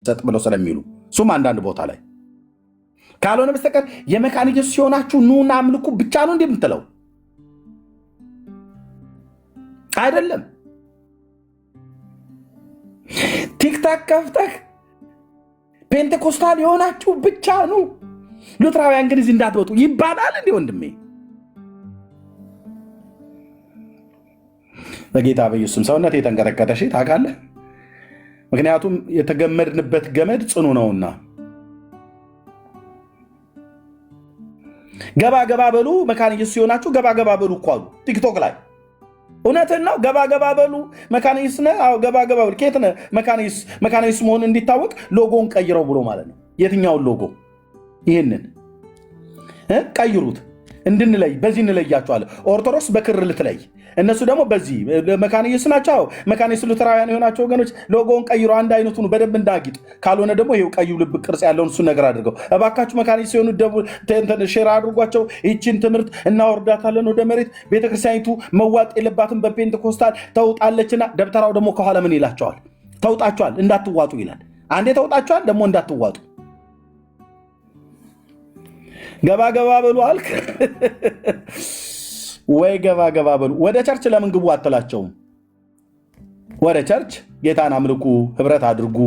ሰጥ ብለው ስለሚሉ እሱም አንዳንድ ቦታ ላይ ካልሆነ በስተቀር የመካነ ኢየሱስ ሲሆናችሁ ኑና አምልኩ ብቻ ነው እንደምትለው አይደለም። ቲክታክ ከፍተህ ፔንቴኮስታል የሆናችሁ ብቻ ነው ሉትራውያን ግን እዚህ እንዳትወጡ ይባላል እንዴ ወንድሜ? በጌታ በኢየሱስ ሰውነት የተንቀጠቀጠ ሺ ታውቃለህ። ምክንያቱም የተገመድንበት ገመድ ጽኑ ነውና ገባ ገባ በሉ መካነ ኢየሱስ ሲሆናችሁ ገባ ገባ በሉ እኮ አሉ ቲክቶክ ላይ። እውነትን ነው። ገባ ገባ በሉ መካነ ኢየሱስ ነህ? አዎ ገባ ገባ በሉ። ከየት ነህ? መካነ ኢየሱስ መሆን እንዲታወቅ ሎጎን ቀይረው ብሎ ማለት ነው። የትኛውን ሎጎ? ይህንን ቀይሩት እንድንለይ፣ በዚህ እንለያቸዋለን። ኦርቶዶክስ በክር ልትለይ፣ እነሱ ደግሞ በዚህ መካነ ኢየሱስ ናቸው። መካነ ኢየሱስ ሉተራውያን የሆናቸው ወገኖች ሎጎውን ቀይሮ አንድ አይነቱን በደንብ እንዳጊጥ፣ ካልሆነ ደግሞ ይሄው ቀዩ ልብ ቅርጽ ያለውን እሱ ነገር አድርገው እባካችሁ መካነ ኢየሱስ የሆኑ ሼር አድርጓቸው። ይችን ትምህርት እናወርዳታለን ወደ መሬት። ቤተክርስቲያኒቱ መዋጥ የለባትም በፔንቴኮስታል ተውጣለችና። ደብተራው ደግሞ ከኋላ ምን ይላቸዋል? ተውጣቸዋል እንዳትዋጡ ይላል። አንዴ ተውጣቸዋል ደግሞ እንዳትዋጡ። ገባ ገባ በሉ አልክ ወይ? ገባ ገባ በሉ። ወደ ቸርች ለምን ግቡ አትላቸውም? ወደ ቸርች ጌታን አምልኩ፣ ህብረት አድርጉ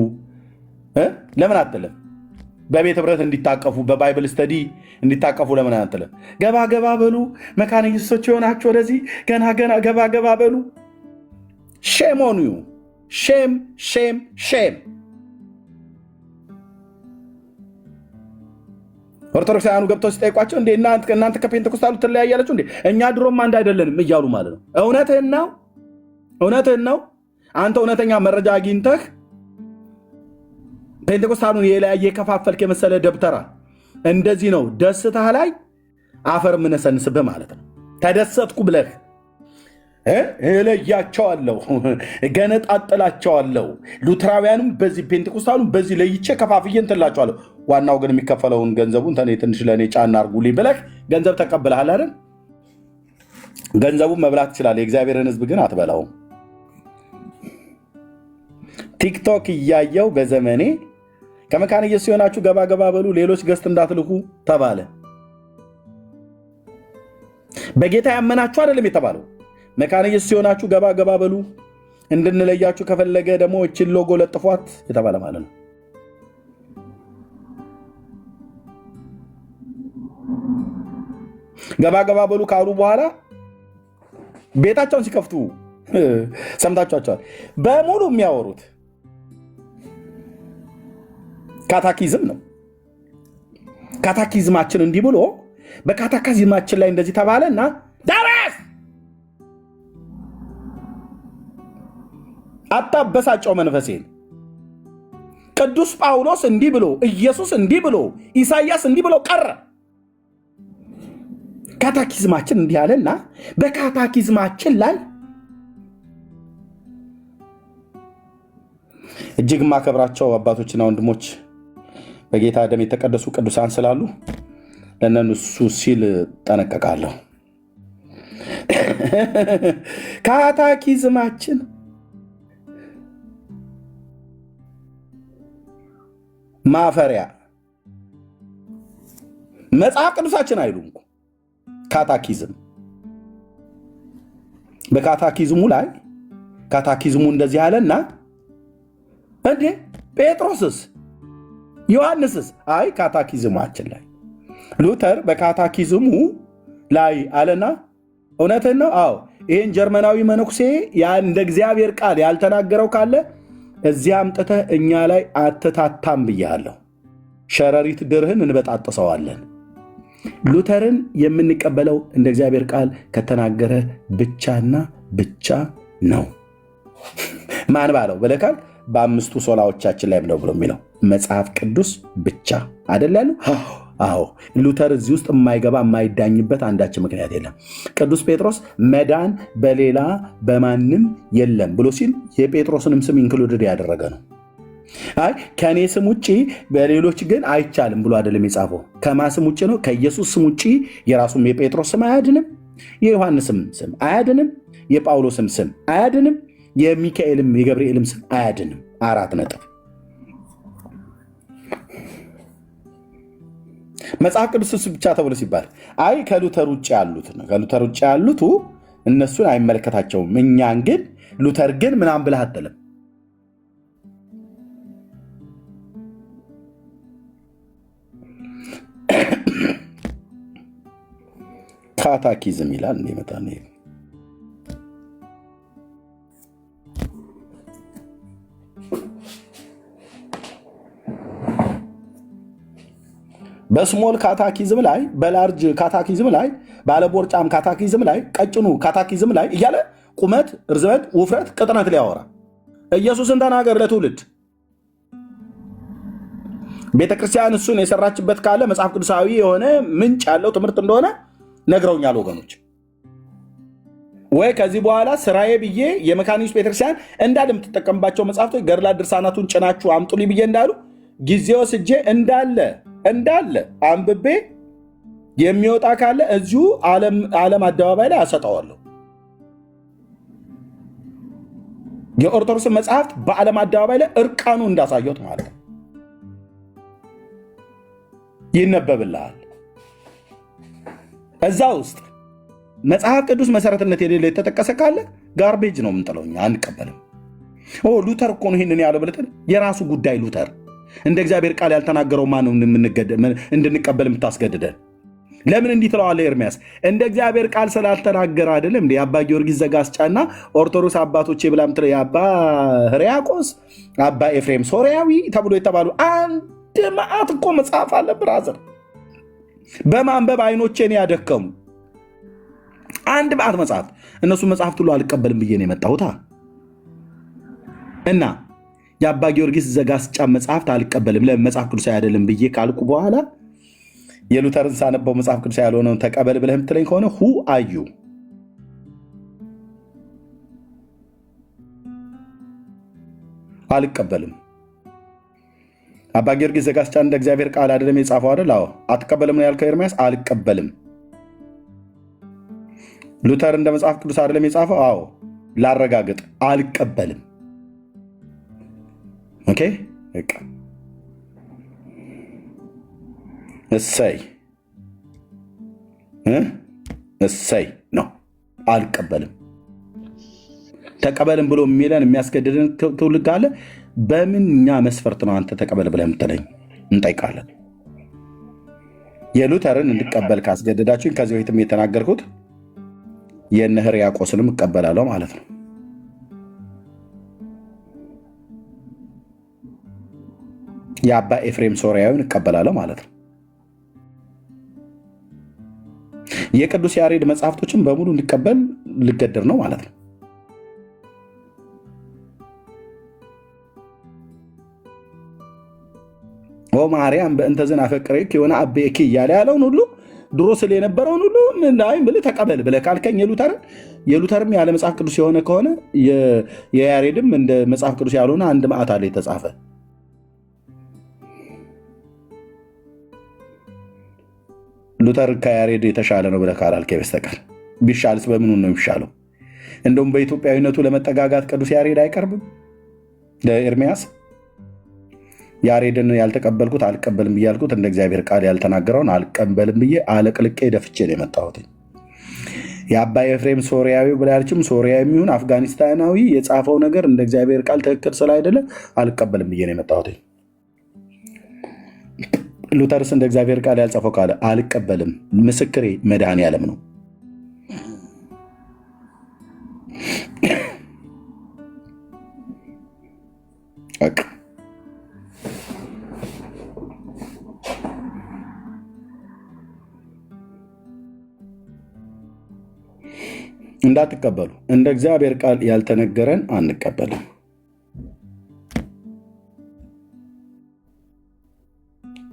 ለምን አትልም? በቤት ህብረት እንዲታቀፉ፣ በባይብል ስተዲ እንዲታቀፉ ለምን አትልም? ገባ ገባ በሉ መካነ ኢየሱሶች የሆናችሁ ወደዚህ ገና ገና ገባ ገባ በሉ። ሼም ኦን ዩ። ሼም ሼም ሼም። ኦርቶዶክሳውያኑ ገብተው ሲጠይቋቸው እንዴ እናንተ ከፔንቴኮስታሉ ትለያያላችሁ እንዴ? እኛ ድሮም አንድ አይደለንም እያሉ ማለት ነው። እውነትህን ነው፣ እውነትህን ነው። አንተ እውነተኛ መረጃ አግኝተህ ፔንቴኮስታሉን የለያየ የከፋፈልክ የመሰለ ደብተራ እንደዚህ ነው ደስታ ላይ አፈር ምነሰንስብህ ማለት ነው። ተደሰትኩ ብለህ እለያቸዋለሁ፣ ገነጣጥላቸዋለሁ፣ ሉትራውያንም በዚህ ፔንቴኮስታሉን በዚህ ለይቼ ከፋፍዬ እንትላቸዋለሁ። ዋናው ግን የሚከፈለውን ገንዘቡን ትንሽ ለእኔ ጫና አርጉልኝ ብለህ ገንዘብ ተቀብለሃል አይደል? ገንዘቡን መብላት ትችላለህ። የእግዚአብሔርን ሕዝብ ግን አትበላውም። ቲክቶክ እያየው በዘመኔ ከመካነ ኢየሱስ ሲሆናችሁ ገባ ገባ በሉ፣ ሌሎች ገስት እንዳትልኩ ተባለ። በጌታ ያመናችሁ አይደለም የተባለው። መካነ ኢየሱስ ሲሆናችሁ ገባ ገባ በሉ፣ እንድንለያችሁ ከፈለገ ደግሞ እችን ሎጎ ለጥፏት የተባለ ማለት ነው። ገባ ገባ በሉ ካሉ በኋላ ቤታቸውን ሲከፍቱ ሰምታችኋቸዋል። በሙሉ የሚያወሩት ካታኪዝም ነው። ካታኪዝማችን እንዲህ ብሎ በካታኪዝማችን ላይ እንደዚህ ተባለና ዳረስ አታበሳጨው መንፈሴን። ቅዱስ ጳውሎስ እንዲህ ብሎ፣ ኢየሱስ እንዲህ ብሎ፣ ኢሳይያስ እንዲህ ብሎ ቀረ። ካታኪዝማችን እንዲህ አለና በካታኪዝማችን ላይ እጅግ ማከብራቸው አባቶችና ወንድሞች በጌታ ደም የተቀደሱ ቅዱሳን ስላሉ ለነሱ ሲል ጠነቀቃለሁ። ካታኪዝማችን ማፈሪያ መጽሐፍ ቅዱሳችን አይሉም። ካታኪዝም በካታኪዝሙ ላይ ካታኪዝሙ እንደዚህ አለና እንዴ ጴጥሮስስ ዮሐንስስ አይ ካታኪዝማችን ላይ ሉተር በካታኪዝሙ ላይ አለና እውነትን ነው። አዎ ይህን ጀርመናዊ መነኩሴ እንደ እግዚአብሔር ቃል ያልተናገረው ካለ እዚያ አምጥተህ እኛ ላይ አትታታም ብያለሁ። ሸረሪት ድርህን እንበጣጥሰዋለን። ሉተርን የምንቀበለው እንደ እግዚአብሔር ቃል ከተናገረ ብቻና ብቻ ነው። ማን ባለው በለካል በአምስቱ ሶላዎቻችን ላይ ብለው ብሎ የሚለው መጽሐፍ ቅዱስ ብቻ አይደለም። አዎ ሉተር እዚህ ውስጥ የማይገባ የማይዳኝበት አንዳች ምክንያት የለም። ቅዱስ ጴጥሮስ መዳን በሌላ በማንም የለም ብሎ ሲል የጴጥሮስንም ስም ኢንክሉድድ ያደረገ ነው። አይ ከኔ ስም ውጪ በሌሎች ግን አይቻልም ብሎ አይደለም የጻፈው። ከማ ስም ውጪ ነው? ከኢየሱስ ስም ውጪ የራሱም የጴጥሮስ ስም አያድንም፣ የዮሐንስም ስም አያድንም፣ የጳውሎስም ስም አያድንም፣ የሚካኤልም የገብርኤልም ስም አያድንም። 4 ነጥብ። መጽሐፍ ቅዱስ ብቻ ተብሎ ሲባል አይ ከሉተር ውጭ ያሉት ነው። ከሉተር ውጭ ያሉት እነሱን አይመለከታቸውም። እኛን ግን ሉተር ግን ምናምን ብለህ አትልም። ካታኪዝም ይላል እንደ መጣ ነው። በስሞል ካታኪዝም ላይ፣ በላርጅ ካታኪዝም ላይ፣ ባለቦርጫም ካታኪዝም ላይ፣ ቀጭኑ ካታኪዝም ላይ እያለ ቁመት፣ ርዝመት፣ ውፍረት፣ ቅጥነት ሊያወራ ኢየሱስን ተናገር ለትውልድ። ቤተክርስቲያን እሱን የሰራችበት ካለ መጽሐፍ ቅዱሳዊ የሆነ ምንጭ ያለው ትምህርት እንደሆነ ነግረውኛል ወገኖች። ወይ ከዚህ በኋላ ስራዬ ብዬ የመካኒስት ቤተክርስቲያን እንዳለ የምትጠቀምባቸው መጽሐፍቶች ገድላት ድርሳናቱን ጭናችሁ አምጡልኝ ብዬ እንዳሉ ጊዜ ወስጄ እንዳለ አንብቤ የሚወጣ ካለ እዚሁ ዓለም አደባባይ ላይ አሰጠዋለሁ። የኦርቶዶክስን መጽሐፍት በዓለም አደባባይ ላይ እርቃኑ እንዳሳየት ማለት ነው። ይነበብልሃል። እዛ ውስጥ መጽሐፍ ቅዱስ መሰረትነት የሌለ የተጠቀሰ ካለ ጋርቤጅ ነው የምንጥለው፣ አንቀበልም። ሉተር እኮ ነው ይህንን ያለው ብለህ የራሱ ጉዳይ። ሉተር እንደ እግዚአብሔር ቃል ያልተናገረው ማን ነው እንድንቀበል የምታስገድደን? ለምን እንዲህ ትለዋለህ ኤርምያስ? እንደ እግዚአብሔር ቃል ስላልተናገረ አይደለም እንዴ? አባ ጊዮርጊስ ዘጋስጫና ኦርቶዶክስ አባቶቼ ብላ ምትለው የአባ ሕርያቆስ አባ ኤፍሬም ሶርያዊ ተብሎ የተባሉ አንድ መዓት እኮ መጽሐፍ አለ ብራዘር። በማንበብ አይኖቼን ያደከሙ አንድ መዓት መጽሐፍ። እነሱ መጽሐፍት ሁሉ አልቀበልም ብዬ ነው የመጣሁታ እና የአባ ጊዮርጊስ ዘጋስጫ መጽሐፍት አልቀበልም ለምን መጽሐፍ ቅዱሳዊ አይደለም ብዬ ካልኩ በኋላ የሉተርን ሳነበው መጽሐፍ ቅዱሳዊ ያልሆነውን ተቀበል ብለህ የምትለኝ ከሆነ ሁ አዩ አልቀበልም። አባ ጊዮርጊስ ዘጋስጫ እንደ እግዚአብሔር ቃል አይደለም የጻፈው አይደል? አዎ። አትቀበልም ነው ያልከው ኤርምያስ? አልቀበልም። ሉተር እንደ መጽሐፍ ቅዱስ አይደለም የጻፈው? አዎ። ላረጋግጥ፣ አልቀበልም። ኦኬ፣ በቃ እሰይ እሰይ ነው። አልቀበልም። ተቀበልም ብሎ የሚለን የሚያስገድድን ትውልድ አለ። በምንኛ መስፈርት ነው አንተ ተቀበል ብለህ የምትለኝ? እንጠይቃለን። የሉተርን እንድቀበል ካስገደዳችሁኝ ከዚህ በፊትም የተናገርኩት የእነ ሕርያቆስንም እቀበላለሁ ማለት ነው። የአባ ኤፍሬም ሶርያዊን እቀበላለሁ ማለት ነው። የቅዱስ ያሬድ መጽሐፍቶችን በሙሉ እንዲቀበል ልገደር ነው ማለት ነው። ኦ ማርያም በእንተ ዝናፈቅሬኪ የሆነ አቤኪ እያለ ያለውን ሁሉ ድሮ ስለ የነበረውን ሁሉ ምን ተቀበል ብለህ ካልከኝ የሉተርም ያለ መጽሐፍ ቅዱስ የሆነ ከሆነ የያሬድም እንደ መጽሐፍ ቅዱስ ያልሆነ አንድ መዓት አለ የተጻፈ። ሉተር ከያሬድ የተሻለ ነው ብለህ ካላልከኝ በስተቀር ቢሻልስ በምኑ ነው የሚሻለው? እንደውም በኢትዮጵያዊነቱ ለመጠጋጋት ቅዱስ ያሬድ አይቀርብም ለኤርምያስ? ያሬድን ያልተቀበልኩት አልቀበልም ብዬ ያልኩት እንደ እግዚአብሔር ቃል ያልተናገረውን አልቀበልም ብዬ አለቅልቄ ደፍቼ ነው የመጣሁት። የአባ ኤፍሬም ሶርያዊ ብላለችም ሶርያ የሚሆን አፍጋኒስታናዊ የጻፈው ነገር እንደ እግዚአብሔር ቃል ትክክል ስላይደለ አልቀበልም ብዬ ነው የመጣሁት። ሉተርስ እንደ እግዚአብሔር ቃል ያልጻፈው ካለ አልቀበልም። ምስክሬ መድኃኔዓለም ነው። እንዳትቀበሉ። እንደ እግዚአብሔር ቃል ያልተነገረን አንቀበልም።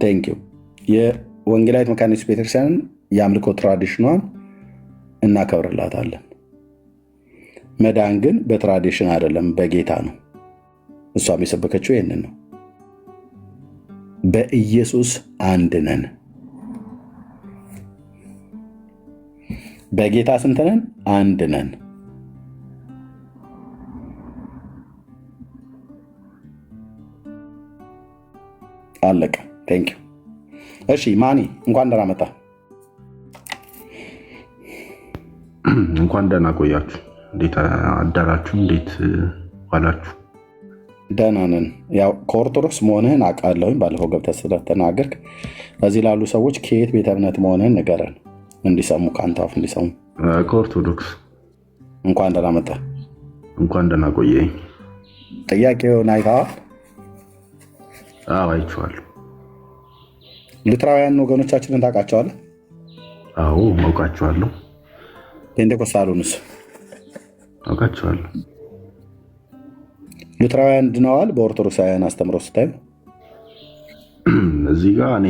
ቴንኪው። የወንጌላዊት መካኒስት ቤተክርስቲያንን የአምልኮ ትራዲሽኗን እናከብርላታለን። መዳን ግን በትራዲሽን አይደለም፣ በጌታ ነው። እሷም የሰበከችው ይህንን ነው። በኢየሱስ አንድ ነን። በጌታ ስንት ነን? አንድ ነን። አለቀ። ቴንኪው። እሺ ማኒ እንኳን ደህና መጣ። እንኳን ደህና ቆያችሁ። እንዴት አደራችሁ? እንዴት ዋላችሁ? ደህና ነን። ያው ከኦርቶዶክስ መሆንህን አውቃለሁኝ፣ ባለፈው ገብተህ ስለተናገርክ። እዚህ ላሉ ሰዎች ከየት ቤተ እምነት መሆንህን ንገረን፣ እንዲሰሙ ከአንተ አፍ እንዲሰሙ። ከኦርቶዶክስ። እንኳን ደህና መጣ። እንኳን ደህና ቆየኝ። ጥያቄውን አይተዋል? አዎ አይቼዋለሁ። ሉትራውያን ወገኖቻችንን ታውቃቸዋለህ? አዎ አውቃቸዋለሁ። ፔንቴኮስታሉንስ? አውቃቸዋለሁ። ሉትራውያን ድነዋል በኦርቶዶክሳውያን አስተምሮ ስታዩ? እዚህ ጋር እኔ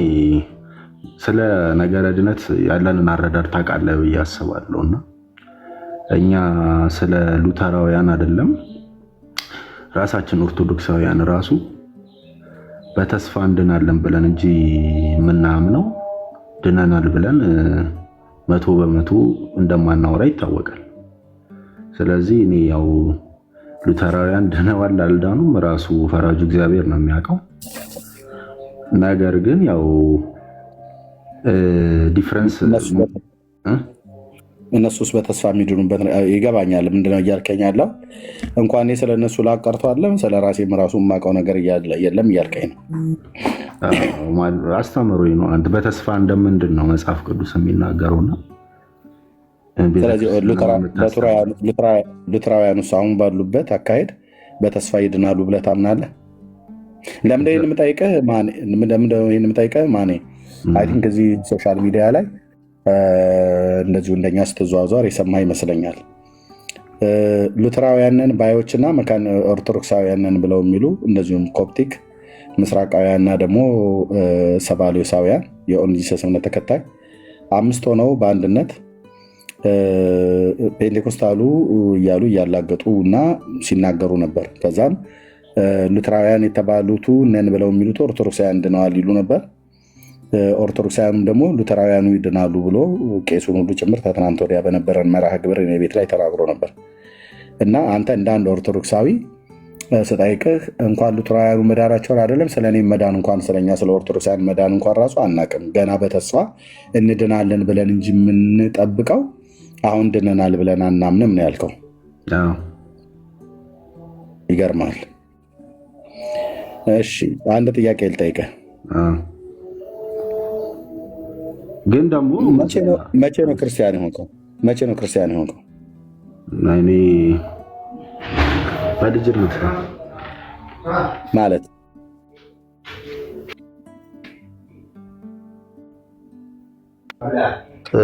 ስለ ነገረ ድነት ያለንን አረዳድ ታውቃለህ ብዬ አስባለሁ። እና እኛ ስለ ሉተራውያን አይደለም ራሳችን ኦርቶዶክሳውያን ራሱ በተስፋ እንድናለን ብለን እንጂ የምናምነው ድነናል ብለን 100% እንደማናወራ ይታወቃል። ስለዚህ እኔ ያው ሉተራውያን ድነዋል አልዳኑም ራሱ ፈራጁ እግዚአብሔር ነው የሚያውቀው። ነገር ግን ያው ዲፍረንስ እነሱስ በተስፋ የሚድኑበት ይገባኛል። ምንድነው እያልከኝ ያለው? እንኳን እኔ ስለ እነሱ ላቀርቶ አለም ስለ ራሴም ራሱ የማውቀው ነገር የለም እያልከኝ ነው። አስተምሮኝ ነው። አንተ በተስፋ እንደምንድን ነው መጽሐፍ ቅዱስ የሚናገረውና ስለዚህ ሉተራውያኑ አሁን ባሉበት አካሄድ በተስፋ ይድናሉ ብለህ ታምናለህ? ለምንድን ነው ይህን የምጠይቀህ ማኔ? አይ ቲንክ እዚህ ሶሻል ሚዲያ ላይ እንደዚሁ እንደኛ ስትዘዋዘር የሰማ ይመስለኛል። ሉተራውያንን ባዮችና መካነ ኦርቶዶክሳውያንን ብለው የሚሉ እንደዚሁም ኮፕቲክ ምስራቃውያንና ደግሞ ሰባሌሳውያን የኦንጂሰስ እምነት ተከታይ 5 ሆነው በአንድነት ፔንቴኮስታሉ እያሉ እያላገጡ እና ሲናገሩ ነበር። ከዛም ሉተራውያን የተባሉቱ ነን ብለው የሚሉት ኦርቶዶክሳውያን ድነዋል ይሉ ነበር። ኦርቶዶክሳውያኑም ደግሞ ሉተራውያኑ ይድናሉ ብሎ ቄሱን ሁሉ ጭምር ከትናንት ወዲያ በነበረን መርሃ ግብር እኔ ቤት ላይ ተናግሮ ነበር። እና አንተ እንደ አንድ ኦርቶዶክሳዊ ስጠይቅህ እንኳን ሉተራውያኑ መዳናቸውን አይደለም ስለ እኔም መዳን እንኳን ስለኛ ስለ ኦርቶዶክሳውያን መዳን እንኳን ራሱ አናቅም። ገና በተስፋ እንድናለን ብለን እንጂ የምንጠብቀው አሁን ድነናል ብለን አናምንም ነው ያልከው። ይገርማል። እሺ አንድ ጥያቄ ልጠይቅህ። ግን ደግሞ መቼ ነው ክርስቲያን የሆንከው? እኔ በልጅነት ማለት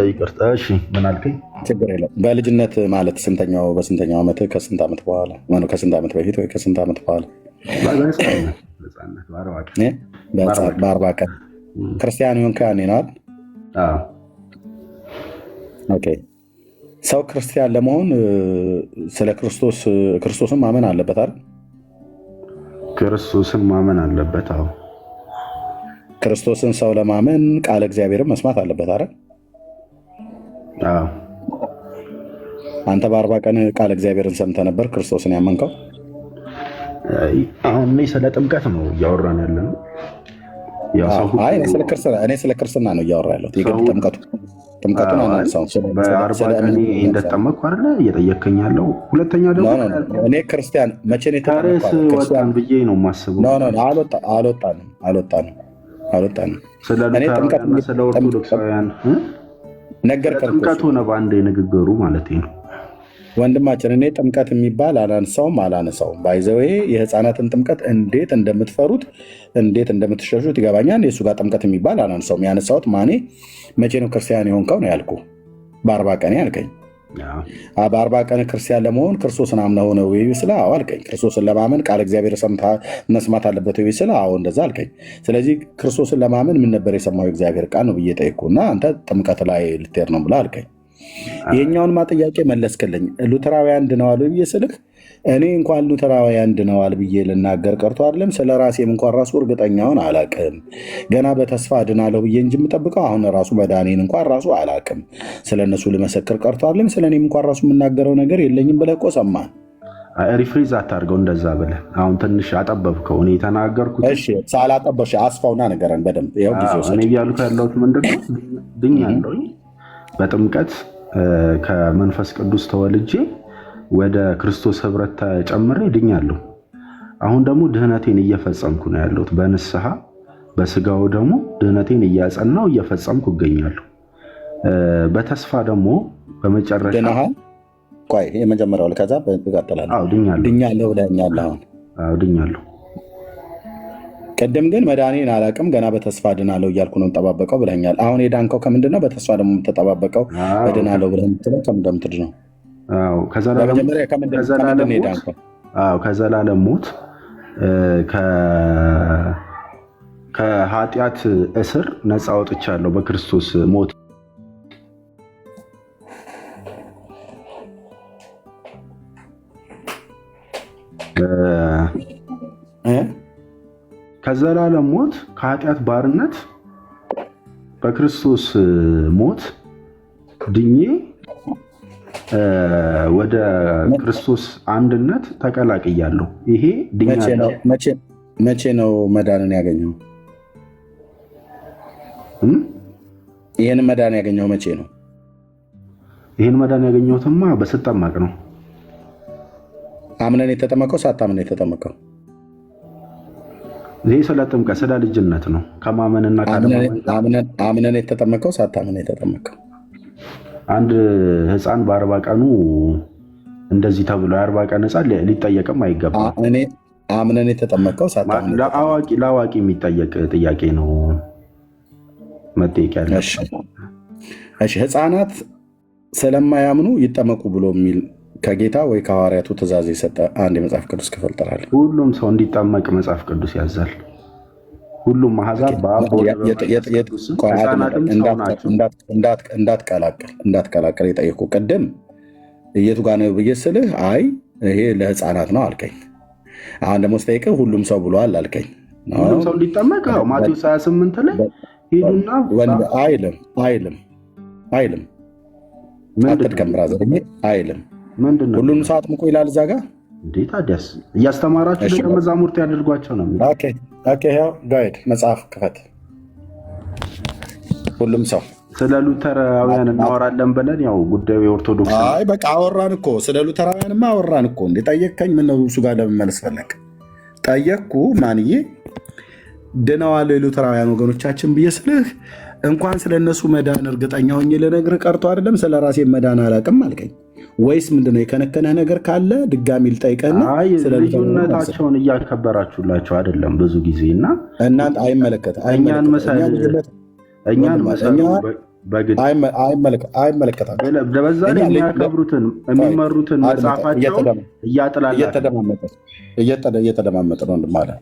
ይቅርታ። እሺ ምን አልከኝ? ችግር የለም። በልጅነት ማለት በስንተኛው ዓመት? ከስንት ዓመት በኋላ? ከስንት ዓመት በፊት ወይ ከስንት ዓመት በኋላ? በ40 ቀን ክርስቲያን የሆንከ ያኔ ነው አይደል? ኦኬ። ሰው ክርስቲያን ለመሆን ስለ ክርስቶስን ማመን አለበት አይደል? ክርስቶስን ማመን አለበት። አዎ። ክርስቶስን ሰው ለማመን ቃለ እግዚአብሔርን መስማት አለበት አይደል? አዎ። አንተ በ40 ቀን ቃለ እግዚአብሔርን ሰምተህ ነበር ክርስቶስን ያመንከው? አሁን እኔ ስለ ጥምቀት ነው እያወራን ያለ ነው። እኔ ስለ ክርስትና ነው እያወራ ያለሁት። ጥምቀቱን አናነሳውም። እንደተጠመቅኩ አይደለ እየጠየከኝ ያለው። ሁለተኛ ደግሞ እኔ ክርስቲያን መቼ ነው የተጠመቅኩት ብዬ ነው የማስበው። አልወጣንም። ስለ ኦርቶዶክሳውያን ጥምቀቱ ነው በአንድ ንግግሩ ማለት ነው። ወንድማችን እኔ ጥምቀት የሚባል አላነሳውም። ባይዘዌ የህፃናትን ጥምቀት እንዴት እንደምትፈሩት እንዴት እንደምትሸሹት ይገባኛል። የእሱ ጋር ጥምቀት የሚባል አላነሳውም። ያነሳሁት ማኔ መቼ ነው ክርስቲያን የሆንከው ነው ያልኩ። በ40 ቀን ያልከኝ። በ40 ቀን ክርስቲያን ለመሆን ክርስቶስን አምነህ ሆነ ወይ ስለ አዎ አልከኝ። ክርስቶስን ለማመን ቃል እግዚአብሔር መስማት አለበት ወይ ስለ አዎ እንደዛ አልከኝ። ስለዚህ ክርስቶስን ለማመን ምን ነበር የሰማው እግዚአብሔር ቃል ነው ብዬ ጠየቅኩና አንተ ጥምቀት ላይ ልትሄድ ነው ብለህ አልከኝ። ይሄኛውንማ ጥያቄ መለስክልኝ። ሉተራውያን ድነዋል ብዬ ስልህ እኔ እንኳን ሉተራውያን ድነዋል ብዬ ልናገር ቀርቶ አይደለም ስለ ራሴም እንኳን ራሱ እርግጠኛውን አላቅም። ገና በተስፋ ድናለሁ ብዬ እንጂ የምጠብቀው አሁን ራሱ መዳኔን እንኳን ራሱ አላቅም። ስለ እነሱ ልመሰክር ቀርቶ አይደለም ስለ እኔም እንኳን ራሱ የምናገረው ነገር የለኝም ብለህ እኮ ሰማን። ሪፍሪዝ አታርገው እንደዛ ብለህ አሁን ትንሽ አጠበብከው። እኔ የተናገርኩት ሳላጠበሽ አስፋውና ነገረን በደንብ እኔ እያልኩ ያለሁት ምንድነው ድኛለሁ። በጥምቀት ከመንፈስ ቅዱስ ተወልጄ ወደ ክርስቶስ ህብረት ተጨምሬ ድኛለሁ። አሁን ደግሞ ድህነቴን እየፈጸምኩ ነው ያለሁት በንስሐ በስጋው ደግሞ ድህነቴን እያጸናው እየፈጸምኩ እገኛለሁ። በተስፋ ደግሞ በመጨረሻ ቆይ የመጀመሪያው ከዛ በእንቀጥላለን። ድኛለሁ ብለኸኛል። አሁን ድኛለሁ። ቅድም ግን መዳኔን አላውቅም ገና በተስፋ ድናለሁ እያልኩ ነው የምጠባበቀው ብለኸኛል። አሁን የዳንከው ከምንድን ነው? በተስፋ ደግሞ የምትጠባበቀው በድናለሁ ብለህ የምትለው ከምንድን ነው? ከምንድን ነው የዳንከው? ከዘላለም ሞት ከኃጢአት እስር ነፃ ወጥቻለሁ በክርስቶስ ሞት። ከዘላለም ሞት ከኃጢአት ባርነት በክርስቶስ ሞት ድኜ ወደ ክርስቶስ አንድነት ተቀላቅያለሁ። ይሄ ድኛለሁ። መቼ ነው መዳንን ያገኘው? ይህን መዳን ያገኘው መቼ ነው? ይህን መዳን ያገኘሁትማ በስጠመቅ ነው። አምነን የተጠመቀው ሳታምን የተጠመቀው? ይህ ስለ ጥምቀት ስለ ልጅነት ነው። ከማመንና አምነን የተጠመቀው ሳታምን የተጠመቀው? አንድ ህፃን በ40 ቀኑ እንደዚህ ተብሎ የ40 ቀን ህፃን ሊጠየቅም አይገባም። እኔ አምነን የተጠመቀው ሳታምን ለአዋቂ የሚጠየቅ ጥያቄ ነው መጠየቅ ያለ። እሺ ህፃናት ስለማያምኑ ይጠመቁ ብሎ የሚል ከጌታ ወይ ከሐዋርያቱ ትእዛዝ የሰጠ አንድ የመጽሐፍ ቅዱስ ክፍል ጥራል። ሁሉም ሰው እንዲጠመቅ መጽሐፍ ቅዱስ ያዛል። ሁሉም አሕዛብ እንዳትቀላቀል የጠየቁ ቅድም የቱ ጋር ነው ብዬ ስልህ አይ ይሄ ለህፃናት ነው አልከኝ። አሁን ደግሞ ስጠይቅህ ሁሉም ሰው ብሏል አልከኝ። ሁሉም ሰው እንዲጠመቅ ማቴዎስ 28 ላይ ሄዱና አይልም አትድከም ብራዘር አይልም። ሁሉም ሰው አጥምቁ ይላል እዛ ጋር። እንዴት ታዲያስ እያስተማራችሁ ደቀ መዛሙርት ያደርጓቸው ነው። ያው ጋይድ መጽሐፍ ክፈት። ሁሉም ሰው ስለ ሉተራውያን እናወራለን ብለን ያው ጉዳዩ የኦርቶዶክስ በቃ አወራን እኮ ስለ ሉተራውያንማ አወራን እኮ። እንዴ ጠየቅከኝ? ምነው እሱ ጋር ለመመለስ ፈለግ? ጠየቅኩ ማንዬ ድነዋል የሉተራውያን ወገኖቻችን ብዬ ስልህ እንኳን ስለ እነሱ መዳን እርግጠኛ ሆኜ ልነግርህ ቀርቶ አይደለም ስለ ራሴ መዳን አላውቅም አልከኝ። ወይስ ምንድነው የከነከነህ ነገር ካለ ድጋሚ ልጠይቀህና ልዩነታቸውን እያከበራችሁላቸው አይደለም ብዙ ጊዜ እና እናንተ አይመለከታችሁም። በዛ ላይ የሚያከብሩትን የሚመሩትን መጽሐፋቸውን እየተደማመጠ ነው ማለት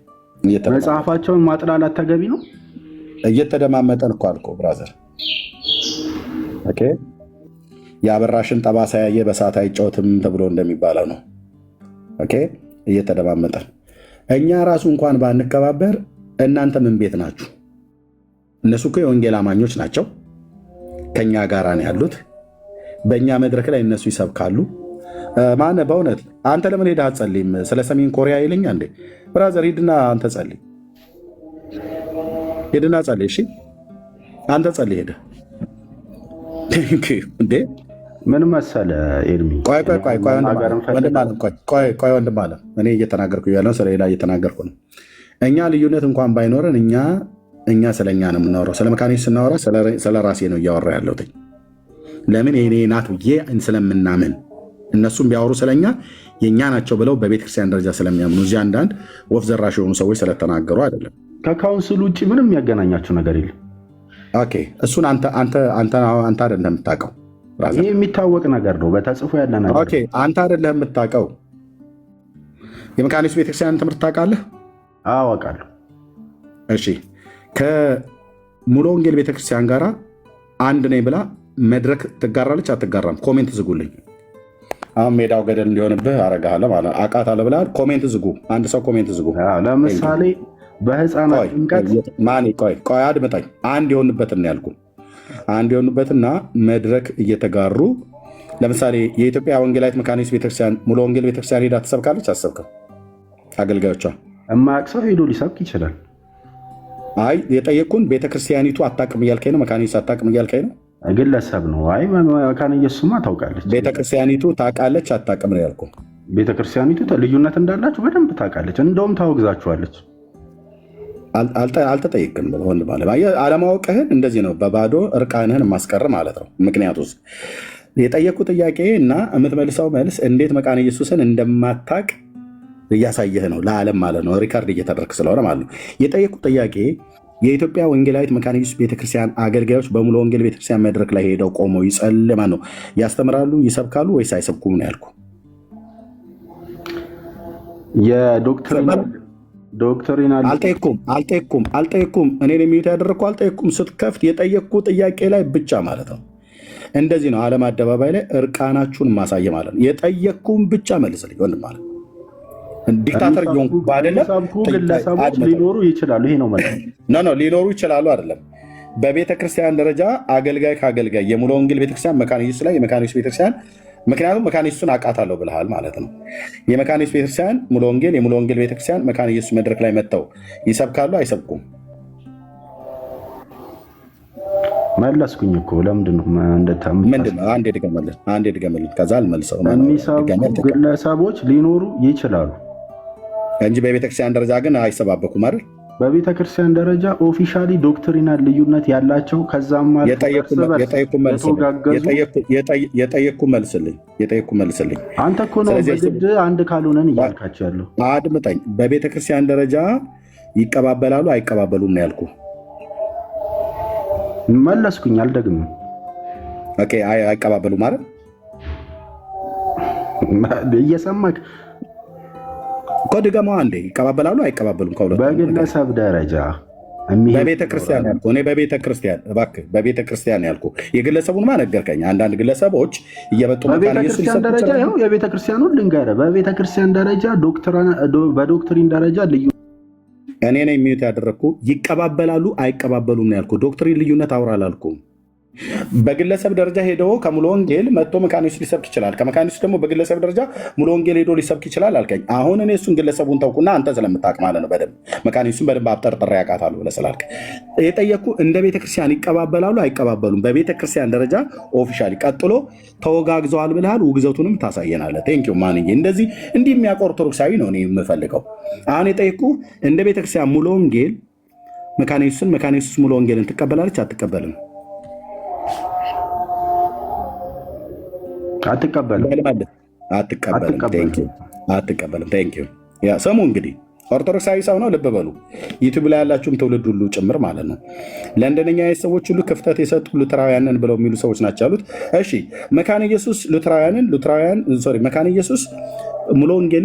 መጽሐፋቸውን ማጥላላት ተገቢ ነው። እየተደማመጠን እኮ አልኩህ ብራዘር። ኦኬ የአበራሽን ጠባሳ ያየ በሳት አይጫወትም ተብሎ እንደሚባለው ነው። ኦኬ እየተደማመጠን እኛ ራሱ እንኳን ባንከባበር እናንተ ምን ቤት ናችሁ? እነሱ እኮ የወንጌል አማኞች ናቸው፣ ከኛ ጋር ነው ያሉት። በእኛ መድረክ ላይ እነሱ ይሰብካሉ። ማነ በእውነት አንተ ለምን ሄደህ አትጸልይም? ስለ ሰሜን ኮሪያ ይለኛ እንዴ ብራዘር? ሂድና አንተ ጸልይ፣ ሄድና ጸልይ። እሺ አንተ ጸልይ ሄደህ እንዴ ምን መሰለህ ኤርሚ፣ ቆይ ወንድም አለ እኔ እየተናገርኩ ያለው ስለሌላ እየተናገርኩ ነው። እኛ ልዩነት እንኳን ባይኖረን እኛ ስለኛ ነው የምናወራው። ስለ መካኒክ ስናወራ ስለ ራሴ ነው እያወራ ያለሁት። ለምን የኔ ናት ብዬ ስለምናምን እነሱም ቢያወሩ ስለኛ የእኛ ናቸው ብለው በቤተክርስቲያን ደረጃ ስለሚያምኑ እዚህ አንዳንድ ወፍ ዘራሽ የሆኑ ሰዎች ስለተናገሩ አይደለም። ከካውንስሉ ውጭ ምንም የሚያገናኛቸው ነገር የለም። ኦኬ እሱን አንተ አይደለም የምታውቀው። ይህ የሚታወቅ ነገር ነው፣ በተጽፎ ያለ ነገር። ኦኬ አንተ አይደለም የምታውቀው። የመካኒክስ ቤተክርስቲያን ትምህርት ታውቃለህ? አውቃለሁ። እሺ ከሙሉ ወንጌል ቤተክርስቲያን ጋር አንድ ነኝ ብላ መድረክ ትጋራለች አትጋራም? ኮሜንት ዝጉልኝ። አሁን ሜዳው ገደል እንዲሆንብህ አረጋለሁ ማለት አውቃታለሁ ብለሃል። ኮሜንት ዝጉ። አንድ ሰው ኮሜንት ዝጉ። ለምሳሌ በህፃናት ጥምቀት ቆይ አድምጠኝ። አንድ የሆንበትን ያልኩ አንድ የሆኑበትና መድረክ እየተጋሩ ለምሳሌ የኢትዮጵያ ወንጌላዊት መካኒስ ቤተክርስቲያን ሙሉ ወንጌል ቤተክርስቲያን ሄዳ ትሰብካለች? አሰብክም? አገልጋዮቿ የማያውቅ ሰው ሄዶ ሊሰብክ ይችላል። አይ የጠየቅኩን ቤተክርስቲያኒቱ አታውቅም እያልከኝ ነው? መካኒስ አታውቅም እያልከኝ ነው? ግለሰብ ነው። አይ መካነ ኢየሱስማ ታውቃለች። ቤተክርስቲያኒቱ ታውቃለች አታውቅም ነው ያልኩህ። ቤተክርስቲያኒቱ ልዩነት እንዳላችሁ በደንብ ታውቃለች። እንደውም ታወግዛችኋለች። አልተጠየቅም ሆን ማለት አለማወቅህን እንደዚህ ነው በባዶ እርቃንህን ማስቀር ማለት ነው። ምክንያቱስ የጠየቅኩ ጥያቄ እና የምትመልሰው መልስ እንዴት መካነ ኢየሱስን እንደማታውቅ እያሳየህ ነው ለዓለም ማለት ነው። ሪካርድ እየተደረግ ስለሆነ ማለት ነው። የጠየቅኩ ጥያቄ የኢትዮጵያ ወንጌላዊት መካነ ኢየሱስ ቤተክርስቲያን አገልጋዮች በሙሉ ወንጌል ቤተክርስቲያን መድረክ ላይ ሄደው ቆመው ይጸልማ ነው ያስተምራሉ፣ ይሰብካሉ ወይስ አይሰብኩም ነው ያልኩ። ዶክትሪን አልጠየቅኩም። እኔ የሚዩት ያደረግኩ አልጠየቅኩም። ስትከፍት የጠየቅኩ ጥያቄ ላይ ብቻ ማለት ነው። እንደዚህ ነው ዓለም አደባባይ ላይ እርቃናችሁን ማሳየ ማለት ነው። የጠየቅኩም ብቻ መልስልኝ ወንድም ማለት ዲክታተር ሆንኩ ባደለም ግለሰቦች ሊኖሩ ይችላሉ። ይሄ ነው ማለት ነው። ሊኖሩ ይችላሉ አይደለም። በቤተ ክርስቲያን ደረጃ አገልጋይ ከአገልጋይ የሙሉ ወንጌል ቤተክርስቲያን መካነ ኢየሱስ ላይ የመካነ ኢየሱስ ቤተክርስቲያን ምክንያቱም መካነ ኢየሱስን አውቃታለሁ ብለሃል ማለት ነው። የመካነ ኢየሱስ ቤተክርስቲያን ሙሉ ወንጌል የሙሉ ወንጌል ቤተክርስቲያን መካነ ኢየሱስ መድረክ ላይ መጥተው ይሰብካሉ አይሰብኩም? መለስኩኝ እኮ ለምንድን ነው ምንድን ነው? አንዴ ድገመልን ከዛ አልመልሰው። የሚሰብኩ ግለሰቦች ሊኖሩ ይችላሉ እንጂ በቤተክርስቲያን ደረጃ ግን አይሰባበኩም አይደል? በቤተክርስቲያን ደረጃ ኦፊሻሊ ዶክትሪናል ልዩነት ያላቸው ከዛም የጠየቅኩ መልስልኝ። አንተ እኮ ነው በግድ አንድ ካልሆነን እያልካቸው ያለው። አድምጠኝ። በቤተክርስቲያን ደረጃ ይቀባበላሉ አይቀባበሉም ነው ያልኩ። መለስኩኝ አልደግምም። ኦኬ አይቀባበሉም ማለት እየሰማክ ኮድገማ አንዴ ይቀባበላሉ አይቀባበሉም? ከሁለቱ በግለሰብ ደረጃ በቤተክርስቲያን ያልኩ እኔ በቤተክርስቲያን እባክህ በቤተክርስቲያን ያልኩ የግለሰቡን ነገርከኝ። አንዳንድ ግለሰቦች እየመጡ በቤተክርስቲያን ደረጃ ይኸው የቤተክርስቲያኑን ልንገርህ። በቤተክርስቲያን ደረጃ በዶክትሪን ደረጃ ልዩ እኔ ነኝ ሚዩት ያደረግኩ። ይቀባበላሉ አይቀባበሉም ነው ያልኩ። ዶክትሪን ልዩነት አውራ አላልኩም። በግለሰብ ደረጃ ሄዶ ከሙሉ ወንጌል መጥቶ መካነ ኢየሱስ ሊሰብክ ይችላል። ከመካነ ኢየሱስ ደግሞ በግለሰብ ደረጃ ሙሉ ወንጌል ሄዶ ሊሰብክ ይችላል አልከኝ። አሁን እኔ እሱን ግለሰቡን ተውኩና አንተ ስለምታውቅ ማለት ነው በደንብ መካነ ኢየሱስን በደንብ አብጠርጥሬ ያውቃታሉ ብለህ ስላልክ የጠየቅኩ እንደ ቤተክርስቲያን ይቀባበላሉ አይቀባበሉም? በቤተክርስቲያን ደረጃ ኦፊሻሊ ቀጥሎ ተወጋግዘዋል ብለሃል። ውግዘቱንም ታሳየናለህ። ቴንኪው ማንዬ። እንዲህ የሚያውቅ ኦርቶዶክሳዊ ነው እኔ የምፈልገው። አሁን የጠየቅኩ እንደ ቤተክርስቲያን ሙሉ ወንጌል መካነ ኢየሱስ ሙሉ ወንጌልን ትቀበላለች አትቀበልም? አትቀበልም። ቴንኪው። ስሙ እንግዲህ ኦርቶዶክሳዊ ሰው ነው፣ ልብ በሉ። ዩቲዩብ ላይ ያላችሁም ትውልድ ሁሉ ጭምር ማለት ነው። ለእንደነኛ ሰዎች ሁሉ ክፍተት የሰጡ ሉትራውያንን ብለው የሚሉ ሰዎች ናቸው ያሉት። እሺ መካነ ኢየሱስ መካነ ኢየሱስ ሙሉ ወንጌል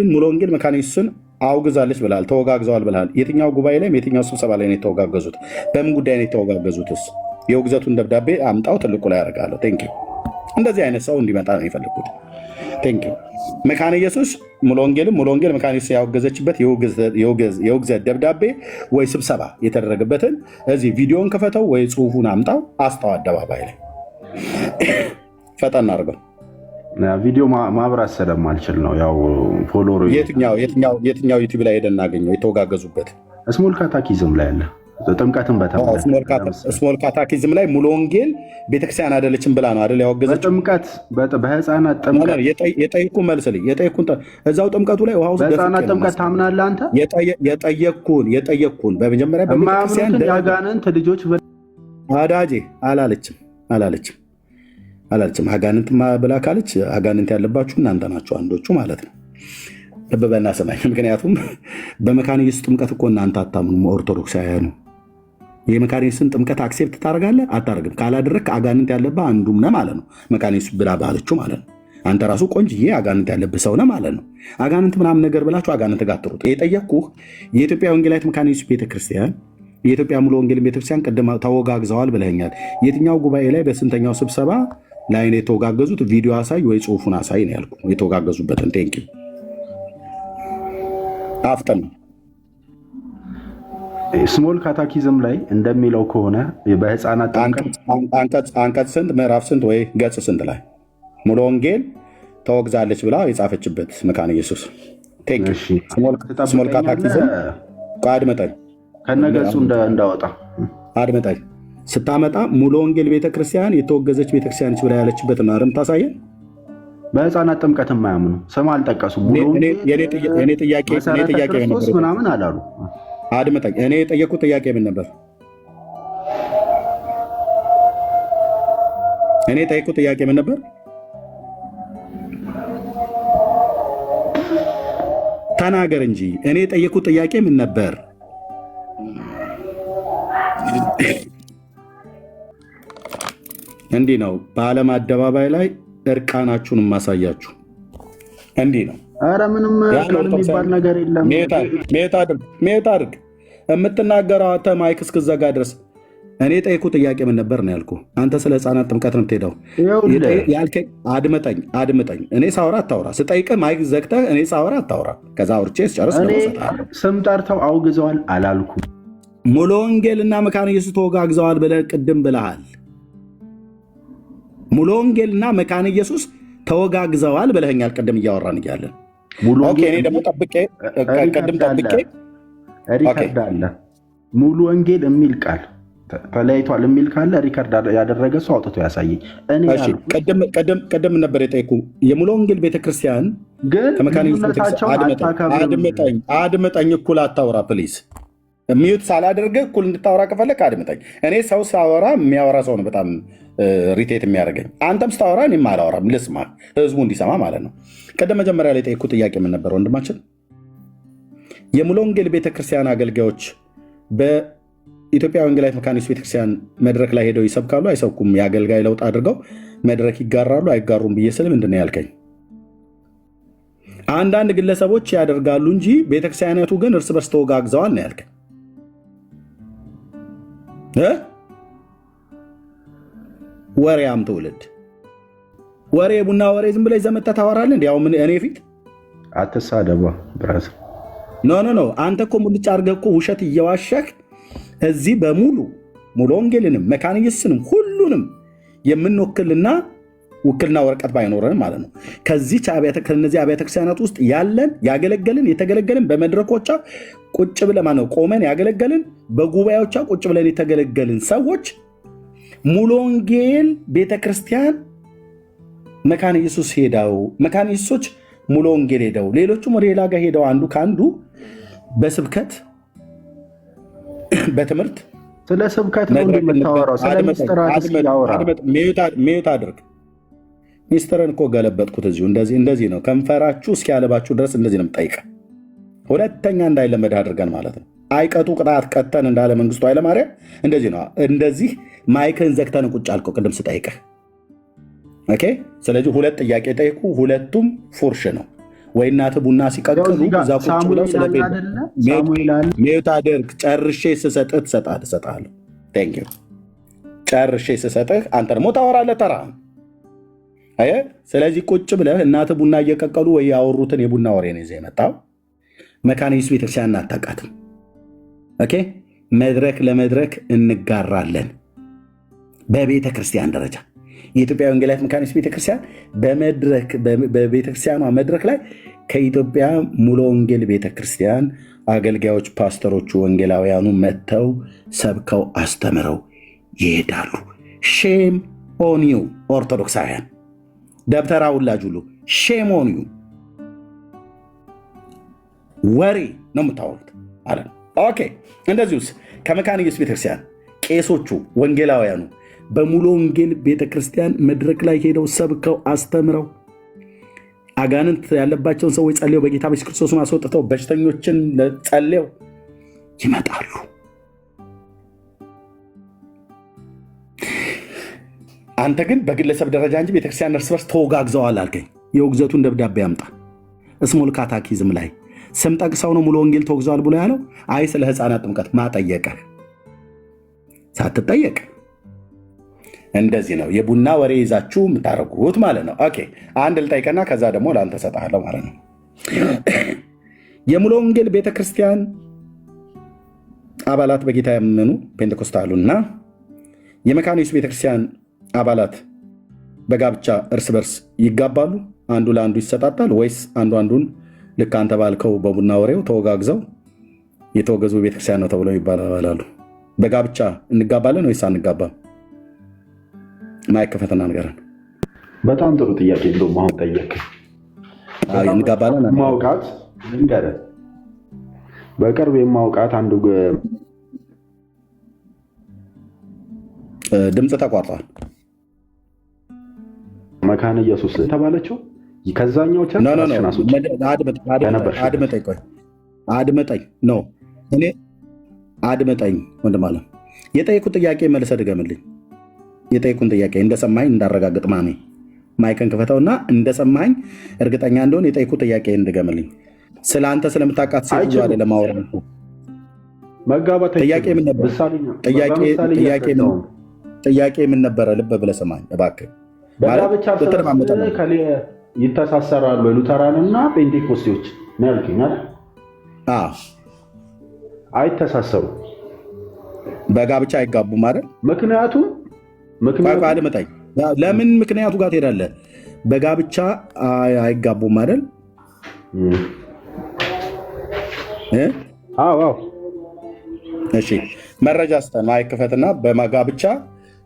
መካነ ኢየሱስን አውግዛለች ብለሃል፣ ተወጋግዘዋል ብለሃል። የትኛው ጉባኤ ላይ የትኛው ስብሰባ ላይ ነው የተወጋገዙት? በምን ጉዳይ ነው የተወጋገዙትስ? የውግዘቱን ደብዳቤ አምጣው፣ ትልቁ ላይ ያደርጋለሁ። ቴንኪው። እንደዚህ አይነት ሰው እንዲመጣ ነው የፈለግኩት። ቴንኪው። መካነ ኢየሱስ ሙሉ ወንጌል መካነ ኢየሱስ ያወገዘችበት የውግዘት ደብዳቤ ወይ ስብሰባ የተደረገበትን እዚህ ቪዲዮን ክፈተው ወይ ጽሁፉን አምጣው፣ አስጣው አደባባይ ላይ ፈጠን አድርገው። ቪዲዮ ማብራት ስለማልችል ነው። ያው ፎሎወር የትኛው ዩቲዩብ ላይ ሄደን እናገኘው? የተወጋገዙበት ስሞል ካታኪዝም ላይ አለ። ጥምቀትን ስሞል ካታኪዝም ላይ ሙሉ ወንጌል ቤተክርስቲያን አይደለችም ብላ ነው አይደል ያወገዘችው? በህፃናት ጥምቀት የጠየኩ መልስልኝ። እዛው ጥምቀቱ ላይ ውሃ ውስጥ በህፃናት ጥምቀት ታምናለህ አንተ? የጠየኩን በመጀመሪያ በቤተክርስቲያን ያጋንንት ልጆች አዳጄ አላለችም። አጋንንት ብላ ካለች አጋንንት ያለባችሁ እናንተ ናችሁ አንዶቹ ማለት ነው። ልብ በልና ሰማኝ። ምክንያቱም በመካነ ኢየሱስ ጥምቀት እኮ እናንተ አታምኑም ኦርቶዶክሳውያኑ። የመካነ ኢየሱስን ጥምቀት አክሴፕት ታደርጋለህ አታደርግም? ካላደረግክ አጋንንት ያለብህ አንዱም ነህ ማለት ነው። መካነ ኢየሱስ ብላ ባለችው ማለት ነው። አንተ ራሱ ቆንጅዬ አጋንንት ያለብህ ሰው ነህ ማለት ነው። አጋንንት ምናምን ነገር ብላችሁ አጋንንት ጋር አትሩጥ። የጠየቅኩህ የኢትዮጵያ ወንጌላዊት መካነ ኢየሱስ ቤተክርስቲያን የኢትዮጵያ ሙሉ ወንጌል ቤተክርስቲያን ቅድም ተወጋግዘዋል ብለኛል። የትኛው ጉባኤ ላይ በስንተኛው ስብሰባ ላይ ነው የተወጋገዙት? ቪዲዮ አሳይ ወይ ጽሁፉን አሳይ ነው ያልኩ። የተወጋገዙበትን ቴንኪው። አፍጠን ስሞል ካታኪዝም ላይ እንደሚለው ከሆነ በህፃናት አንቀጽ ስንት ምዕራፍ ስንት ወይ ገጽ ስንት ላይ ሙሉ ወንጌል ተወግዛለች ብላ የጻፈችበት መካነ ኢየሱስ ስሞል ካታኪዝም አድመጠኝ ከነገጹ እንዳወጣ አድመጠኝ ስታመጣ ሙሉ ወንጌል ቤተክርስቲያን የተወገዘች ቤተክርስቲያንች ብላ ያለችበት ነው አይደል? ታሳየን። በህፃናት ጥምቀት የማያምኑ ስም አልጠቀሱም። የኔ ጥያቄ ምናምን አላሉ። አድመጠኝ። እኔ የጠየቁት ጥያቄ ምን ነበር? እኔ የጠየቁት ጥያቄ ምን ነበር? ተናገር እንጂ። እኔ የጠየቁት ጥያቄ ምን ነበር? እንዲህ ነው በዓለም አደባባይ ላይ እርቃናችሁን የማሳያችሁ። እንዲህ ነው። ኧረ ምንም የሚባል ነገር የለም። ሜት አድርግ የምትናገረው አንተ ማይክ እስክዘጋ ድረስ። እኔ የጠየኩት ጥያቄ ምን ነበር ነው ያልኩህ። አንተ ስለ ህፃናት ጥምቀት ነው የምትሄደው ያልከኝ። አድምጠኝ። እኔ ሳወራ አታውራ። ስጠይቅህ ማይክ ዘግተህ እኔ ሳወራ አታውራ። ከዛ አውርቼ ስጨርስ ስም ጠርተው አውግዘዋል አላልኩም። ሙሉ ወንጌልና መካነ ኢየሱስ ተወጋግዘዋል ብለህ ቅድም ብለሃል። ሙሉ ወንጌልና መካነ ኢየሱስ ተወጋግዘዋል ብለኸኛል ቅድም እያወራን እያለን። እኔ ደግሞ ቅድም ጠብቄ ሪከርድ አለ ሙሉ ወንጌል የሚል ቃል ተለያይቷል የሚል ካለ ሪከርድ ያደረገ ሰው አውጥቶ ያሳየኝ። ቅድም ነበር የጠየኩ የሙሉ ወንጌል ቤተክርስቲያን ግን ከመካነ ኢየሱስ አድምጠኝ። እኩል አታውራ ፕሊዝ። ሚዩት ሳላደርግህ እኩል እንድታወራ ከፈለግ አድምጠኝ። እኔ ሰው ሳወራ የሚያወራ ሰው ነው በጣም ሪቴት የሚያደርገኝ። አንተም ስታወራ እኔም አላወራም፣ ልስማ፣ ህዝቡ እንዲሰማ ማለት ነው። ቅድም መጀመሪያ ላይ የጠየኩት ጥያቄ ምን ነበር ወንድማችን? የሙሉ ወንጌል ቤተክርስቲያን አገልጋዮች በኢትዮጵያ ወንጌላዊት መካነ ኢየሱስ ቤተክርስቲያን መድረክ ላይ ሄደው ይሰብካሉ አይሰብኩም? የአገልጋይ ለውጥ አድርገው መድረክ ይጋራሉ አይጋሩም ብዬ ስል ምንድን ነው ያልከኝ? አንዳንድ ግለሰቦች ያደርጋሉ እንጂ ቤተክርስቲያናቱ ግን እርስ በርስ ተወጋግዘዋል ነው ያልከኝ። ወሬያም ትውልድ ወሬ ቡና ወሬ ዝም ብለህ ዘመተህ ታወራለህ። እንዲያው ምን እኔ ፊት አትሳደባ ብራዝ። ኖ አንተ እኮ ሙልጭ አድርገህ እኮ ውሸት እየዋሸህ እዚህ በሙሉ ሙሉ ወንጌልንም መካነ ኢየሱስንም ሁሉንም የምንወክልና ውክልና ወረቀት ባይኖረን ማለት ነው ከነዚህ አብያተ ክርስቲያናት ውስጥ ያለን ያገለገልን የተገለገልን በመድረኮቿ ቁጭ ብለን ማነው ቆመን ያገለገልን በጉባኤዎቿ ቁጭ ብለን የተገለገልን ሰዎች ሙሉ ወንጌል ቤተክርስቲያን መካነ ኢየሱስ ሄደው መካነ ኢየሱሶች ሙሉ ወንጌል ሄደው ሌሎቹም ወደ ሌላ ጋር ሄደው አንዱ ከአንዱ በስብከት በትምህርት ስለ ስብከት ነው እንደምታወራው። ስለ ሚስጥራት ያወራ ሚዩት አድርግ። ሚስጥርን እኮ ገለበጥኩት እዚሁ። እንደዚህ ነው ከንፈራችሁ እስኪያለባችሁ ድረስ እንደዚህ ነው የምጠይቀህ። ሁለተኛ እንዳይለመድ አድርገን ማለት ነው። አይቀጡ ቅጣት ቀጠን እንዳለ መንግስቱ ኃይለማርያም እንደዚህ ነው። እንደዚህ ማይክን ዘግተን ቁጭ አልከው ቅድም ስጠይቅህ። ኦኬ። ስለዚህ ሁለት ጥያቄ ጠይቁ፣ ሁለቱም ፉርሽ ነው ወይ እናትህ ቡና ሲቀቅሉ እዛ ቁጭ ብለው ሚዩት አድርግ። ጨርሼ ስሰጥህ እሰጥሃለሁ። ቴንክ ዩ። ጨርሼ ስሰጥህ አንተ ደግሞ ታወራለህ ተራ። ስለዚህ ቁጭ ብለህ እናትህ ቡና እየቀቀሉ ወይ ያወሩትን የቡና ወሬ ነው ይዘህ የመጣው። መካነ ኢየሱስ ቤተክርስቲያን አታውቃትም። ኦኬ። መድረክ ለመድረክ እንጋራለን በቤተ ክርስቲያን ደረጃ። የኢትዮጵያ ወንጌላዊት መካነ ኢየሱስ ቤተክርስቲያን በቤተክርስቲያኗ መድረክ ላይ ከኢትዮጵያ ሙሉ ወንጌል ቤተክርስቲያን አገልጋዮች፣ ፓስተሮቹ፣ ወንጌላውያኑ መጥተው ሰብከው አስተምረው ይሄዳሉ። ሼም ኦን ዩ ኦርቶዶክሳውያን፣ ደብተራ ውላጅ ሁሉ ሼም ኦን ዩ። ወሬ ነው የምታወሩት ማለት ነው። ኦኬ። እንደዚሁስ ከመካነ ኢየሱስ ቤተክርስቲያን ቄሶቹ፣ ወንጌላውያኑ በሙሉ ወንጌል ቤተክርስቲያን መድረክ ላይ ሄደው ሰብከው አስተምረው አጋንንት ያለባቸውን ሰዎች ጸልየው በጌታ በኢየሱስ ክርስቶስ አስወጥተው በሽተኞችን ጸልየው ይመጣሉ። አንተ ግን በግለሰብ ደረጃ እንጂ ቤተክርስቲያን እርስ በርስ ተወጋግዘዋል አልከኝ። የውግዘቱን ደብዳቤ አምጣ። ስሞል ካታኪዝም ላይ ስም ጠቅሰው ነው ሙሉ ወንጌል ተወግዘዋል ብሎ ያለው? አይ ስለ ህፃናት ጥምቀት ማጠየቀህ ሳትጠየቅ እንደዚህ ነው የቡና ወሬ ይዛችሁ የምታደርጉት ማለት ነው። ኦኬ። አንድ ልጠይቀና ከዛ ደግሞ ለአንተ እሰጥሃለሁ ማለት ነው። የሙሉ ወንጌል ቤተክርስቲያን አባላት በጌታ ያመኑ ፔንቴኮስታሉና የመካነ ኢየሱስ ቤተክርስቲያን አባላት በጋብቻ እርስ በርስ ይጋባሉ? አንዱ ለአንዱ ይሰጣጣል ወይስ አንዱ አንዱን ልክ አንተ ባልከው በቡና ወሬው ተወጋግዘው የተወገዙ ቤተክርስቲያን ነው ተብለው ይባላሉ? በጋብቻ እንጋባለን ወይስ አንጋባም? ማይከፈተና ነገርን በጣም ጥሩ ጥያቄ እንደውም አሁን ጠየቅ። እንጋባለን ማውቃት ልንገርህ፣ በቅርብ የማውቃት አንዱ ድምፅ ተቋርጧል። መካነ ኢየሱስ ተባለችው ከዛኛው አድመጠኝ ወንድም አለ። የጠየኩት ጥያቄ መልሰህ ድገምልኝ። የጠየኩን ጥያቄ እንደሰማኝ እንዳረጋግጥ ማይከን ክፈተውና እንደሰማኝ እርግጠኛ እንደሆን የጠየኩት ጥያቄ እንድገምልኝ። ስለ አንተ ስለምታውቃት ሴትዮ አይደለም አወራን። መጋባት ጥያቄ ምን ነበር? ጥያቄ ምን ነበረ? ልብ ብለህ ስማኝ እባክህ። በጋብቻ ይተሳሰራሉ ሉተራንና ፔንቴኮስቴዎች ነው ያልከኝ አይደል? አይተሳሰሩ፣ በጋብቻ አይጋቡም አይደል? ምክንያቱም አድምጠኝ። ለምን ምክንያቱ ጋር ትሄዳለህ? በጋብቻ አይጋቡም አይደል? እሺ መረጃ ስጠን። ማይክፈትና በጋብቻ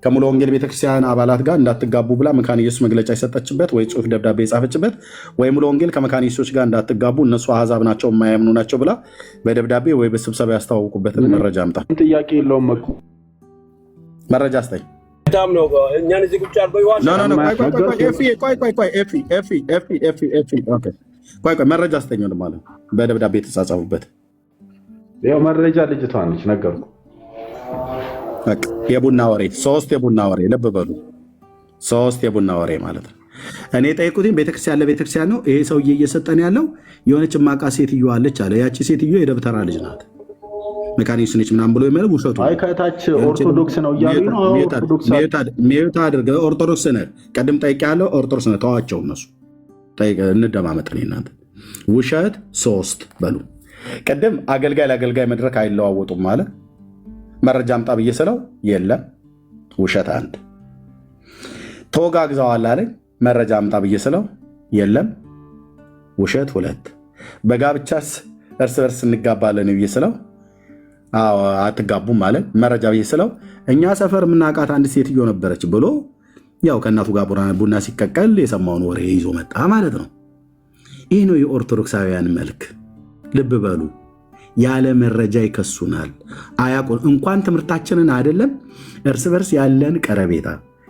ከሙሉ ወንጌል ቤተክርስቲያን አባላት ጋር እንዳትጋቡ ብላ መካነ ኢየሱስ መግለጫ የሰጠችበት ወይ ጽሑፍ ደብዳቤ የጻፈችበት ወይ ሙሉ ወንጌል ከመካነ ኢየሱሶች ጋር እንዳትጋቡ እነሱ አሕዛብ ናቸው የማያምኑ ናቸው ብላ በደብዳቤ ወይ በስብሰባ ያስተዋወቁበትን መረጃ አምጣ። ጥያቄ የለውም እኮ መረጃ ስጠኝ። መረጃ ስጠኝ ማለት በደብዳቤ የተጻጻፉበት መረጃ ልጅቷ ነች ነገርኩህ። የቡና ወሬ 3 የቡና ወሬ ልብ በሉ፣ 3 የቡና ወሬ ማለት ነው። እኔ ጠይቁትኝ ቤተክርስቲያን ለቤተክርስቲያን ነው ይሄ ሰውዬ እየሰጠን ያለው። የሆነች ማቃ ሴትዮ አለች አለ። ያቺ ሴትዮ የደብተራ ልጅ ናት፣ መካነ ኢየሱስ ነች ምናምን ብሎ የሚለው ውሸቱ። አይ ከታች ኦርቶዶክስ ነው እያሉ ነው። ሚዩት አድርገህ ኦርቶዶክስ ነህ። ቅድም ጠይቄያለሁ። ኦርቶዶክስ ነህ። ተዋቸው እነሱ እንደማመጥ እናንተ ውሸት 3 በሉ። ቅድም አገልጋይ ለአገልጋይ መድረክ አይለዋወጡም ማለት መረጃ አምጣ ብዬ ስለው የለም ውሸት 1። ተወጋግዘዋል አለኝ። መረጃ አምጣ ብዬ ስለው የለም ውሸት 2። በጋብቻስ እርስ በርስ እንጋባለን ብዬ ስለው አትጋቡም ማለት መረጃ ብዬ ስለው እኛ ሰፈር የምናውቃት አንድ ሴትዮ ነበረች ብሎ ያው ከእናቱ ጋር ቡና ሲቀቀል የሰማውን ወሬ ይዞ መጣ ማለት ነው። ይህ ነው የኦርቶዶክሳውያን መልክ። ልብ በሉ። ያለ መረጃ ይከሱናል። አያውቁን። እንኳን ትምህርታችንን አይደለም እርስ በርስ ያለን ቀረቤታ፣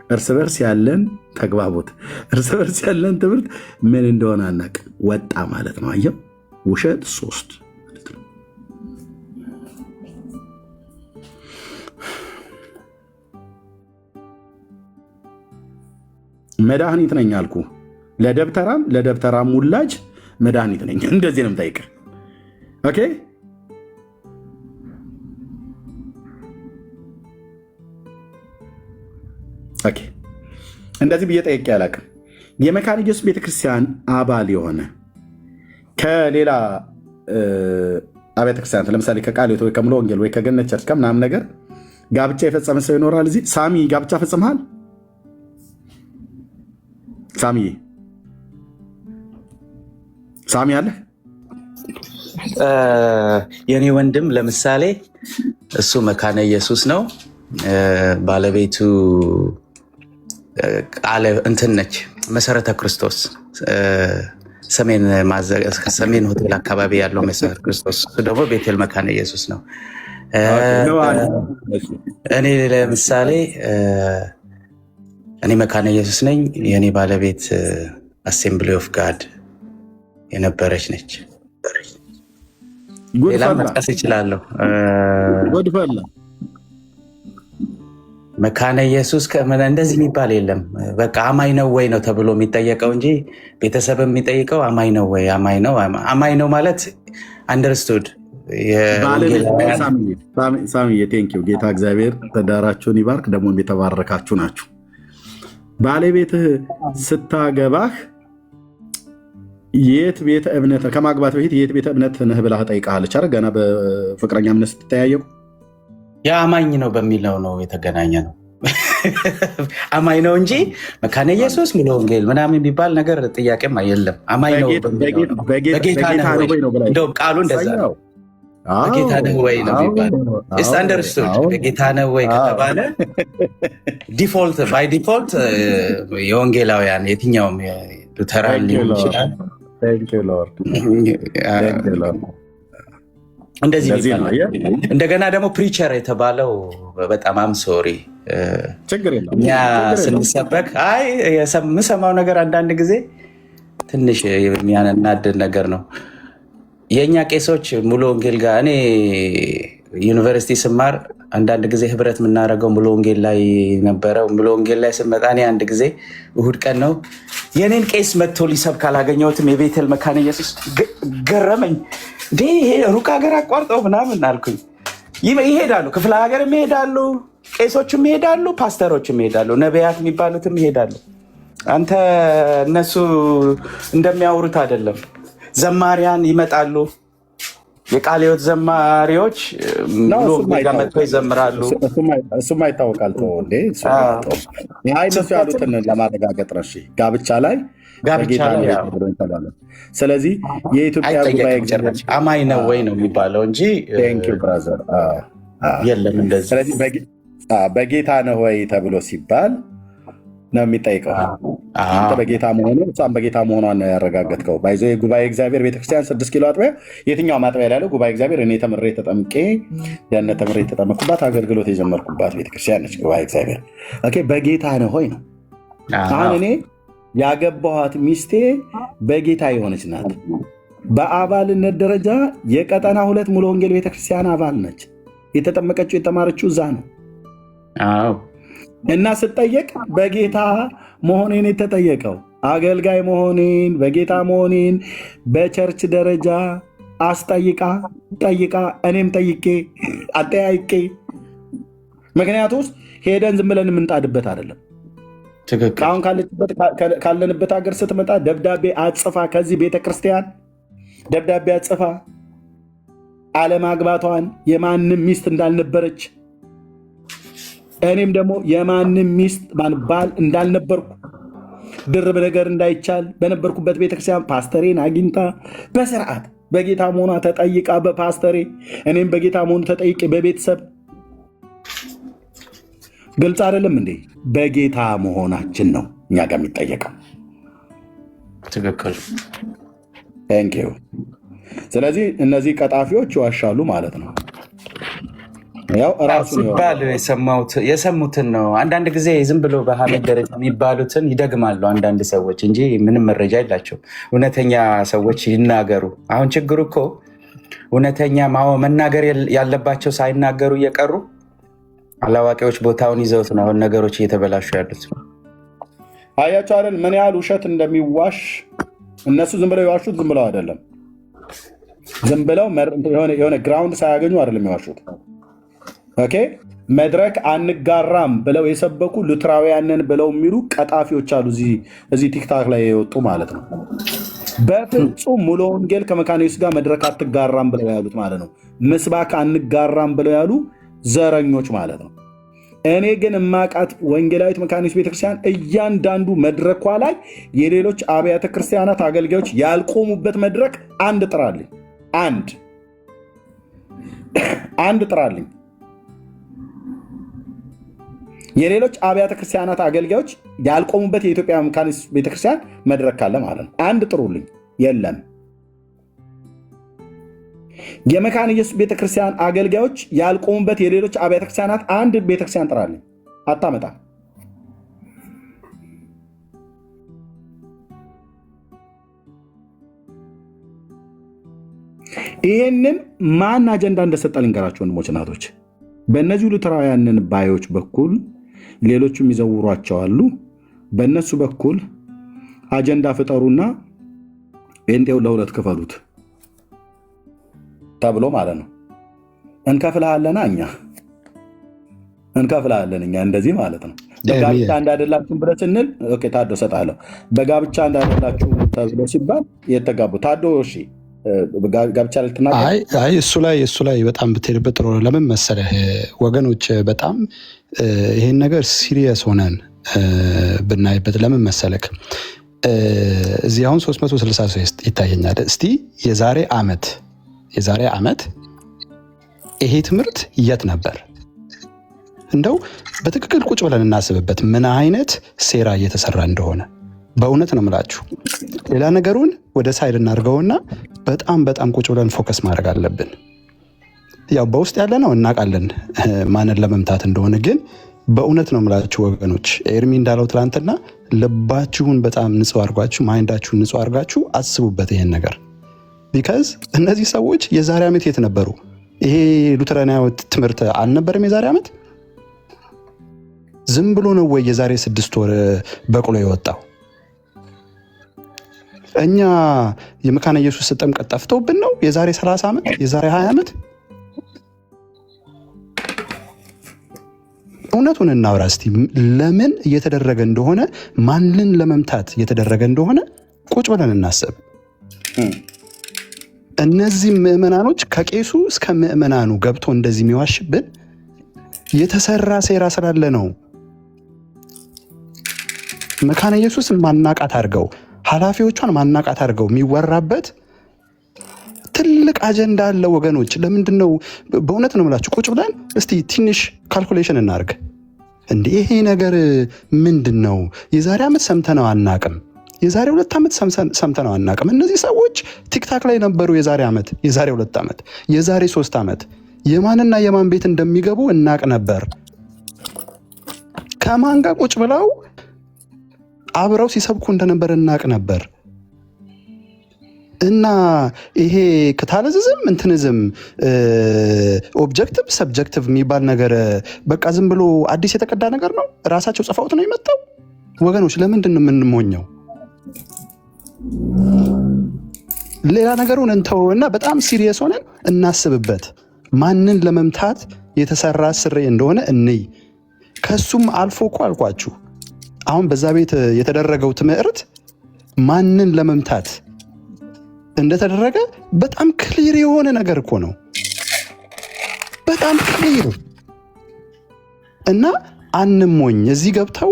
እርስ በርስ ያለን ተግባቦት፣ እርስ በርስ ያለን ትምህርት ምን እንደሆነ አናውቅም። ወጣ ማለት ነው። አየው ውሸት 3 ማለት ነው። መድኃኒት ነኝ አልኩ። ለደብተራም ውላጅ መድኃኒት ነኝ። እንደዚህ ነው የምጠይቅህ። ኦኬ እንደዚህ ብዬ ጠይቄ አላውቅም። የመካነ ኢየሱስ ቤተክርስቲያን አባል የሆነ ከሌላ አብያተ ክርስቲያናት ለምሳሌ ከቃልዮት ወይ ከሙሉ ወንጌል ወይ ከገነት ቸርች ከምናምን ነገር ጋብቻ የፈጸመ ሰው ይኖራል እዚህ? ሳሚ ጋብቻ ፈጽመሃል? ሳሚ አለህ? የኔ ወንድም ለምሳሌ እሱ መካነ ኢየሱስ ነው። ባለቤቱ ቃለ እንትን ነች፣ መሰረተ ክርስቶስ ሰሜን ሆቴል አካባቢ ያለው መሰረተ ክርስቶስ። እሱ ደግሞ ቤቴል መካነ ኢየሱስ ነው። እኔ ለምሳሌ እኔ መካነ ኢየሱስ ነኝ። የኔ ባለቤት አሴምብሊ ኦፍ ጋድ የነበረች ነች። ሌላ መጥቀስ ይችላለሁ። መካነ ኢየሱስ እንደዚህ የሚባል የለም። በቃ አማኝ ነው ወይ ነው ተብሎ የሚጠየቀው እንጂ ቤተሰብ የሚጠይቀው አማኝ ነው ወይ፣ አማኝ ነው ማለት አንደርስቱድ። ሳሚዬ ቴንኪው። ጌታ እግዚአብሔር ትዳራችሁን ይባርክ። ደግሞ የተባረካችሁ ናችሁ። ባለቤትህ ስታገባህ የት ቤተ እምነት ከማግባት በፊት የት ቤተ እምነት ነህ ብላ ጠይቃለች አይደል? ገና በፍቅረኛ እምነት ስትተያየቁ የአማኝ ነው በሚለው ነው የተገናኘ ነው። አማኝ ነው እንጂ መካነ ኢየሱስ ሙሉ ወንጌል ምናምን የሚባል ነገር ጥያቄም የለም። አማኝ ነው በጌታ ነህ ወይ ነው። እንደውም ቃሉ እንደዛ ነው። በጌታ ነህ ወይ ነው የሚባለው። ኢትስ አንደርስቱድ። በጌታ ነህ ወይ ከተባለ ዲፎልት ባይ ዲፎልት የወንጌላውያን የትኛውም ሉተራን ሊሆን ይችላል እንደዚህ እንደገና ደግሞ ፕሪቸር የተባለው በጣም አምሶሪ እኛ ስንሰበክ የምሰማው ነገር አንዳንድ ጊዜ ትንሽ የሚያናድድ ነገር ነው። የእኛ ቄሶች ሙሉ ወንጌል ጋር እኔ ዩኒቨርሲቲ ስማር አንዳንድ ጊዜ ህብረት የምናደርገው ሙሉ ወንጌል ላይ ነበረው። ሙሉ ወንጌል ላይ ስመጣ እኔ አንድ ጊዜ እሁድ ቀን ነው የኔን ቄስ መጥቶ ሊሰብክ አላገኘሁትም። የቤተል መካነ ኢየሱስ ገረመኝ። ይሄ ሩቅ ሀገር አቋርጠው ምናምን አልኩኝ። ይሄዳሉ፣ ክፍለ ሀገርም ይሄዳሉ፣ ቄሶችም ይሄዳሉ፣ ፓስተሮችም ይሄዳሉ፣ ነቢያት የሚባሉትም ይሄዳሉ። አንተ እነሱ እንደሚያወሩት አይደለም። ዘማሪያን ይመጣሉ፣ የቃለ ሕይወት ዘማሪዎች መጥቶ ይዘምራሉ። እሱማ ይታወቃል። እነሱ ያሉትን ለማረጋገጥ ነው። ጋብቻ ላይ ስለዚህ የኢትዮጵያ ጉባኤ አማኝ ነው ወይ ነው የሚባለው እንጂ የለም እንደዚህ። ስለዚህ በጌታ ነው ወይ ተብሎ ሲባል ነው የሚጠይቀው። አንተ በጌታ መሆኑ እሷም በጌታ መሆኗን ያረጋገጥከው። ባይዞ የጉባኤ እግዚአብሔር ቤተክርስቲያን 6 ኪሎ አጥቢያ የትኛው ማጥቢያ ያለው ጉባኤ እግዚአብሔር እኔ ተምሬ ተጠምቄ ደህንነት ተምሬ የተጠመቅኩባት አገልግሎት የጀመርኩባት ቤተክርስቲያን ነች ጉባኤ እግዚአብሔር። በጌታ ነው ሆይ ነው። አሁን እኔ ያገባኋት ሚስቴ በጌታ የሆነች ናት። በአባልነት ደረጃ የቀጠና 2 ሙሉ ወንጌል ቤተክርስቲያን አባል ነች። የተጠመቀችው የተማረችው እዛ ነው። እና ስጠየቅ በጌታ መሆኔን የተጠየቀው አገልጋይ መሆኔን በጌታ መሆኔን በቸርች ደረጃ አስጠይቃ ጠይቃ እኔም ጠይቄ አጠያይቄ። ምክንያቱ ውስጥ ሄደን ዝም ብለን የምንጣድበት አይደለም። አሁን ካለንበት ሀገር ስትመጣ ደብዳቤ አጽፋ ከዚህ ቤተክርስቲያን ደብዳቤ አጽፋ አለማግባቷን የማንም ሚስት እንዳልነበረች እኔም ደግሞ የማንም ሚስት ባል እንዳልነበርኩ ድርብ ነገር እንዳይቻል በነበርኩበት ቤተክርስቲያን ፓስተሬን አግኝታ በስርዓት በጌታ መሆኗ ተጠይቃ በፓስተሬ እኔም በጌታ መሆኑ ተጠይቄ በቤተሰብ ግልጽ አይደለም እንዴ? በጌታ መሆናችን ነው እኛ ጋር የሚጠየቀው። ትክክል። ቴንኪው። ስለዚህ እነዚህ ቀጣፊዎች ይዋሻሉ ማለት ነው። ሲባል የሰሙትን ነው። አንዳንድ ጊዜ ዝም ብሎ በሀሜት ደረጃ የሚባሉትን ይደግማሉ አንዳንድ ሰዎች እንጂ ምንም መረጃ የላቸው። እውነተኛ ሰዎች ይናገሩ። አሁን ችግሩ እኮ እውነተኛ መናገር ያለባቸው ሳይናገሩ እየቀሩ አላዋቂዎች ቦታውን ይዘውት ነው አሁን ነገሮች እየተበላሹ ያሉት። አያቸው አይደል ምን ያህል ውሸት እንደሚዋሽ። እነሱ ዝም ብለው የዋሹት ዝም ብለው አይደለም። ዝም ብለው የሆነ ግራውንድ ሳያገኙ አይደለም የዋሹት። ኦኬ መድረክ አንጋራም ብለው የሰበኩ ሉትራውያንን ብለው የሚሉ ቀጣፊዎች አሉ እዚህ ቲክታክ ላይ የወጡ ማለት ነው። በፍጹም ሙሉ ወንጌል ከመካነ ኢየሱስ ጋር መድረክ አትጋራም ብለው ያሉት ማለት ነው። ምስባክ አንጋራም ብለው ያሉ ዘረኞች ማለት ነው። እኔ ግን እማቃት ወንጌላዊት መካነ ኢየሱስ ቤተክርስቲያን እያንዳንዱ መድረኳ ላይ የሌሎች አብያተ ክርስቲያናት አገልጋዮች ያልቆሙበት መድረክ አንድ ጥራልኝ፣ አንድ ጥራልኝ። የሌሎች አብያተ ክርስቲያናት አገልጋዮች ያልቆሙበት የኢትዮጵያ መካነ ኢየሱስ ቤተክርስቲያን መድረክ ካለ ማለት ነው አንድ ጥሩልኝ። የለም። የመካነ ኢየሱስ ቤተክርስቲያን አገልጋዮች ያልቆሙበት የሌሎች አብያተ ክርስቲያናት አንድ ቤተክርስቲያን ጥራልኝ። አታመጣም። ይህንን ማን አጀንዳ እንደሰጠ ልንገራቸው ወንድሞች እናቶች። በእነዚህ ሉተራውያንን ባዮች በኩል ሌሎቹም ይዘውሯቸዋሉ። በእነሱ በኩል አጀንዳ ፍጠሩና ጴንጤው ለሁለት ክፈሉት ተብሎ ማለት ነው። እንከፍልሃለና እንከፍልሃለን እኛ እንደዚህ ማለት ነው። በጋብቻ እንዳደላችሁ ብለህ ስንል ታዶ እሰጥሃለሁ። በጋብቻ እንዳደላችሁ ተብሎ ሲባል የተጋቡ ታዶ እሺ ጋብቻ ልትናገር? አይ እሱ ላይ በጣም ብትሄድበት ጥሩ ነው። ለምን መሰለህ ወገኖች፣ በጣም ይሄን ነገር ሲሪየስ ሆነን ብናይበት ለምን መሰለክ፣ እዚህ አሁን 363 ይታየኛል። እስቲ የዛሬ ዓመት ይሄ ትምህርት የት ነበር? እንደው በትክክል ቁጭ ብለን እናስብበት፣ ምን አይነት ሴራ እየተሰራ እንደሆነ በእውነት ነው የምላችሁ። ሌላ ነገሩን ወደ ሳይድ እናድርገውና በጣም ቁጭ ብለን ፎከስ ማድረግ አለብን። ያው በውስጥ ያለ ነው እናውቃለን ማንን ለመምታት እንደሆነ፣ ግን በእውነት ነው የምላችሁ ወገኖች፣ ኤርሚ እንዳለው ትላንትና ልባችሁን በጣም ንጹህ አድርጋችሁ ማይንዳችሁን ንጹህ አድርጋችሁ አስቡበት ይሄን ነገር። ቢካዝ እነዚህ ሰዎች የዛሬ ዓመት የት ነበሩ? ይሄ ሉተራናዊ ትምህርት አልነበረም የዛሬ ዓመት? ዝም ብሎ ነው ወይ የዛሬ 6 ወር በቅሎ የወጣው? እኛ የመካነ ኢየሱስ ጥምቀት ጠፍቶብን ነው የዛሬ 30 ዓመት የዛሬ 20 ዓመት? እውነቱን እናውራ እስቲ። ለምን እየተደረገ እንደሆነ፣ ማንን ለመምታት እየተደረገ እንደሆነ ቁጭ ብለን እናስብ። እነዚህ ምዕመናኖች ከቄሱ እስከ ምዕመናኑ ገብቶ እንደዚህ የሚዋሽብን የተሰራ ሴራ ስላለ ነው። መካነ ኢየሱስን ማናቃት አድርገው፣ ኃላፊዎቿን ማናቃት አድርገው የሚወራበት ትልቅ አጀንዳ አለ ወገኖች። ለምንድን ነው? በእውነት ነው የምላችሁ። ቁጭ ብለን እስቲ ትንሽ ካልኩሌሽን እናርግ። እንዴ ይሄ ነገር ምንድን ነው? የዛሬ ዓመት ሰምተነው አናቅም። የዛሬ 2 ዓመት ሰምተነው አናቅም። እነዚህ ሰዎች ቲክታክ ላይ ነበሩ የዛሬ ዓመት፣ የዛሬ 2 ዓመት፣ የዛሬ 3 ዓመት የማንና የማን ቤት እንደሚገቡ እናቅ ነበር። ከማን ጋር ቁጭ ብለው አብረው ሲሰብኩ እንደነበር እናቅ ነበር። እና ይሄ ካታሊዝም እንትንዝም ኦብጀክቲቭ ሰብጀክቲቭ የሚባል ነገር በቃ ዝም ብሎ አዲስ የተቀዳ ነገር ነው። ራሳቸው ጽፈውት ነው የመጣው። ወገኖች ለምንድን ነው የምንሞኘው? ሌላ ነገሩን እንተውና በጣም ሲሪየስ ሆነን እናስብበት። ማንን ለመምታት የተሰራ ስሬ እንደሆነ እንይ። ከሱም አልፎ እኮ አልኳችሁ አሁን በዛ ቤት የተደረገው ትምህርት ማንን ለመምታት እንደተደረገ በጣም ክሊር የሆነ ነገር እኮ ነው። በጣም ክሊር እና አንሞኝ። እዚህ ገብተው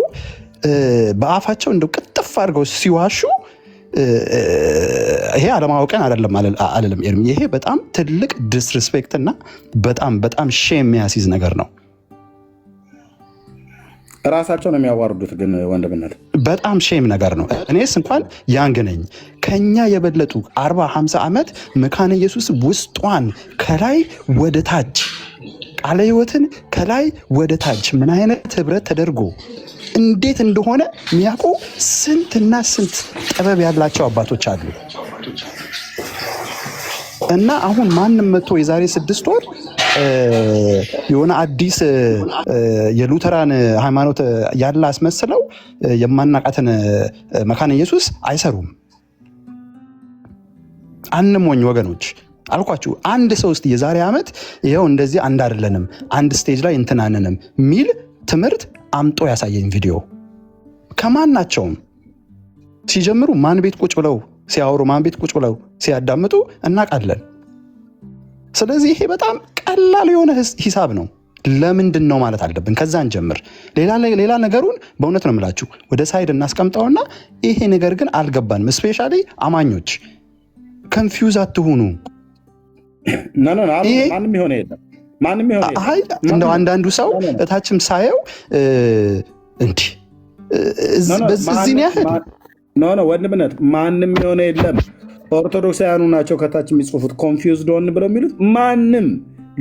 በአፋቸው እንደው ቅጥፍ አድርገው ሲዋሹ ይሄ አለማወቅን አይደለም ኤርሚ፣ ይሄ በጣም ትልቅ ዲስሪስፔክት እና በጣም ሼም የሚያስይዝ ነገር ነው። ራሳቸው ነው የሚያዋርዱት። ግን ወንድምነት በጣም ሼም ነገር ነው። እኔስ እንኳን ያንግ ነኝ። ከኛ የበለጡ 40-50 ዓመት መካነ ኢየሱስ ውስጧን ከላይ ወደ ታች ቃለ ሕይወትን ከላይ ወደ ታች ምን አይነት ህብረት ተደርጎ እንዴት እንደሆነ የሚያውቁ ስንትና ስንት ጥበብ ያላቸው አባቶች አሉ። እና አሁን ማንም መጥቶ የዛሬ 6 ወር የሆነ አዲስ የሉተራን ሃይማኖት ያለ አስመስለው የማናቃትን መካነ ኢየሱስ አይሰሩም። አንሞኝ ወገኖች አልኳችሁ። አንድ ሰው እስቲ የዛሬ ዓመት ይኸው እንደዚህ አንድ አይደለንም፣ አንድ ስቴጅ ላይ እንትናንንም ሚል ትምህርት አምጦ ያሳየኝ ቪዲዮ። ከማን ናቸውም ሲጀምሩ ማን ቤት ቁጭ ብለው ሲያወሩ፣ ማን ቤት ቁጭ ብለው ሲያዳምጡ እናውቃለን። ስለዚህ ይሄ በጣም ቀላል የሆነ ሂሳብ ነው። ለምንድን ነው ማለት አለብን። ከዛን ጀምር ሌላ ነገሩን በእውነት ነው የምላችሁ ወደ ሳይድ እናስቀምጠውና ይሄ ነገር ግን አልገባንም። ስፔሻሊ አማኞች ኮንፊውዝ አትሁኑ። ማንም የሆነ የለም። እንደው አንዳንዱ ሰው እታችም ሳየው እንዲህ በዚህ ያህል ወንድምነት ማንም የሆነ የለም። ኦርቶዶክሳውያኑ ናቸው ከታች የሚጽፉት ኮንፊውዝድ ሆን ብለው የሚሉት። ማንም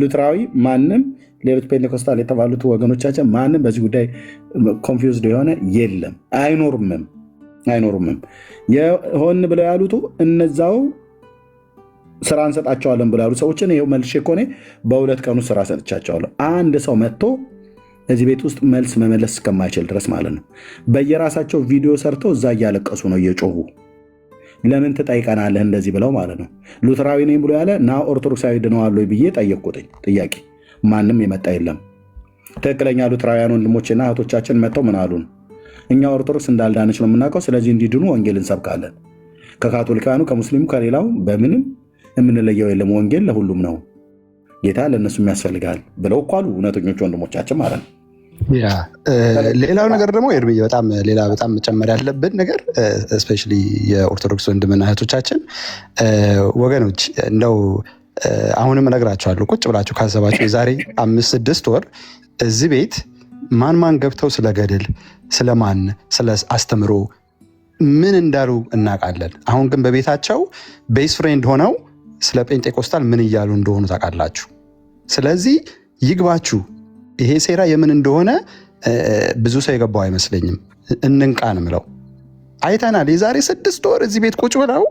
ሉትራዊ፣ ማንም ሌሎች ፔንቴኮስታል የተባሉት ወገኖቻችን ማንም በዚህ ጉዳይ ኮንፊውዝድ የሆነ የለም። አይኖሩምም። የሆን ብለው ያሉት እነዛው ስራ እንሰጣቸዋለን ብለው ያሉ ሰዎችን ይኸው መልሼ እኮ እኔ በ2 ቀኑ ስራ ሰጥቻቸዋለሁ። አንድ ሰው መጥቶ እዚህ ቤት ውስጥ መልስ መመለስ እስከማይችል ድረስ ማለት ነው። በየራሳቸው ቪዲዮ ሰርተው እዛ እያለቀሱ ነው እየጮሁ። ለምን ትጠይቀናለህ እንደዚህ ብለው ማለት ነው። ሉተራዊ ነኝ ብሎ ያለ ና ኦርቶዶክሳዊ ድነዋል ብዬ ጠየቅኩትኝ ጥያቄ። ማንም የመጣ የለም። ትክክለኛ ሉተራውያን ወንድሞችና እህቶቻችን መጥተው ምን አሉን? እኛ ኦርቶዶክስ እንዳልዳነች ነው የምናውቀው። ስለዚህ እንዲድኑ ወንጌል እንሰብካለን። ከካቶሊካኑ፣ ከሙስሊሙ፣ ከሌላው በምንም የምንለየው የለም፣ ወንጌል ለሁሉም ነው፣ ጌታ ለእነሱም ያስፈልጋል ብለው እኮ አሉ እውነተኞች ወንድሞቻችን ማለት ነው። ሌላው ነገር ደግሞ ኤርምዬ በጣም መጨመር ያለብን ነገር እስፔሻሊ የኦርቶዶክስ ወንድምና እህቶቻችን ወገኖች እንደው አሁንም እነግራችኋለሁ ቁጭ ብላችሁ ካሰባችሁ የዛሬ 5-6 ወር እዚህ ቤት ማን ገብተው ስለ ገድል ስለማን ስለ አስተምሮ ምን እንዳሉ እናውቃለን። አሁን ግን በቤታቸው ቤስ ፍሬንድ ሆነው ስለ ጴንጤቆስታል ምን እያሉ እንደሆኑ ታውቃላችሁ። ስለዚህ ይግባችሁ። ይሄ ሴራ የምን እንደሆነ ብዙ ሰው የገባው አይመስለኝም። እንንቃን ምለው አይተናል። የዛሬ 6 ወር እዚህ ቤት ቁጭ ብለው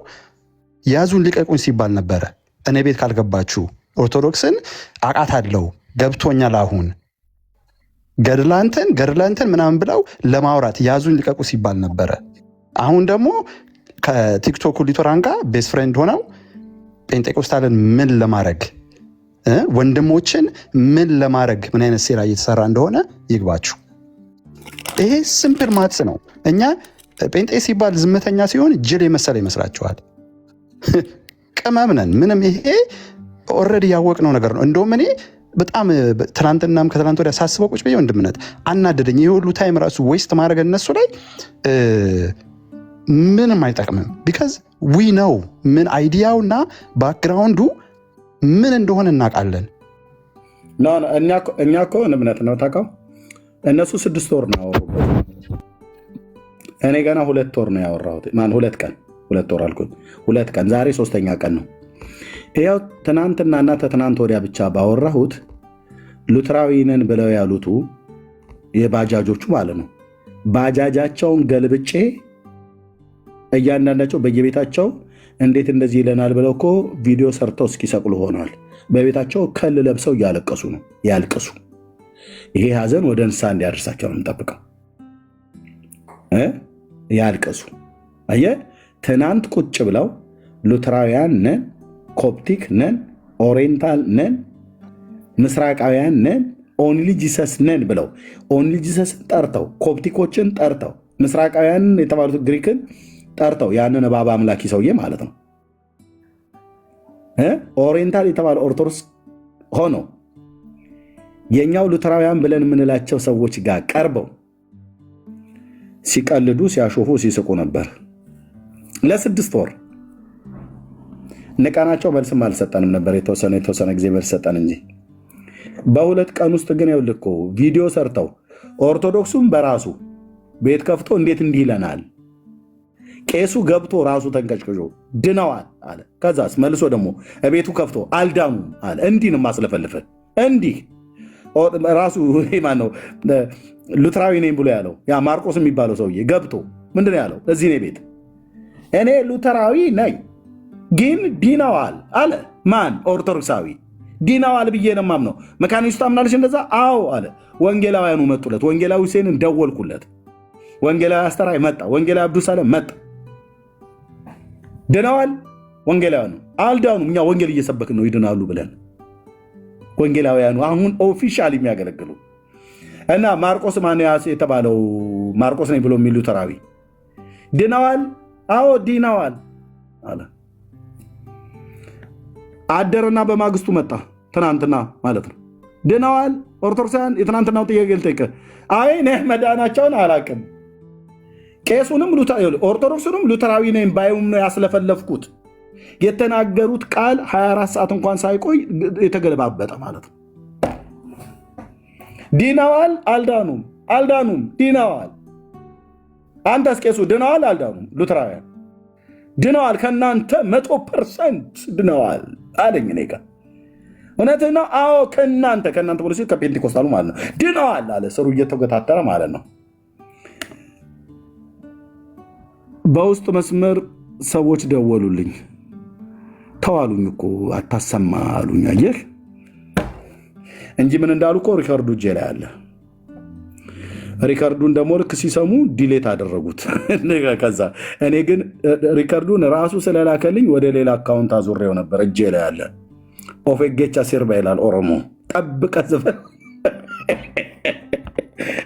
ያዙን ልቀቁኝ ሲባል ነበረ። እኔ ቤት ካልገባችሁ ኦርቶዶክስን አውቃታለሁ ገብቶኛል፣ አሁን ገድላንትን ምናምን ብለው ለማውራት ያዙን ልቀቁ ሲባል ነበረ። አሁን ደግሞ ከቲክቶክ ሊቶራን ጋር ቤስት ፍሬንድ ሆነው ጴንጤቆስታልን ምን ለማድረግ ወንድሞችን ምን ለማድረግ ምን አይነት ሴራ እየተሰራ እንደሆነ ይግባችሁ። ይሄ ሲምፕል ማትስ ነው። እኛ ጴንጤ ሲባል ዝምተኛ ሲሆን ጅል የመሰለ ይመስላችኋል? ቅመም ነን። ምንም ይሄ ኦልሬዲ ያወቅነው ነገር ነው። እንደውም እኔ በጣም ትናንትናም ከትናንት ወዲያ ሳስበው ቁጭ ብዬ ወንድምነት አናደደኝ። ይህ ሁሉ ታይም ራሱ ዌስት ማድረግ እነሱ ላይ ምንም አይጠቅምም። ቢካዝ ዊ ነው ምን አይዲያውና ባክግራውንዱ ምን እንደሆነ እናውቃለን። እኛ እኮ እምነት ነው ታውቃው። እነሱ 6 ወር ነው ያወሩበት፣ እኔ ገና 2 ወር ነው ያወራሁት። 2 ወር አልኩኝ፣ 2 ቀን። ዛሬ 3ኛ ቀን ነው። ይኸው ትናንትናና ተትናንት ወዲያ ብቻ ባወራሁት ሉትራዊ ነን ብለው ያሉቱ የባጃጆቹ ማለት ነው ባጃጃቸውን ገልብጬ እያንዳንዳቸው በየቤታቸው እንዴት እንደዚህ ይለናል ብለው እኮ ቪዲዮ ሰርተው እስኪሰቅሉ ሆኗል። በቤታቸው ከል ለብሰው እያለቀሱ ነው። ያልቅሱ። ይሄ ሀዘን ወደ ንስሐ እንዲያደርሳቸው ነው የምጠብቀው። ያልቅሱ። አየህ፣ ትናንት ቁጭ ብለው ሉትራውያን ነን፣ ኮፕቲክ ነን፣ ኦሪየንታል ነን፣ ምስራቃውያን ነን፣ ኦንሊ ጂሰስ ነን ብለው ኦንሊ ጂሰስን ጠርተው ኮፕቲኮችን ጠርተው ምስራቃውያን የተባሉት ግሪክን ጠርተው ያንን እባብ አምላኪ ሰውዬ ማለት ነው ኦሪየንታል የተባለ ኦርቶዶክስ ሆነው የኛው ሉትራውያን ብለን የምንላቸው ሰዎች ጋር ቀርበው ሲቀልዱ፣ ሲያሾፉ፣ ሲስቁ ነበር ለ6 ወር። ንቃናቸው መልስም አልሰጠንም ነበር። የተወሰነ ጊዜ መልስ ሰጠን እንጂ በ2 ቀን ውስጥ ግን ይኸውልህ ቪዲዮ ሰርተው ኦርቶዶክሱም በራሱ ቤት ከፍቶ እንዴት እንዲህ ይለናል፣ ቄሱ ገብቶ ራሱ ተንቀጭቅጮ ድነዋል አለ። ከዛስ መልሶ ደግሞ ቤቱ ከፍቶ አልዳኑም አለ። እንዲህ ነው ማስለፈልፈን። እንዲህ ራሱ ማነው ሉትራዊ ነኝ ብሎ ያለው ያ ማርቆስ የሚባለው ሰውዬ ገብቶ ምንድን ነው ያለው? እዚህ ነው ቤት እኔ ሉትራዊ ነኝ ግን ዲናዋል አለ። ማን? ኦርቶዶክሳዊ ዲናዋል ብዬ ነው የማምነው። መካኒስቱ አምናለች እንደዛ? አዎ አለ። ወንጌላውያኑ መጡለት። ወንጌላዊ ሁሴንን ደወልኩለት። ወንጌላዊ አስተራይ መጣ። ወንጌላዊ አብዱሳለም መጣ። ድነዋል። ወንጌላውያኑ አልዳኑም። እኛ ወንጌል እየሰበክን ነው ይድናሉ ብለን። ወንጌላውያኑ አሁን ኦፊሻል የሚያገለግሉ እና ማርቆስ ማንያስ የተባለው ማርቆስ ነኝ ብሎ የሚሉ ተራዊ ድነዋል። አዎ ዲናዋል አለ። አደረና በማግስቱ መጣ። ትናንትና ማለት ነው። ድነዋል። ኦርቶዶክሳውያን የትናንትናው ጥያቄ ልጠይቅ። አይ ነህ መዳናቸውን አላቅም። ቄሱንም ኦርቶዶክሱንም ሉተራዊ ነኝ ባዩም ነው ያስለፈለፍኩት። የተናገሩት ቃል 24 ሰዓት እንኳን ሳይቆይ የተገለባበጠ ማለት ነው። ዲናዋል። አልዳኑም። ዲናዋል። አንተስ ቄሱ ድነዋል? አልዳኑም? ሉተራውያን ድነዋል። ከእናንተ 100% ድነዋል አለኝ። እኔ ጋር እውነትህ ነው። አዎ ከእናንተ ፖሊሲ ከፔንቴኮስታሉ ማለት ነው ድነዋል አለ። ስሩ እየተገታተረ ማለት ነው። በውስጥ መስመር ሰዎች ደወሉልኝ። ተዋሉኝ እኮ አታሰማ አሉኝ። አየህ እንጂ ምን እንዳሉ እኮ ሪከርዱ እጄ ላይ አለ። ሪከርዱን ደግሞ ልክ ሲሰሙ ዲሌት አደረጉት። ከዛ እኔ ግን ሪከርዱን ራሱ ስለላከልኝ ወደ ሌላ አካውንት አዙሬው ነበር። እጄ ላይ አለ። ኦፌጌቻ ሲርባ ይላል ኦሮሞ። ጠብቀ ዝፈን።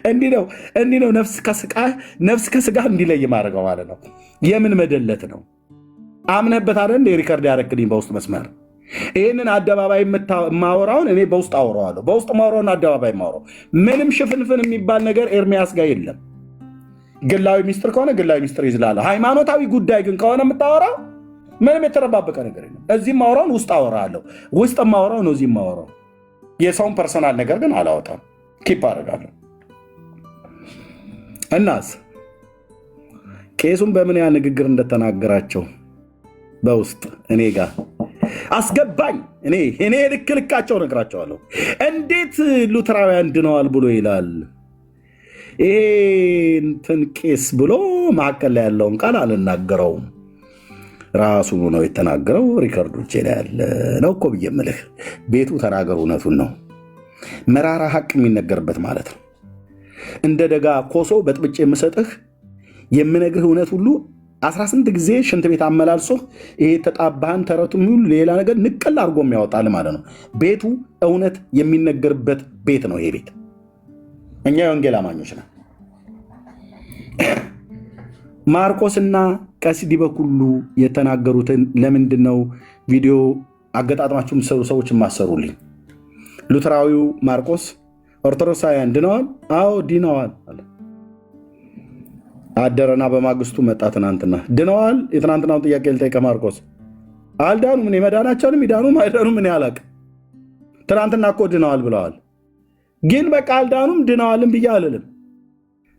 እንዲህ ነው ነፍስ ከስጋ እንዲለይ ማድረገው ማለት ነው። የምን መደለት ነው? አምነህበት አይደል ሪከርድ ያደረክልኝ በውስጥ መስመር። ይህንን አደባባይ የማወራውን እኔ በውስጥ አወራዋለሁ። በውስጥ ማወራውን አደባባይ ማወራው ምንም ሽፍንፍን የሚባል ነገር ኤርሚያስ ጋር የለም። ግላዊ ሚስጥር ከሆነ ግላዊ ሚስጥር ይዝላለ። ሃይማኖታዊ ጉዳይ ግን ከሆነ የምታወራው ምንም የተረባበቀ ነገር የለም። እዚህም ማወራውን ውስጥ አወራለሁ፣ ውስጥ ማወራው ነው እዚህም ማወራው። የሰውን ፐርሰናል ነገር ግን አላወጣም፣ ኪፕ አደርጋለሁ። እናስ ቄሱን በምን ያህል ንግግር እንደተናገራቸው በውስጥ እኔ ጋር አስገባኝ። እኔ ልክልካቸው ነግራቸዋለሁ። እንዴት ሉተራውያን ድነዋል ብሎ ይላል ይሄ እንትን ቄስ ብሎ መካከል ላይ ያለውን ቃል አልናገረውም። ራሱ ነው የተናገረው። ሪከርዶቼ ላይ ያለ ነው እኮ ብዬ የምልህ። ቤቱ ተናገር፣ እውነቱን ነው። መራራ ሀቅ የሚነገርበት ማለት ነው። እንደ ደጋ ኮሶ በጥብጬ የምሰጥህ የምነግርህ እውነት ሁሉ 18 ጊዜ ሽንት ቤት አመላልሶ ይሄ ተጣባህን ተረቱ የሚውል ሌላ ነገር ንቅል አድርጎ የሚያወጣል ማለት ነው። ቤቱ እውነት የሚነገርበት ቤት ነው ይሄ ቤት። እኛ የወንጌል አማኞች ነን። ማርቆስና ቀሲስ ዲበኩሉ የተናገሩትን ለምንድን ነው ቪዲዮ አገጣጥማችሁ የምትሰሩ ሰዎች የማሰሩልኝ? ሉተራዊው ማርቆስ ኦርቶዶክሳውያን ድነዋል? አዎ ድነዋል አለ። አደረና በማግስቱ መጣ። ትናንትና ድነዋል? የትናንትናውን ጥያቄ ልጠይቀ ማርቆስ አልዳኑም። እኔ መዳናቸውንም ይዳኑም አይዳኑም እኔ አላቅም። ትናንትና እኮ ድነዋል ብለዋል። ግን በቃ አልዳኑም ድነዋልም ብዬ አልልም።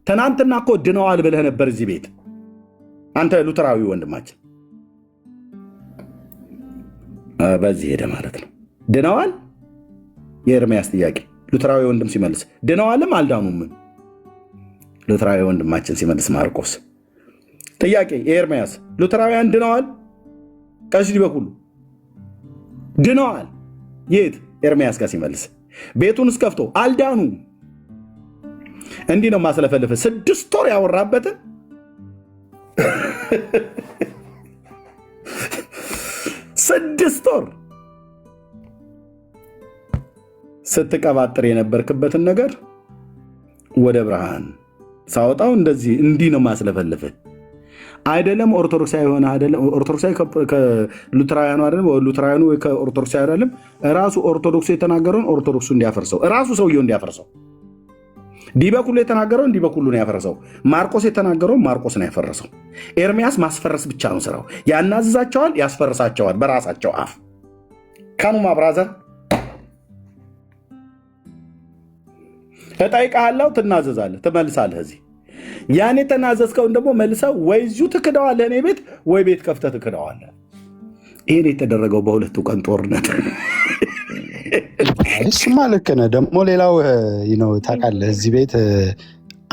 ትናንትና እኮ ድነዋል ብለህ ነበር እዚህ ቤት አንተ ሉተራዊ ወንድማችን። በዚህ ሄደ ማለት ነው። ድነዋል የኤርምያስ ጥያቄ ሉተራዊ ወንድም ሲመልስ ድነዋልም አልዳኑም ሉተራዊ ወንድማችን ሲመልስ ማርቆስ ጥያቄ የኤርምያስ ሉተራውያን ድነዋል? ቀሲስ ዲበኩሉ ድነዋል? የት? ኤርምያስ ጋር ሲመልስ ቤቱን እስከፍቶ አልዳኑ። እንዲህ ነው ማስለፈልፍ 6 ወር ያወራበትን 6 ወር ስትቀባጥር የነበርክበትን ነገር ወደ ብርሃን ሳወጣው እንዲህ ነው ማስለፈልፍ። አይደለም ኦርቶዶክሳዊ የሆነ አይደለም ኦርቶዶክሳዊ ከሉተራውያኑ አይደለም ሉተራውያኑ ወይ ከኦርቶዶክሳዊ አይደለም ራሱ ኦርቶዶክሱ የተናገረውን ኦርቶዶክሱ እንዲያፈርሰው ራሱ ሰውየው እንዲያፈርሰው። ዲበኩሉ የተናገረውን ዲበኩሉ ነው ያፈረሰው። ማርቆስ የተናገረውን ማርቆስ ነው ያፈረሰው። ኤርሚያስ ማስፈረስ ብቻ ነው ስራው። ያናዝዛቸዋል፣ ያስፈርሳቸዋል በራሳቸው አፍ። ካኑማ ብራዘር እጠይቅሃለሁ፣ ትናዘዛለህ፣ ትመልሳለህ። እዚህ ያን የተናዘዝከውን ደግሞ መልሰው ወይ እዚሁ ትክደዋለህ እኔ ቤት ወይ ቤት ከፍተህ ትክደዋለህ። ይሄን የተደረገው በሁለቱ ቀን ጦርነት። እሱማ ልክ ነህ። ደግሞ ሌላው ታውቃለህ እዚህ ቤት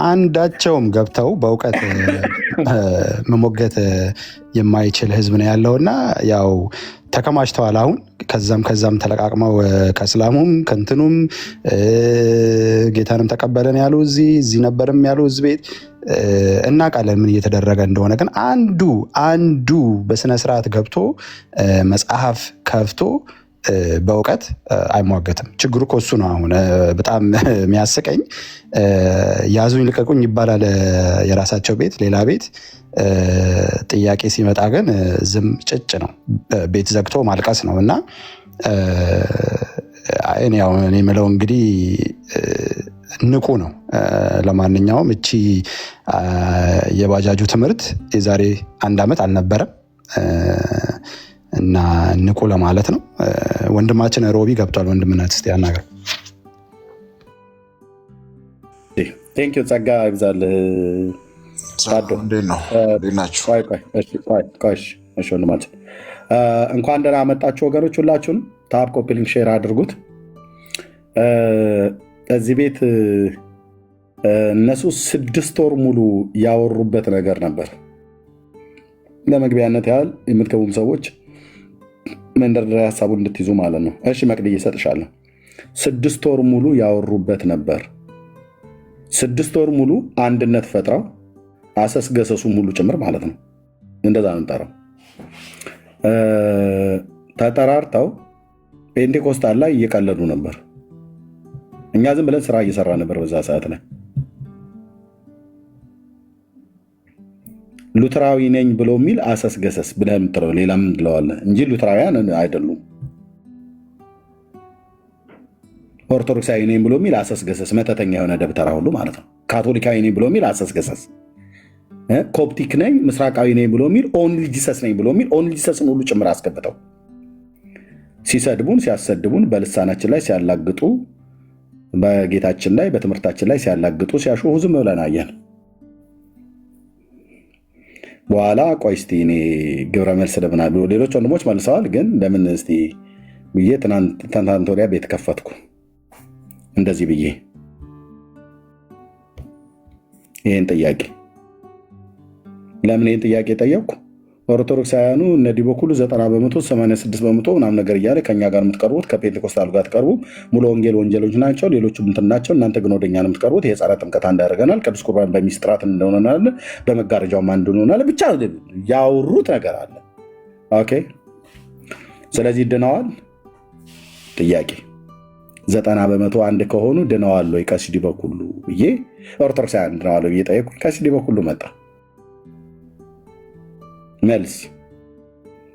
አንዳቸውም ገብተው በእውቀት መሞገት የማይችል ህዝብ ነው ያለውና ያው ተከማችተዋል። አሁን ከዛም ተለቃቅመው ከእስላሙም ከእንትኑም ጌታንም ተቀበለን ያሉ እዚህ ነበርም ያሉ እዚህ ቤት እናውቃለን ምን እየተደረገ እንደሆነ። ግን አንዱ በስነስርዓት ገብቶ መጽሐፍ ከፍቶ በእውቀት አይሟገትም። ችግሩ እኮ እሱ ነው። አሁን በጣም የሚያስቀኝ ያዙኝ ልቀቁኝ ይባላል የራሳቸው ቤት፣ ሌላ ቤት ጥያቄ ሲመጣ ግን ዝም ጭጭ ነው፣ ቤት ዘግቶ ማልቀስ ነው። እና እኔ የምለው እንግዲህ ንቁ ነው። ለማንኛውም እቺ የባጃጁ ትምህርት የዛሬ 1 ዓመት አልነበረም እና ንቁ ለማለት ነው። ወንድማችን ሮቢ ገብቷል። ወንድምነት እስቲ ያናገር። ቴንኪው ጸጋ ይብዛልህ። ወንድማችን እንኳን ደህና መጣችሁ ወገኖች። ሁላችሁንም ታፕ ኮፒ ሊንክ ሼር አድርጉት። እዚህ ቤት እነሱ 6 ወር ሙሉ ያወሩበት ነገር ነበር። ለመግቢያነት ያህል የምትገቡም ሰዎች መንደርደሪያ ሀሳቡን እንድትይዙ ማለት ነው። እሺ መቅድዬ እሰጥሻለሁ። 6 ወር ሙሉ ያወሩበት ነበር። 6 ወር ሙሉ አንድነት ፈጥረው አሰስ ገሰሱ ሙሉ ጭምር ማለት ነው። እንደዛ ነው የምጠራው። ተጠራርተው ፔንቴኮስታል ላይ እየቀለዱ ነበር። እኛ ዝም ብለን ስራ እየሰራ ነበር በዛ ሰዓት ላይ። ሉትራዊ ነኝ ብሎ የሚል አሰስገሰስ ብለህ የምትለው ሌላ ምን ትለዋለህ እንጂ ሉትራውያን አይደሉም። ኦርቶዶክሳዊ ነኝ ብሎ የሚል አሰስገሰስ መተተኛ የሆነ ደብተራ ሁሉ ማለት ነው። ካቶሊካዊ ነኝ ብሎ የሚል አሰስገሰስ፣ ኮፕቲክ ነኝ ምስራቃዊ ነኝ ብሎ የሚል ኦንሊ ጂሰስ ነኝ ብሎ የሚል ኦንሊ ጂሰስን ሁሉ ጭምር አስገብተው ሲሰድቡን ሲያሰድቡን በልሳናችን ላይ ሲያላግጡ በጌታችን ላይ በትምህርታችን ላይ ሲያላግጡ ሲያሾሁ ዝም ብለን አየን። በኋላ ቆይ እስቲ እኔ ግብረ መልስ ለምን አሉ ሌሎች ወንድሞች መልሰዋል። ግን ለምን እስቲ ብዬ ትናንት ወዲያ ቤት ከፈትኩ እንደዚህ ብዬ ይህን ጥያቄ ለምን ይህን ጥያቄ ጠየቅኩ? ኦርቶዶክሳውያኑ እነ ዲቦኩሉ 90% 86% ምናምን ነገር እያለ ከኛ ጋር የምትቀርቡት ከፔንቴኮስታሉ ጋር ትቀርቡ ሙሉ ወንጌል ወንጀሎች ናቸው፣ ሌሎቹም እንትን ናቸው። እናንተ ግን ወደኛ ነው የምትቀርቡት። የጸረ ጥምቀት አንድ ያደርገናል፣ ቅዱስ ቁርባን በሚስጥራት እንደሆነናል፣ በመጋረጃውም አንድ እንሆናለን። ብቻ ያወሩት ነገር አለ። ኦኬ። ስለዚህ ድነዋል? ጥያቄ 90% አንድ ከሆኑ ድነዋል ወይ ቀሲስ ዲቦኩሉ ብዬ ኦርቶዶክሳውያን ድነዋል ብዬ ጠየቅኩ። ቀሲስ ዲቦኩሉ መጣ መልስ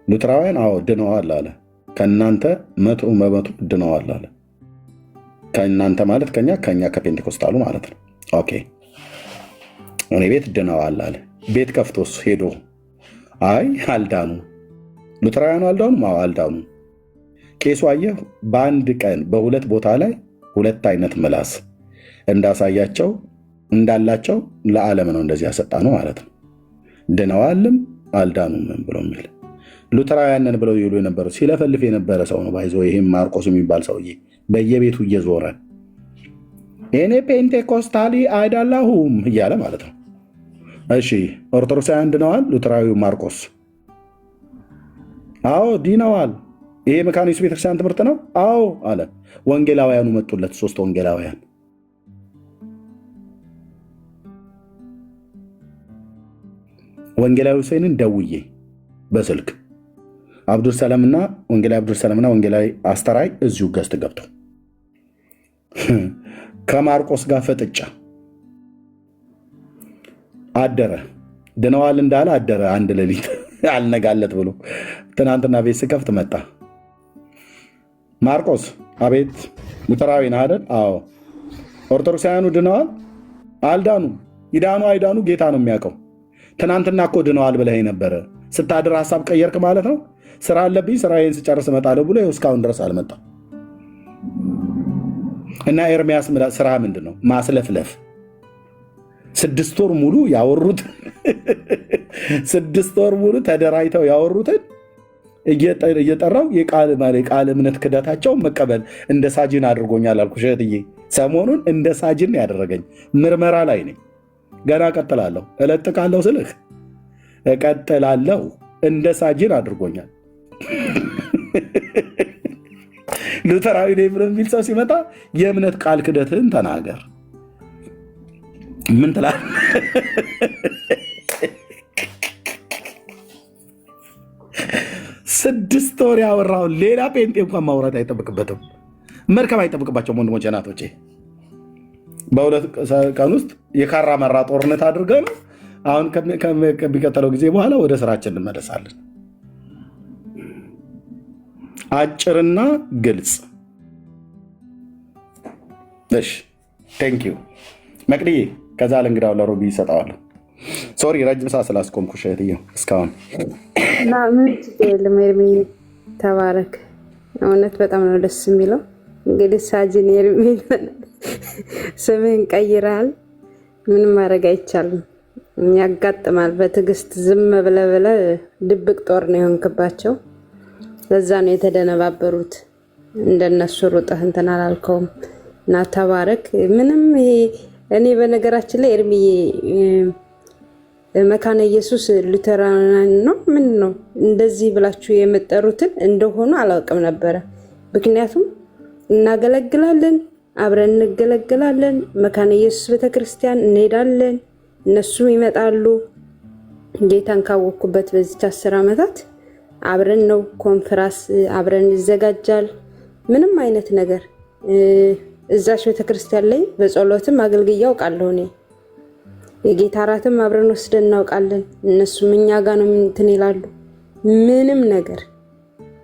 ሉትራውያን አዎ ድነዋል አለ። ከእናንተ 100% ድነዋል አለ። ከእናንተ ማለት ከኛ ከፔንቴኮስታሉ ማለት ነው። ኦኬ እኔ ቤት ድነዋል አለ። ቤት ከፍቶስ ሄዶ አይ አልዳኑ ሉትራውያኑ አልዳኑ አዎ አልዳኑ። ቄሱ አየህ በአንድ ቀን በሁለት ቦታ ላይ ሁለት አይነት ምላስ እንዳሳያቸው እንዳላቸው ለዓለም ነው እንደዚህ ያሰጣ ነው ማለት ነው። ድነዋልም አልዳኑም ብሎ የሚል ሉተራውያንን ብለው ይሉ የነበሩ ሲለፈልፍ የነበረ ሰው ነው። ባይዞ ይሄም ማርቆስ የሚባል ሰውዬ በየቤቱ እየዞረ እኔ ፔንቴኮስታሊ አይደለሁም እያለ ማለት ነው። እሺ ኦርቶዶክሳውያን ድነዋል? ሉተራዊው ማርቆስ አዎ ድነዋል። ይሄ መካነ ኢየሱስ ቤተክርስቲያን ትምህርት ነው? አዎ አለ። ወንጌላውያኑ መጡለት፣ 3 ወንጌላውያን ወንጌላዊ ሁሴንን ደውዬ በስልክ አብዱልሰላምና ወንጌላዊ አብዱልሰላምና ወንጌላዊ አስተራይ እዚሁ ገዝት ገብተው ከማርቆስ ጋር ፈጥጫ አደረ። ድነዋል እንዳለ አደረ። አንድ ሌሊት አልነጋለት ብሎ ትናንትና ቤት ስከፍት መጣ። ማርቆስ አቤት። ሉተራዊ ነህ አይደል? አዎ። ኦርቶዶክሳውያኑ ድነዋል? አልዳኑ። ይዳኑ አይዳኑ ጌታ ነው የሚያውቀው። ትናንትና እኮ ድነዋል ብለህ ነበረ። ስታድር ሀሳብ ቀየርክ ማለት ነው። ስራ አለብኝ ስራዬን ስጨርስ እመጣለሁ ብሎ እስካሁን ድረስ አልመጣም። እና ኤርሚያስ ስራ ምንድን ነው? ማስለፍለፍ። 6 ወር ሙሉ ያወሩት 6 ወር ሙሉ ተደራጅተው ያወሩትን እየጠራው የቃል እምነት ክደታቸው መቀበል እንደ ሳጅን አድርጎኛል አልኩሽ እህትዬ። ሰሞኑን እንደ ሳጅን ያደረገኝ ምርመራ ላይ ነኝ። ገና እቀጥላለሁ። እለጥቃለሁ ስልህ እቀጥላለሁ። እንደ ሳጅን አድርጎኛል። ሉተራዊ ነኝ ብሎ የሚል ሰው ሲመጣ የእምነት ቃል ክደትህን ተናገር። ምን ትላለህ? 6 ወር ያወራውን ሌላ ጴንጤ እንኳን ማውራት አይጠብቅበትም። መርከብ አይጠብቅባቸውም። ወንድሞቼ ናቶቼ በሁለት ቀን ውስጥ የካራ መራ ጦርነት አድርገን አሁን ከሚቀጥለው ጊዜ በኋላ ወደ ስራችን እንመለሳለን። አጭርና ግልጽ። እሺ ቴንኪዩ መቅድዬ። ከዛ ለእንግዳው ለሮቢ ይሰጠዋለሁ። ሶሪ ረጅም ሰዓት ስላስቆምኩሽ እህትዬው እስካሁን። ኤርሚ ተባረክ። እውነት በጣም ነው ደስ የሚለው። እንግዲህ ሳጅን ኤርሚ ስምህን ቀይረሃል። ምንም ማድረግ አይቻልም። ያጋጥማል። በትዕግስት ዝም ብለህ ድብቅ ጦር ነው የሆንክባቸው። ለዛ ነው የተደነባበሩት። እንደነሱ ሩጠህ እንትን አላልከውም እና ተባረክ። ምንም ይሄ እኔ በነገራችን ላይ ኤርሚዬ መካነ ኢየሱስ ሉተራን ነው ምን ነው እንደዚህ ብላችሁ የምትጠሩትን እንደሆኑ አላውቅም ነበረ። ምክንያቱም እናገለግላለን፣ አብረን እንገለገላለን፣ መካነ ኢየሱስ ቤተክርስቲያን እንሄዳለን፣ እነሱም ይመጣሉ። ጌታን ካወቅኩበት በዚች 10 ዓመታት አብረን ነው። ኮንፈረንስ አብረን ይዘጋጃል። ምንም አይነት ነገር እዛች ቤተክርስቲያን ላይ በጸሎትም አገልግዬ አውቃለሁ። እኔ የጌታ እራትም አብረን ወስደን እናውቃለን። እነሱም እኛ ጋር ነው እንትን ይላሉ። ምንም ነገር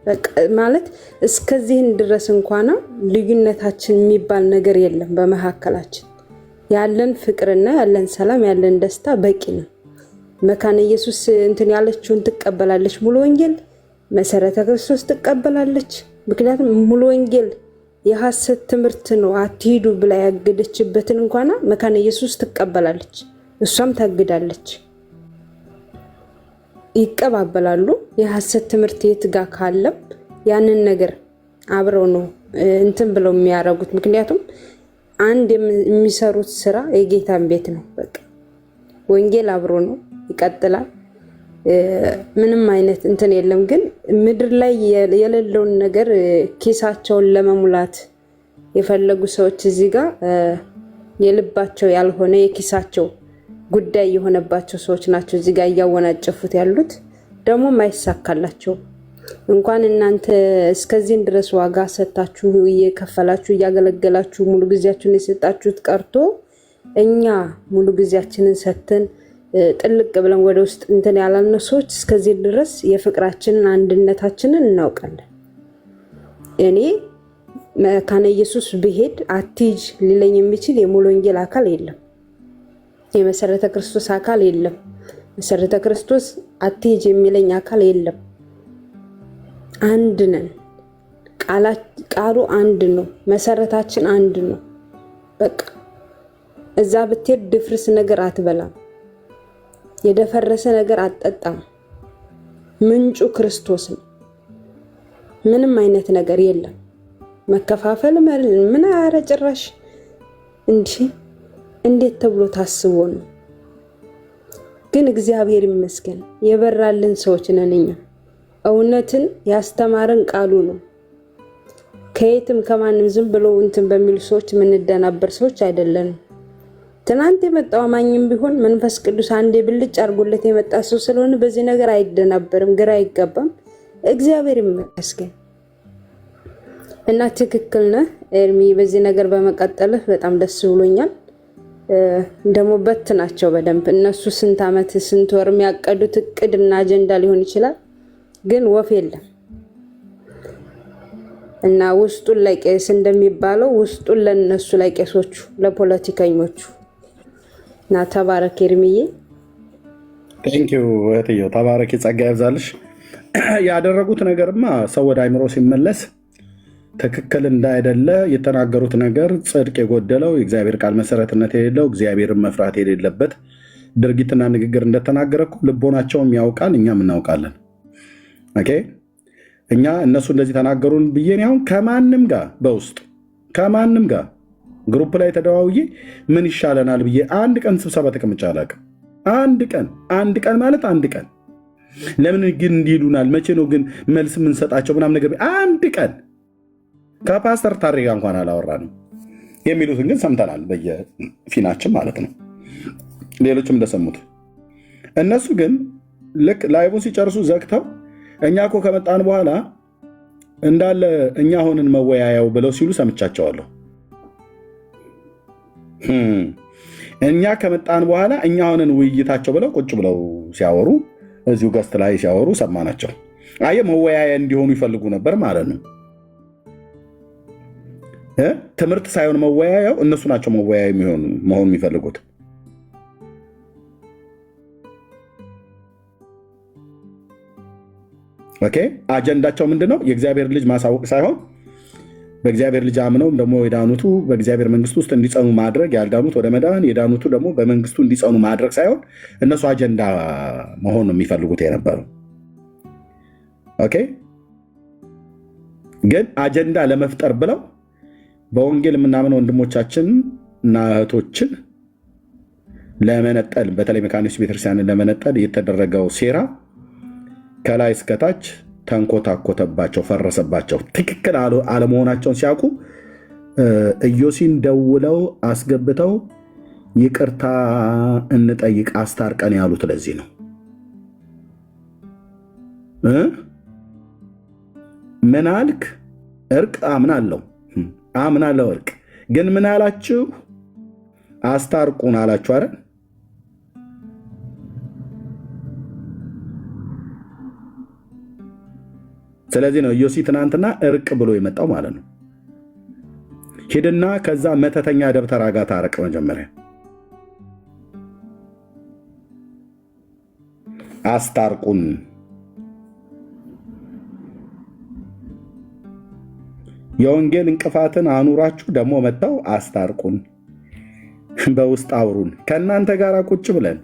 በቃ ማለት እስከዚህን ድረስ እንኳን ልዩነታችን የሚባል ነገር የለም በመካከላችን። ያለን ፍቅርና ያለን ሰላም ያለን ደስታ በቂ ነው። መካነ ኢየሱስ እንትን ያለችውን ትቀበላለች። ሙሉ ወንጌል መሰረተ ክርስቶስ ትቀበላለች። ምክንያቱም ሙሉ ወንጌል የሐሰት ትምህርት ነው አትሂዱ ብላ ያገደችበትን እንኳን መካነ ኢየሱስ ትቀበላለች። እሷም ታግዳለች። ይቀባበላሉ። የሐሰት ትምህርት የት ጋር ካለም ያንን ነገር አብረው ነው እንትን ብለው የሚያረጉት። ምክንያቱም አንድ የሚሰሩት ስራ የጌታን ቤት ነው። በቃ ወንጌል አብሮ ነው ይቀጥላል። ምንም አይነት እንትን የለም። ግን ምድር ላይ የሌለውን ነገር ኪሳቸውን ለመሙላት የፈለጉ ሰዎች እዚህ ጋር የልባቸው ያልሆነ የኪሳቸው ጉዳይ የሆነባቸው ሰዎች ናቸው እዚህ ጋር እያወናጨፉት ያሉት። ደግሞ ማይሳካላቸው እንኳን እናንተ እስከዚህን ድረስ ዋጋ ሰጣችሁ እየከፈላችሁ እያገለገላችሁ ሙሉ ጊዜያችሁን የሰጣችሁት ቀርቶ እኛ ሙሉ ጊዜያችንን ሰጥተን ጥልቅ ብለን ወደ ውስጥ እንትን ያላልነው ሰዎች እስከዚህ ድረስ የፍቅራችንን አንድነታችንን እናውቃለን። እኔ መካነ ኢየሱስ ብሄድ አትሂጅ ሊለኝ የሚችል የሙሉ ወንጌል አካል የለም። የመሰረተ ክርስቶስ አካል የለም። መሰረተ ክርስቶስ አትሂጅ የሚለኝ አካል የለም። አንድ ነን። ቃሉ አንድ ነው። መሰረታችን አንድ ነው። በቃ እዛ ብትሄድ ድፍርስ ነገር አትበላም። የደፈረሰ ነገር አትጠጣም። ምንጩ ክርስቶስ ነው። ምንም አይነት ነገር የለም። መከፋፈል ምን አረ ጭራሽ እንዴት ተብሎ ታስቦ ነው? ግን እግዚአብሔር ይመስገን የበራልን ሰዎች ነን እኛ። እውነትን ያስተማረን ቃሉ ነው። ከየትም ከማንም ዝም ብሎ እንትን በሚሉ ሰዎች የምንደናበር ሰዎች አይደለንም። ትናንት የመጣው አማኝም ቢሆን መንፈስ ቅዱስ አንዴ ብልጭ አድርጎለት የመጣ ሰው ስለሆነ በዚህ ነገር አይደናበርም፣ ግራ አይገባም። እግዚአብሔር ይመስገን እና ትክክል ነህ ኤርሚ። በዚህ ነገር በመቀጠልህ በጣም ደስ ብሎኛል። ደግሞ በት ናቸው በደንብ እነሱ ስንት ዓመት ስንት ወር የሚያቀዱት እቅድና አጀንዳ ሊሆን ይችላል፣ ግን ወፍ የለም እና ውስጡን ላይ ቄስ እንደሚባለው ውስጡን ለነሱ ላይ ቄሶቹ ለፖለቲከኞቹ እና ተባረክ ኤርሚዬ። ቴንኪው እህትዬው፣ ተባረኪ፣ ጸጋ ይብዛልሽ። ያደረጉት ነገርማ ሰው ወደ አይምሮ ሲመለስ ትክክል እንዳይደለ የተናገሩት ነገር ጽድቅ የጎደለው የእግዚአብሔር ቃል መሰረትነት የሌለው እግዚአብሔርን መፍራት የሌለበት ድርጊትና ንግግር እንደተናገረ እኮ ልቦናቸውም ያውቃል፣ እኛም እናውቃለን። ኦኬ እኛ እነሱ እንደዚህ ተናገሩን ብዬ አሁን ከማንም ጋር በውስጥ ከማንም ጋር ግሩፕ ላይ ተደዋውዬ ምን ይሻለናል ብዬ አንድ ቀን ስብሰባ ተቀምጬ አላውቅም። አንድ ቀን ማለት አንድ ቀን ለምን ግን እንዲሉናል መቼ ነው ግን መልስ የምንሰጣቸው ምናምን ነገር አንድ ቀን ከፓስተር ታሬ ጋር እንኳን አላወራንም። የሚሉትን ግን ሰምተናል በየፊናችን ማለት ነው። ሌሎችም እንደሰሙት እነሱ ግን ልክ ላይቡን ሲጨርሱ ዘግተው እኛ እኮ ከመጣን በኋላ እንዳለ እኛ ሆንን መወያያው ብለው ሲሉ ሰምቻቸዋለሁ። እኛ ከመጣን በኋላ እኛ ሆንን ውይይታቸው ብለው ቁጭ ብለው ሲያወሩ እዚሁ ገስት ላይ ሲያወሩ ሰማናቸው። አየ መወያያ እንዲሆኑ ይፈልጉ ነበር ማለት ነው። ትምህርት ሳይሆን መወያያው እነሱ ናቸው መወያያ መሆን የሚፈልጉት። ኦኬ አጀንዳቸው ምንድነው? የእግዚአብሔር ልጅ ማሳወቅ ሳይሆን በእግዚአብሔር ልጅ አምነው ደግሞ የዳኑቱ በእግዚአብሔር መንግስት ውስጥ እንዲጸኑ ማድረግ፣ ያልዳኑት ወደ መዳን፣ የዳኑቱ ደግሞ በመንግስቱ እንዲጸኑ ማድረግ ሳይሆን እነሱ አጀንዳ መሆን ነው የሚፈልጉት የነበረው። ኦኬ ግን አጀንዳ ለመፍጠር ብለው በወንጌል የምናምን ወንድሞቻችን እና እህቶችን ለመነጠል በተለይ መካኒስት ቤተክርስቲያንን ለመነጠል የተደረገው ሴራ ከላይ እስከታች ተንኮታኮተባቸው፣ ፈረሰባቸው። ትክክል አለመሆናቸውን ሲያውቁ ኢዮሲን ደውለው አስገብተው ይቅርታ እንጠይቅ አስታርቀን ያሉት ለዚህ ነው። ምን አልክ? እርቅ አምናለሁ እርቅ ግን ምን አላችሁ? አስታርቁን አላችሁ አይደል? ስለዚህ ነው ኢዮሲ ትናንትና እርቅ ብሎ የመጣው ማለት ነው። ሂድና ከዛ መተተኛ ደብተራ ጋር ታረቅ። መጀመሪያ አስታርቁን። የወንጌል እንቅፋትን አኑራችሁ ደግሞ መጥተው አስታርቁን፣ በውስጥ አውሩን ከእናንተ ጋር ቁጭ ብለን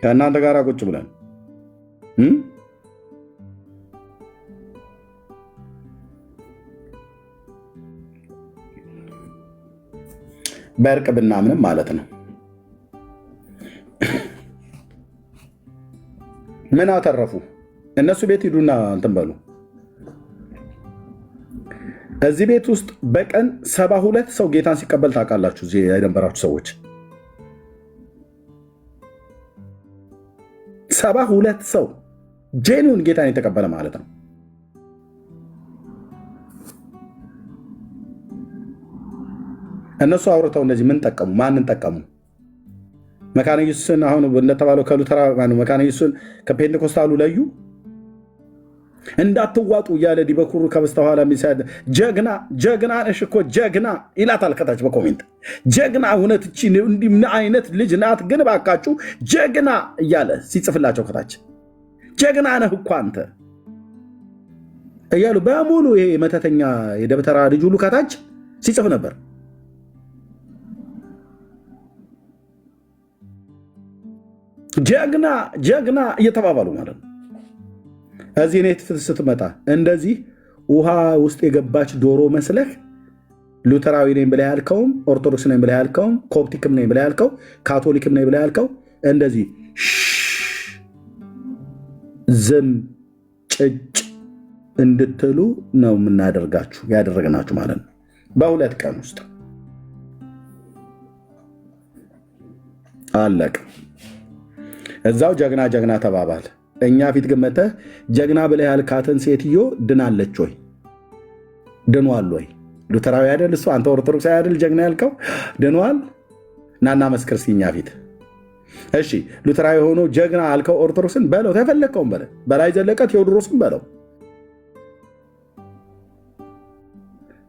ከእናንተ ጋር ቁጭ ብለን በእርቅ ብናምንም ማለት ነው። ምን አተረፉ? እነሱ ቤት ሂዱና እንትን በሉ። እዚህ ቤት ውስጥ በቀን 72 ሰው ጌታን ሲቀበል ታውቃላችሁ? እዚህ የነበራችሁ ሰዎች 72 ሰው ጄኒውን ጌታን የተቀበለ ማለት ነው። እነሱ አውርተው እንደዚህ ምን ጠቀሙ? ማንን ጠቀሙ? መካነ ኢየሱስን አሁን እንደተባለው ከሉተራ መካነ ኢየሱስን ከፔንቴኮስታሉ ለዩ። እንዳትዋጡ እያለ ዲበኩሩ ከበስተኋላ የሚሳድ ጀግና ጀግና ነሽ እኮ ጀግና ይላታል ከታች በኮሜንት ጀግና እውነት እቺ እንዲህ ምን አይነት ልጅ ናት ግን ባካችሁ ጀግና እያለ ሲጽፍላቸው ከታች ጀግና ነህ እኮ አንተ እያሉ በሙሉ ይሄ መተተኛ የደብተራ ልጅ ሁሉ ከታች ሲጽፍ ነበር። ጀግና ጀግና እየተባባሉ ማለት ነው። እዚህ እኔ ስትመጣ እንደዚህ ውሃ ውስጥ የገባች ዶሮ መስለህ ሉተራዊ ነኝ ብለህ ያልከውም ኦርቶዶክስ ነኝ ብለህ ያልከውም ኮፕቲክም ነኝ ብለህ ያልከው ካቶሊክም ነኝ ብለህ ያልከው እንደዚህ ዝም ጭጭ እንድትሉ ነው የምናደርጋችሁ ያደረግናችሁ ማለት ነው። በሁለት ቀን ውስጥ አለቅ እዛው ጀግና ጀግና ተባባል። እኛ ፊት ግመተህ ጀግና ብለህ ያልካትን ሴትዮ ድናለች ወይ? ድኗል ወይ? ሉተራዊ አይደል እሱ? አንተ ኦርቶዶክስ አይደል ጀግና ያልከው? ድኗል? ናና መስክር እስኪ እኛ ፊት። እሺ ሉተራዊ ሆኖ ጀግና አልከው ኦርቶዶክስን በለው፣ ተፈለግከውን በለ፣ በላይ ዘለቀ ቴዎድሮስን በለው።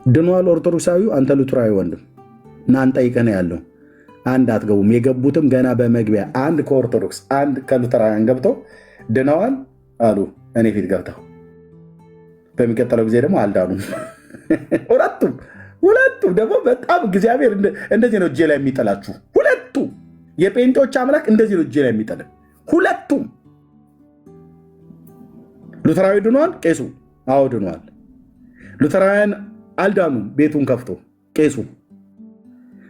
ድኗል ኦርቶዶክሳዊው? አንተ ሉተራዊ ወንድም እናን ጠይቀህ ነው ያለው። አንድ አትገቡም። የገቡትም ገና በመግቢያ አንድ ከኦርቶዶክስ አንድ ከሉተራውያን ገብተው ድነዋል አሉ እኔ ፊት ገብተው። በሚቀጥለው ጊዜ ደግሞ አልዳኑም። ሁለቱም ደግሞ በጣም እግዚአብሔር እንደዚህ ነው እጄ ላይ የሚጥላችሁ። ሁለቱ የጴንጤዎች አምላክ እንደዚህ ነው እጄ ላይ የሚጥል። ሁለቱም ሉተራዊ ድኗል፣ ቄሱ አዎ ድኗል። ሉተራውያን አልዳኑም፣ ቤቱን ከፍቶ ቄሱ።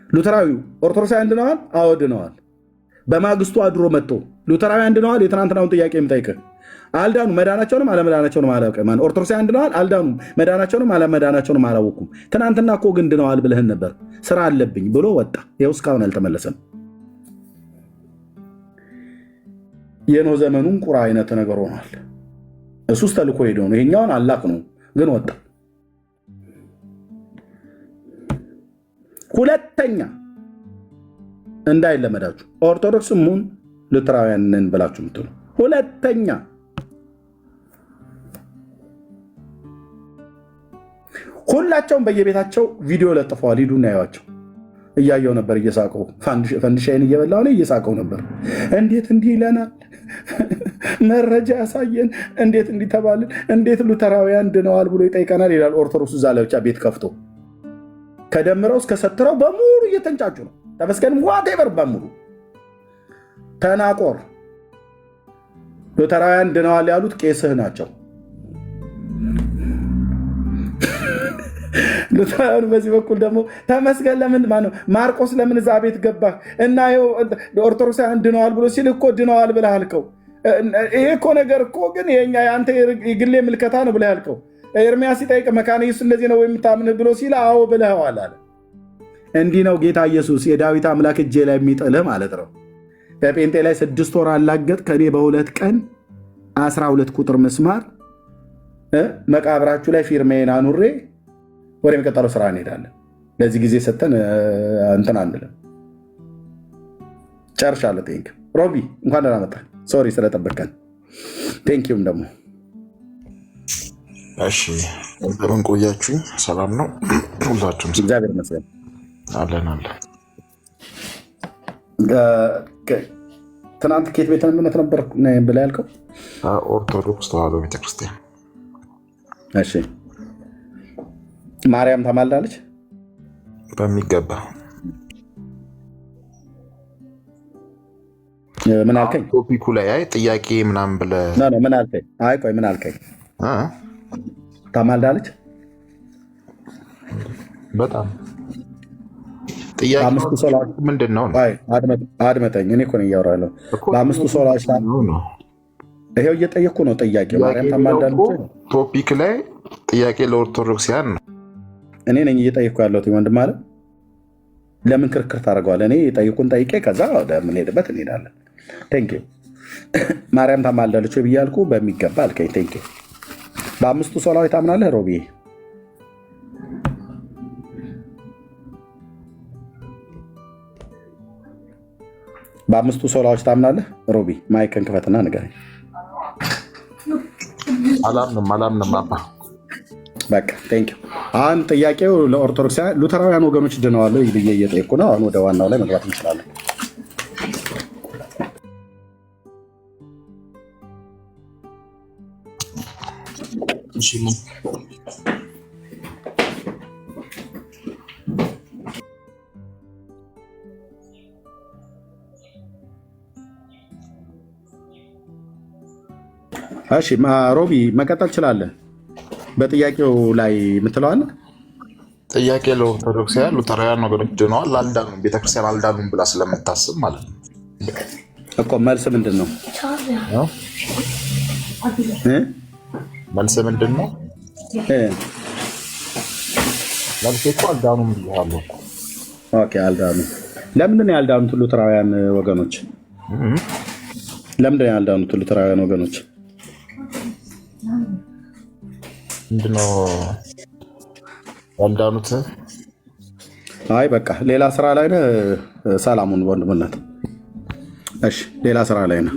ሉተራዊው ኦርቶዶክሳውያን ድነዋል፣ አዎ ድነዋል። በማግስቱ አድሮ መጥቶ ሉተራውያን ድነዋል፣ የትናንትናውን ጥያቄ የምጠይቅህ አልዳኑ፣ መዳናቸውንም አለመዳናቸውንም አላውቅም። ኦርቶዶክሳውያን ድነዋል፣ አልዳኑ፣ መዳናቸውንም አለመዳናቸውንም አላወኩም። ትናንትና እኮ ግን ድነዋል ብለህን ነበር፣ ስራ አለብኝ ብሎ ወጣ። ይኸው እስካሁን አልተመለሰም። የኖህ ዘመኑን ቁራ አይነት ነገር ሆኗል። እሱስ ተልኮ ሄደው ነው፣ ይሄኛውን አላክ ነው ግን ወጣ። ሁለተኛ እንዳይለመዳችሁ ኦርቶዶክስ ሙን ሉተራውያንን ብላችሁ ምትሉ። ሁለተኛ ሁላቸውም በየቤታቸው ቪዲዮ ለጥፈዋል። ሂዱና ያዩዋቸው። እያየው ነበር እየሳቀው፣ ፈንዲሻይን እየበላሁ ነው እየሳቀው ነበር። እንዴት እንዲህ ይለናል? መረጃ ያሳየን። እንዴት እንዲህ ተባልን? እንዴት ሉተራውያን ድነዋል ብሎ ይጠይቀናል ይላል ኦርቶዶክስ። እዛ ላይ ብቻ ቤት ከፍቶ ከደምረው እስከ ሰትረው በሙሉ እየተንጫጩ ነው። ተመስገን ዋቴቨር በሙሉ ተናቆር። ሉተራውያን ድነዋል ያሉት ቄስህ ናቸው። ሉተራውያን በዚህ በኩል ደግሞ ተመስገን ለምን ማነው ማርቆስ ለምን እዛ ቤት ገባህ እና ኦርቶዶክሳውያን ድነዋል ብሎ ሲል እኮ ድነዋል ብለህ አልከው። ይሄ እኮ ነገር እኮ ግን የአንተ የግሌ ምልከታ ነው ብለህ አልከው። ኤርሚያስ ሲጠይቅ መካነ ኢየሱስ እንደዚህ ነው የምታምን ብሎ ሲል አዎ ብለኸዋል አለ። እንዲህ ነው ጌታ ኢየሱስ የዳዊት አምላክ እጄ ላይ የሚጥልህ ማለት ነው። በጴንጤ ላይ 6 ወር አላገጥ ከኔ በ2 ቀን 12 ቁጥር ምስማር መቃብራችሁ ላይ ፊርሜን አኑሬ ወደ የሚቀጠለው ስራ እንሄዳለን። ለዚህ ጊዜ ሰተን እንትን አንልም። ጨርሻለሁ። ቴንክ ሮቢ እንኳን ደህና መጣህ። ሶሪ ስለጠበቀን ቴንኪውም ደግሞ። እሺ እንደምን ቆያችሁኝ? ሰላም ነው ሁላችሁም? እግዚአብሔር ይመስገን አለን። ትናንት ከየት ቤተ እምነት ነበር ብለህ ያልከው? ኦርቶዶክስ ተዋሕዶ ቤተክርስቲያን። እሺ ማርያም ታማልዳለች በሚገባ። ምን አልከኝ? ቶፒኩ ላይ አይ ጥያቄ ምናምን ብለህ ምን አልከኝ? አይ ቆይ ምን አልከኝ? ታማልዳለች በጣም ጥያቄ ምንድን ነው? አድመጠኝ። እኔ እኮ ነው እያወራሁ ያለው። በአምስቱ ሶላዎች ይሄው እየጠየኩ ነው። ጥያቄ ማርያም ታማልዳለች ቶፒክ ላይ ጥያቄ ለኦርቶዶክሲያን ነው። እኔ ነኝ እየጠየኩ ያለሁት ወንድም አለ። ለምን ክርክር ታደርገዋለህ? እኔ የጠይቁን ጠይቄ ከዛ ወደምንሄድበት እንሄዳለን። ቴንኪው። ማርያም ታማልዳለች ወይ ብዬ አልኩህ። በሚገባ አልከኝ። ቴንኪው። በአምስቱ ሶላዎች ታምናለህ ሮቢ? በአምስቱ ሶላዎች ታምናለህ ሮቢ? ማይክን ክፈትና ንገረኝ። አላምንም አባ። በቃ ቴንኪው። አሁን ጥያቄው ለኦርቶዶክሳውያን ሉተራውያን ወገኖች ድነዋል ብዬ እየጠየኩ ነው። አሁን ወደ ዋናው ላይ መግባት እንችላለን። እሺ ሮቢ መቀጠል ትችላለህ። በጥያቄው ላይ የምትለዋለህ? ጥያቄ ለኦርቶዶክሳውያን ሉተራውያን ወገኖች ድነዋል አልዳኑም፣ ቤተክርስቲያን አልዳኑም ብላ ስለምታስብ ማለት ነው እኮ። መልስ ምንድን ነው? መልስ ምንድን ነው? መልስ እኮ አልዳኑም ብያለሁ። ኦኬ አልዳኑም። ለምንድን ነው ያልዳኑት ሉተራውያን ወገኖች? ለምንድን ነው ያልዳኑት ሉተራውያን ወገኖች? ምንድነው ያልዳኑት? አይ በቃ ሌላ ስራ ላይ ነህ። ሰላሙን ወንድምነት። እሺ ሌላ ስራ ላይ ነህ።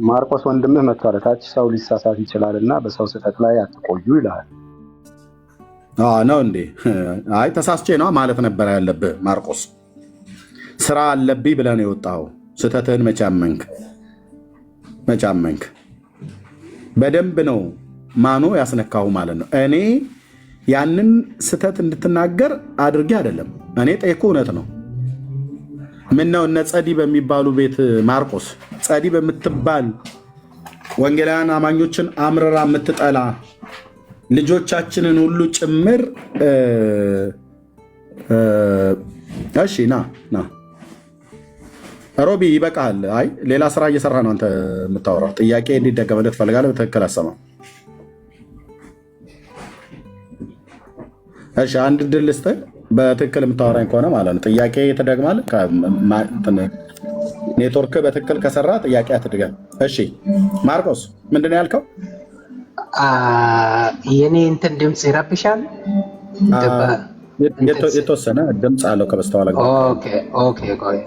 ማርቆስ ወንድምህ መጥቷል። ታች ሰው ሊሳሳት ይችላል እና በሰው ስህተት ላይ አትቆዩ ይልሃል። ነው እንዴ? አይ ተሳስቼ ነው ማለት ነበረ ያለብህ ማርቆስ። ስራ አለብኝ ብለህ ነው የወጣኸው። ስህተትህን መቼ አመንክ? በደንብ ነው ማኖ ያስነካሁ ማለት ነው። እኔ ያንን ስህተት እንድትናገር አድርጌ አይደለም። እኔ ጠይኩ እውነት ነው። ምነው እነ ጸዲ በሚባሉ ቤት ማርቆስ ጸዲ በምትባል ወንጌላውያን አማኞችን አምርራ የምትጠላ ልጆቻችንን ሁሉ ጭምር እሺ ና ሮቢ ይበቃል። አይ ሌላ ስራ እየሰራ ነው አንተ የምታወራው። ጥያቄ እንዲደገመለት ትፈልጋለህ? በትክክል አሰማው። እሺ አንድ ድል ልስጥህ። በትክክል የምታወራኝ ከሆነ ማለት ነው ጥያቄ ትደግማለህ። ኔትወርክ በትክክል ከሰራ ጥያቄ አትድገም። እሺ ማርቆስ ምንድን ነው ያልከው? የኔ እንትን ድምፅ ይረብሻል። የተወሰነ ድምፅ አለው ከበስተኋላ። ኦኬ ቆይ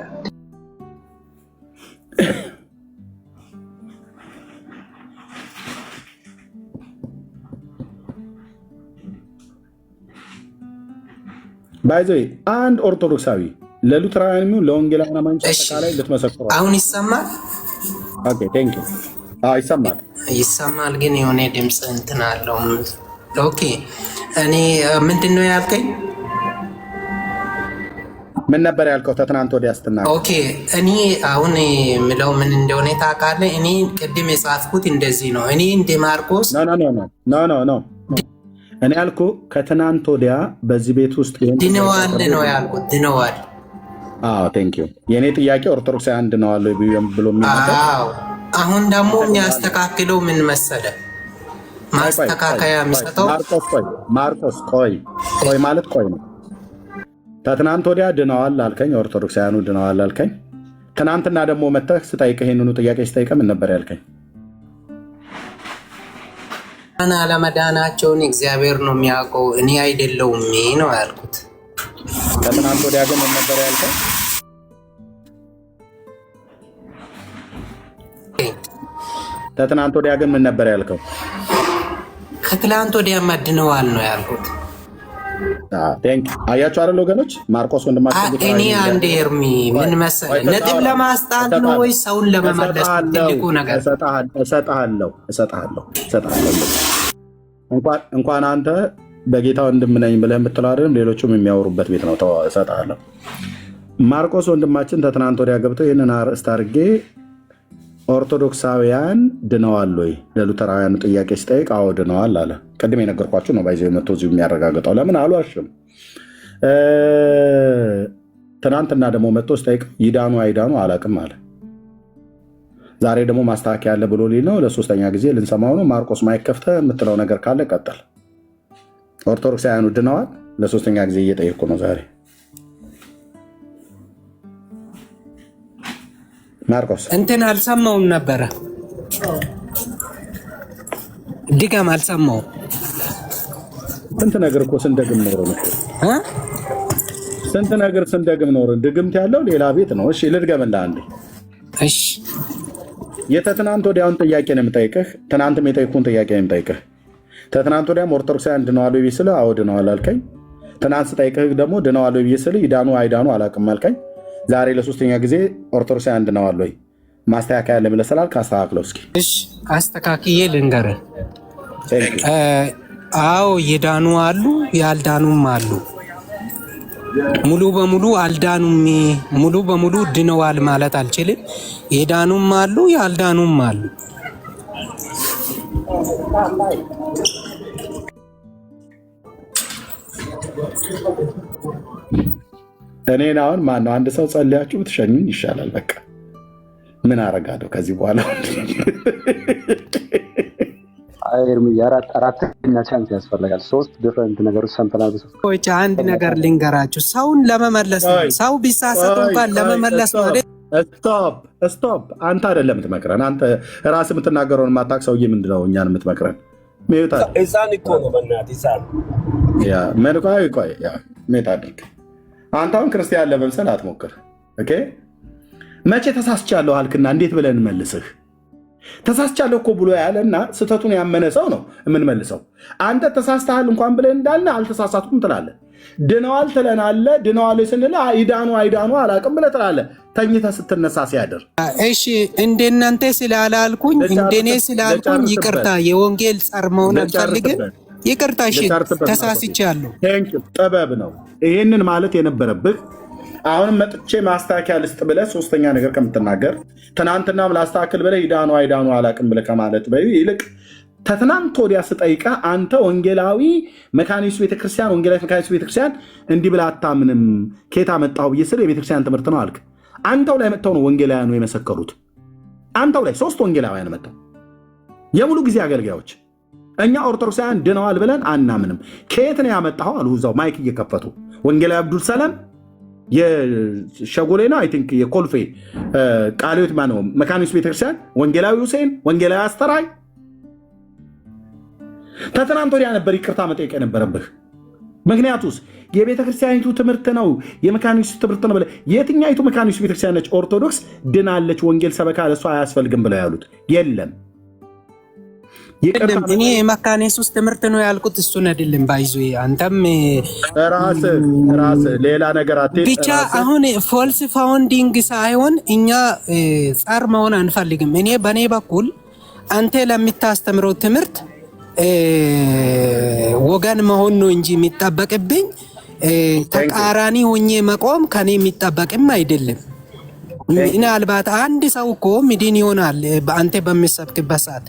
ባይዘ አንድ ኦርቶዶክሳዊ ለሉተራውያን የሚሆን ለወንጌላውያን አማኞች አጠቃላይ ልትመሰክሩ። አሁን ይሰማል? ኦኬ ቴንክ ዩ። ይሰማል ግን የሆነ ድምፅ እንትን አለው። ኦኬ እኔ ምንድን ነው ያልከኝ? ምን ነበር ያልከው? ትናንት ወዲያ ስትናገር። ኦኬ እኔ አሁን የምለው ምን እንደሆነ ታውቃለህ? እኔ ቅድም የጻፍኩት እንደዚህ ነው። እኔ እንደ ማርቆስ ኖ እኔ ያልኩህ ከትናንት ወዲያ በዚህ ቤት ውስጥ ድነዋል ነው ያልኩት። ድነዋል። ቴንክ ዩ። የእኔ ጥያቄ ኦርቶዶክሳውያን ድነዋል ብሎ አሁን ደግሞ የሚያስተካክለው ምን መሰለ? ማስተካከያ የሚሰጠው ማርቆስ ቆይ ማለት ቆይ ነው። ከትናንት ወዲያ ድነዋል አልከኝ፣ ኦርቶዶክሳውያኑ ድነዋል አልከኝ። ትናንትና ደግሞ መተህ ስጠይቅህ ይህንኑ ጥያቄ ስጠይቅህ ምን ነበር ያልከኝ? አለመዳናቸውን እግዚአብሔር ነው የሚያውቀው፣ እኔ አይደለሁም ነው ያልኩት። ከትናንት ወዲያ ግን ምን ነበር ያልከኝ? ከትናንት ወዲያ ግን ምን ነበር ያልከው? ከትላንት ወዲያ ድነዋል ነው ያልኩት። አያችሁ አይደል ወገኖች? ማርቆስ ወንድማችን እኔ አንድ ኤርሚ ምን መሰለህ ነጥብ ለማስጣል ነው ወይስ ሰውን ለመመለስ? ትልቁ ነገር እሰጥሃለሁ። እንኳን አንተ በጌታ ወንድም ነኝ ብለህ የምትለው አይደለም፣ ሌሎቹም የሚያወሩበት ቤት ነው። እሰጥሃለሁ። ማርቆስ ወንድማችን ከትናንት ወዲያ ገብተው ይህንን አርዕስት አድርጌ ኦርቶዶክሳውያን ድነዋል ወይ ለሉተራውያኑ ጥያቄ ሲጠይቅ አዎ ድነዋል አለ። ቅድም የነገርኳችሁ ነው። ባይዘው መጥቶ እዚሁ የሚያረጋግጠው ለምን አልዋሽም። ትናንትና ደግሞ መጥቶ ሲጠይቅ ይዳኑ አይዳኑ አላቅም አለ። ዛሬ ደግሞ ማስተካከያ ያለ ብሎ ሊል ነው። ለሶስተኛ ጊዜ ልንሰማው ነው። ማርቆስ ማይክ ከፍተህ የምትለው ነገር ካለ ቀጥል። ኦርቶዶክሳውያኑ ድነዋል? ለሶስተኛ ጊዜ እየጠየቅኩ ነው ዛሬ። ማርቆስ እንትን አልሰማውም ነበረ። ድጋም አልሰማውም። ስንት ነገር እኮ ስንደግም ኖረን ስንት ነገር ስንደግም ኖረን ድግምት ያለው ሌላ ቤት ነው። እሺ ልድገምልህ አንዴ። እሺ የተትናንት ወዲያውን ጥያቄ ነው የምጠይቅህ። ትናንትም የጠየኩህን ጥያቄ ነው የምጠይቅህ። ተትናንት ወዲያም ኦርቶዶክሳውያን ድነዋል ወይ ስልህ አዎ ድነዋል አልከኝ። ትናንት ስጠይቅህ ደግሞ ድነዋል ወይ ስልህ ይዳኑ አይዳኑ አላውቅም አልከኝ። ዛሬ ለሶስተኛ ጊዜ ኦርቶዶክሳውያን ድነዋል ወይ ማስተካከያ ያለ ብለህ ስላልክ አስተካክለው እስኪ። እሺ አስተካክዬ ልንገርህ። አዎ የዳኑ አሉ፣ ያልዳኑም አሉ። ሙሉ በሙሉ አልዳኑም፣ ሙሉ በሙሉ ድነዋል ማለት አልችልም። የዳኑም አሉ፣ ያልዳኑም አሉ። እኔን አሁን ማነው አንድ ሰው ጸልያችሁ ብትሸኙኝ ይሻላል። በቃ ምን አረጋለሁ ከዚህ በኋላ? አራተኛ ቻንስ ያስፈልጋል። 3 ዲፍረንት ነገሮች ሰምተናል። አንድ ነገር ልንገራችሁ፣ ሰውን ለመመለስ ነው። ሰው ቢሳሳት እንኳን ለመመለስ ነው። ስቶፕ። አንተ አይደለም የምትመክረን። አንተ ራስህ የምትናገረውን የማታውቅ ሰውዬ ምንድን ነው እኛን የምትመክረን? ሕፃን እኮ ነው በእናትህ ሕፃን። ቆይ ሜት አድርግ። አንተ አሁን ክርስቲያን ለመምሰል አትሞክር። ኦኬ መቼ ተሳስቻለሁ አልክና እንዴት ብለን እንመልስህ? ተሳስቻለሁ እኮ ብሎ ያለና ስህተቱን ያመነ ሰው ነው የምንመልሰው። አንተ ተሳስተሃል እንኳን ብለን እንዳለ አልተሳሳቱም ትላለህ። ድነዋል ትለናለህ። ድነዋል ስንል ይዳኑ አይዳኑ አላውቅም ብለህ ትላለህ። ተኝተህ ስትነሳ ሲያድር። እሺ እንደናንተ ስላላልኩኝ እንደኔ ስላልኩኝ ይቅርታ። የወንጌል ጸር መሆን አልፈልግም። ይቅርታ። እሺ ተሳስቻለሁ። ጥበብ ነው ይሄንን ማለት የነበረብህ። አሁንም መጥቼ ማስተካከያ ልስጥ ብለህ ሶስተኛ ነገር ከምትናገር ትናንትናም ላስተካክል ብለህ ይዳኑ አይዳኑ አላውቅም ብለህ ከማለት ይልቅ ከትናንት ወዲያ ስጠይቀህ አንተ ወንጌላዊ መካኒሱ ቤተክርስቲያን ወንጌላዊ መካኒሱ ቤተክርስቲያን እንዲህ ብለህ አታምንም ከየት አመጣሁ ብዬ ስል የቤተክርስቲያን ትምህርት ነው አልክ። አንተው ላይ መጥተው ነው ወንጌላውያኑ የመሰከሩት። አንተው ላይ 3 ወንጌላውያን መጥተው የሙሉ ጊዜ አገልጋዮች እኛ ኦርቶዶክሳውያን ድነዋል ብለን አናምንም። ከየት ነው ያመጣኸው አሉ። እዛው ማይክ እየከፈቱ ወንጌላዊ አብዱል ሰላም የሸጎሌ ነው አይ ቲንክ የኮልፌ ቃልዮት ማነው መካኒስ ቤተክርስቲያን ወንጌላዊ ሁሴን ወንጌላዊ አስተራይ ከትናንት ወዲያ ነበር ይቅርታ መጠየቅ የነበረብህ። ምክንያቱስ የቤተክርስቲያኒቱ ትምህርት ነው የመካኒሱ ትምህርት ነው ብለህ የትኛይቱ መካኒሱ ቤተክርስቲያን ነች ኦርቶዶክስ ድናለች ወንጌል ሰበካ ለእሷ አያስፈልግም ብለው ያሉት? የለም እኔ የመካኒሱስ ትምህርት ነው ያልኩት እሱን አይደለም። ባይዞ አንተም ራስህ ሌላ ነገር ብቻ አሁን ፎልስ ፋውንዲንግ ሳይሆን እኛ ጸር መሆን አንፈልግም። እኔ በእኔ በኩል አንተ ለምታስተምረው ትምህርት ወገን መሆን ነው እንጂ የሚጠበቅብኝ ተቃራኒ ሆኜ መቆም ከኔ የሚጠበቅም አይደለም። ምናልባት አንድ ሰው እኮ ሚድን ይሆናል በአንተ በሚሰብክበት ሰዓት።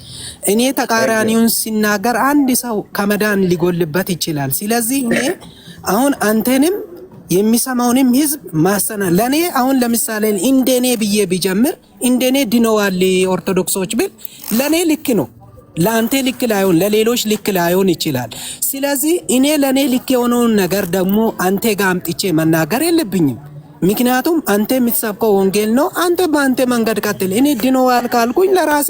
እኔ ተቃራኒውን ሲናገር አንድ ሰው ከመዳን ሊጎልበት ይችላል። ስለዚህ እኔ አሁን አንተንም የሚሰማውንም ህዝብ ማሰና ለኔ አሁን ለምሳሌ እንደኔ ብዬ ቢጀምር እንደኔ ድነዋል ኦርቶዶክሶች ብል ለኔ ልክ ነው። ለአንተ ልክ ላይሆን ለሌሎች ልክ ላይሆን ይችላል። ስለዚህ እኔ ለኔ ልክ የሆነውን ነገር ደግሞ አንተ ጋር አምጥቼ መናገር የለብኝም። ምክንያቱም አንተ የምትሰብከው ወንጌል ነው። አንተ በአንተ መንገድ ቀጥል። እኔ ድኖዋል ካልኩኝ ለራሴ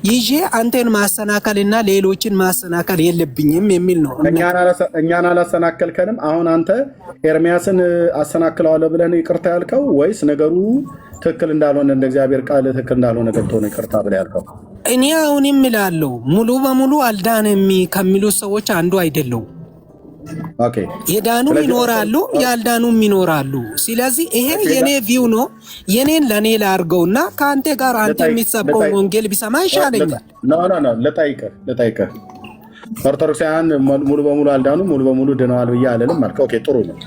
ይዤ አንተን ማሰናከልና ሌሎችን ማሰናከል የለብኝም የሚል ነው። እኛን አላሰናከልከንም። አሁን አንተ ኤርሚያስን አሰናክለዋለሁ ብለን ይቅርታ ያልከው ወይስ ነገሩ ትክክል እንዳልሆነ እንደ እግዚአብሔር ቃል ትክክል እንዳልሆነ ገብቶ ነው ይቅርታ ብለህ ያልከው? እኔ አሁንም እላለሁ ሙሉ በሙሉ አልዳንም ከሚሉት ሰዎች አንዱ አይደለሁም። የዳኑ ይኖራሉ፣ ያልዳኑም ይኖራሉ። ስለዚህ ይሄ የኔ ቪው ነው። የኔን ለኔ ላርገውና ከአንተ ጋር አንተ የሚሰበከውን ወንጌል ቢሰማ ይሻለኛል። ልጠይቅህ ኦርቶዶክሳውያን ሙሉ በሙሉ አልዳኑ ሙሉ በሙሉ ድነዋል ብዬ አልልም አልከ። ኦኬ ጥሩ ነው።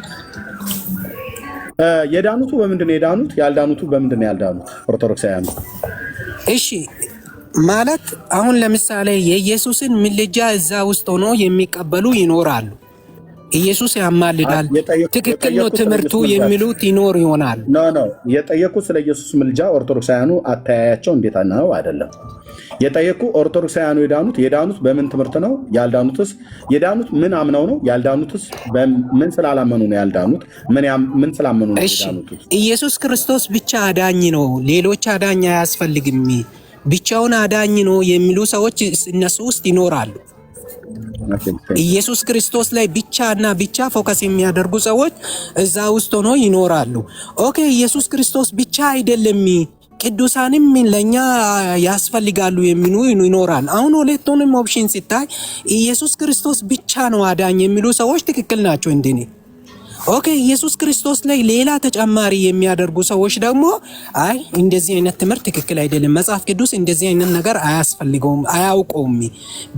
የዳኑቱ በምንድን ነው የዳኑት? ያልዳኑቱ በምንድን ነው ያልዳኑት? ኦርቶዶክሳውያን እሺ ማለት አሁን ለምሳሌ የኢየሱስን ምልጃ እዛ ውስጥ ሆኖ የሚቀበሉ ይኖራሉ። ኢየሱስ ያማልዳል፣ ትክክል ነው ትምህርቱ የሚሉት ይኖር ይሆናል። ኖ የጠየቁ ስለ ኢየሱስ ምልጃ ኦርቶዶክሳውያኑ አተያያቸው እንዴት ነው አይደለም። የጠየቁ ኦርቶዶክሳውያኑ የዳኑት በምን ትምህርት ነው? ያልዳኑትስ የዳኑት ምን አምነው ነው? ያልዳኑትስ ምን ስላላመኑ ነው ያልዳኑት? ምን ስላመኑ ነው ያልዳኑት? ኢየሱስ ክርስቶስ ብቻ አዳኝ ነው፣ ሌሎች አዳኝ አያስፈልግም፣ ብቻውን አዳኝ ነው የሚሉ ሰዎች እነሱ ውስጥ ይኖራሉ። ኢየሱስ ክርስቶስ ላይ ብቻና ብቻ ፎከስ የሚያደርጉ ሰዎች እዛ ውስጥ ሆኖ ይኖራሉ። ኦኬ ኢየሱስ ክርስቶስ ብቻ አይደለም ቅዱሳንም ለኛ ያስፈልጋሉ የሚሉ ይኖራል። አሁን ሁለቱንም ኦፕሽን ሲታይ ኢየሱስ ክርስቶስ ብቻ ነው አዳኝ የሚሉ ሰዎች ትክክል ናቸው እንደኔ። ኦኬ ኢየሱስ ክርስቶስ ላይ ሌላ ተጨማሪ የሚያደርጉ ሰዎች ደግሞ አይ እንደዚህ አይነት ትምህርት ትክክል አይደለም፣ መጽሐፍ ቅዱስ እንደዚህ አይነት ነገር አያስፈልገውም አያውቀውም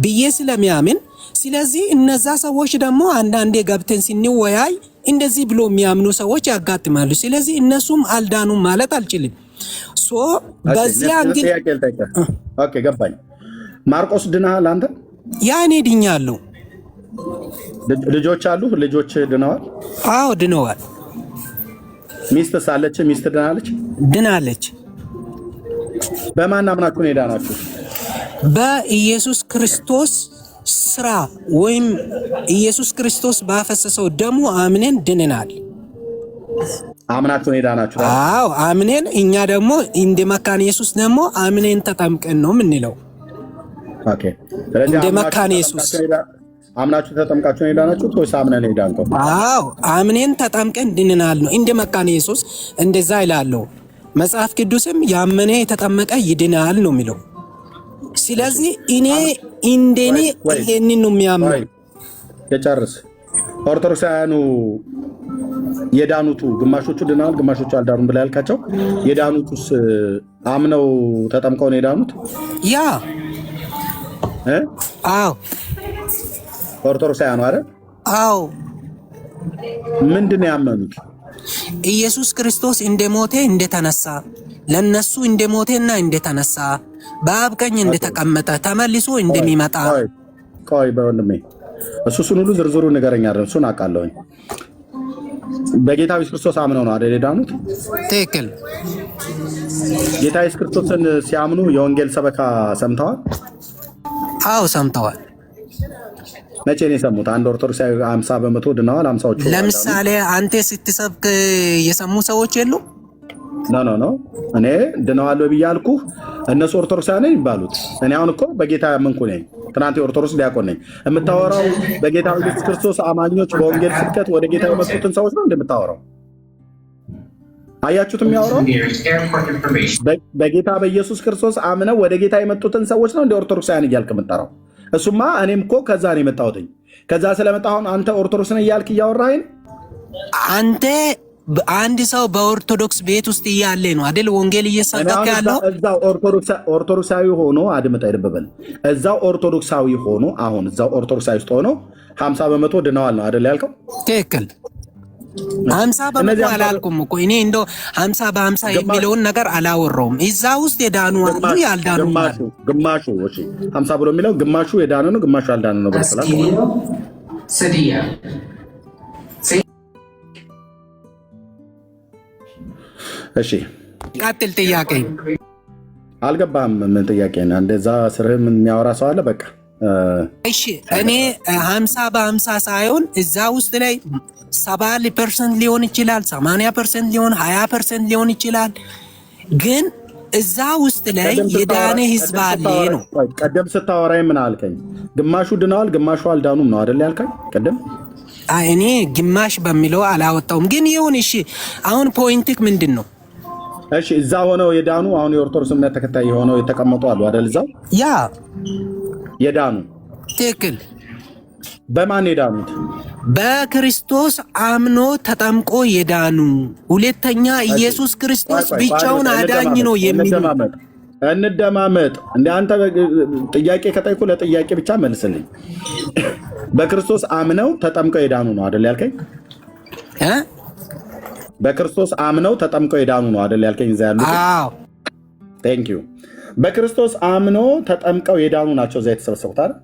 ብዬ ስለሚያምን፣ ስለዚህ እነዛ ሰዎች ደግሞ አንዳንዴ ገብተን ስንወያይ እንደዚህ ብሎ የሚያምኑ ሰዎች ያጋጥማሉ። ስለዚህ እነሱም አልዳኑም ማለት አልችልም። ሶ በዚያ ኦኬ ገባኝ። ማርቆስ ድናሃል አንተ? ያ እኔ ድኛለሁ። ልጆች አሉ? ልጆች ድነዋል? አዎ ድነዋል። ሚስት ሳለች? ሚስት ድናለች? ድናለች። በማን አምናችሁ ነው የዳናችሁ? በኢየሱስ ክርስቶስ ስራ ወይም ኢየሱስ ክርስቶስ ባፈሰሰው ደሙ አምነን ድነናል። አምናችሁ ነው የዳናችሁ? አዎ አምነን። እኛ ደግሞ እንደ መካነ ኢየሱስ ደግሞ አምነን ተጠምቀን ነው የምንለው። ኦኬ ስለዚህ እንደ መካነ ኢየሱስ አምናችሁ ተጠምቃችሁ ነው የዳናችሁት ወይስ አምነን ነው የዳንከው? አዎ አምነን ተጠምቀን ድነናል ነው እንደ መካነ ኢየሱስ እንደዛ ይላል መጽሐፍ ቅዱስም ያመነ የተጠመቀ ይድናል ነው የሚለው። ስለዚህ እኔ እንደኔ ይሄንን ነው የሚያምነው። የጨርስ ኦርቶዶክሳውያኑ የዳኑቱ ግማሾቹ ድናል ግማሾቹ አልዳኑም ብላ ያልካቸው የዳኑቱስ አምነው ተጠምቀው ነው የዳኑት? ያ አዎ ኦርቶዶክሳውያኑ አይደል? አዎ ምንድን ነው ያመኑት? ኢየሱስ ክርስቶስ እንደሞተ እንደተነሳ፣ ለነሱ እንደሞተና እንደተነሳ፣ በአብ ቀኝ እንደተቀመጠ፣ ተመልሶ እንደሚመጣ። ቆይ በወንድሜ እሱን ሁሉ ዝርዝሩ ንገረኝ አይደል? እሱን አውቃለሁኝ። በጌታ ኢየሱስ ክርስቶስ አምነው ነው አይደል የዳኑት? ትክክል። ጌታ ኢየሱስ ክርስቶስን ሲያምኑ የወንጌል ሰበካ ሰምተዋል? አዎ ሰምተዋል። መቼ ነው የሰሙት? አንድ ኦርቶዶክሳዊ 50 በመቶ ድነዋል፣ 50ዎቹ ለምሳሌ አንተ ስትሰብክ የሰሙ ሰዎች የሉ? ኖ እኔ ድነዋል ብያልኩ እነሱ ኦርቶዶክሳዊ ነኝ ይባሉት። እኔ አሁን እኮ በጌታ ያመንኩ ነኝ። ትናንት የኦርቶዶክስ ዲያቆን ነኝ። የምታወራው በጌታ ኢየሱስ ክርስቶስ አማኞች በወንጌል ስብከት ወደ ጌታ የመጡትን ሰዎች ነው እንደምታወራው። አያችሁት? የሚያወራው በጌታ በኢየሱስ ክርስቶስ አምነው ወደ ጌታ የመጡትን ሰዎች ነው እንደ ኦርቶዶክሳውያን እያልክ የምጠራው። እሱማ እኔም እኮ ከዛ ነው የመጣሁትኝ። ከዛ ስለመጣሁ አንተ ኦርቶዶክስ ነህ እያልክ እያወራኸኝ። አንተ አንድ ሰው በኦርቶዶክስ ቤት ውስጥ እያለ ነው አይደል ወንጌል እየሰበከ ያለው? እዛው ኦርቶዶክሳዊ ሆኖ አድምጣ ይደበበል። እዛው ኦርቶዶክሳዊ ሆኖ አሁን እዛው ኦርቶዶክሳዊ ውስጥ ሆኖ 50 በመቶ ድነዋል ነው አይደል ያልከው? ትክክል። 50 በመቶ አላልኩም እኮ እኔ እንደው 50 በ50 የሚለውን ነገር አላወራውም። እዛ ውስጥ የዳኑ አሉ፣ ያልዳኑ አሉ። ግማሹ እሺ 50 ብሎ የሚለው ግማሹ የዳነ ነው፣ ግማሹ ያልዳነ ነው ብለህ እሺ ቀጥል። ጥያቄ አልገባም። ምን ጥያቄ ነው? እንደዛ ስርህም የሚያወራ ሰው አለ። በቃ እሺ እኔ 50 በ50 ሳይሆን እዛ ውስጥ ላይ 70% ሊሆን ይችላል፣ 80% ሊሆን 20% ሊሆን ይችላል። ግን እዛ ውስጥ ላይ የዳነ ህዝብ አለ ነው። ቀደም ስታወራኝ ምን አልከኝ? ግማሹ ድነዋል፣ ግማሹ አልዳኑም ነው አይደል ያልከኝ ቀደም? እኔ ግማሽ በሚለው አላወጣውም። ግን ይሁን እሺ። አሁን ፖይንትክ ምንድን ነው? እሺ እዛ ሆነው የዳኑ አሁን የኦርቶዶክስ እምነት ተከታይ የሆነው የተቀመጡ አሉ አይደል? እዛው ያ የዳኑ ትክክል። በማን የዳኑት? በክርስቶስ አምኖ ተጠምቆ የዳኑ። ሁለተኛ ኢየሱስ ክርስቶስ ብቻውን አዳኝ ነው የሚሉ። እንደማመጥ እንደ አንተ ጥያቄ ከጠይቁ ለጥያቄ ብቻ መልስልኝ። በክርስቶስ አምነው ተጠምቀው የዳኑ ነው አይደል ያልከኝ? በክርስቶስ አምነው ተጠምቀው የዳኑ ነው አይደል ያልከኝ? እዛ ያሉት ቴንክ ዩ። በክርስቶስ አምኖ ተጠምቀው የዳኑ ናቸው እዛ የተሰበሰቡት አይደል?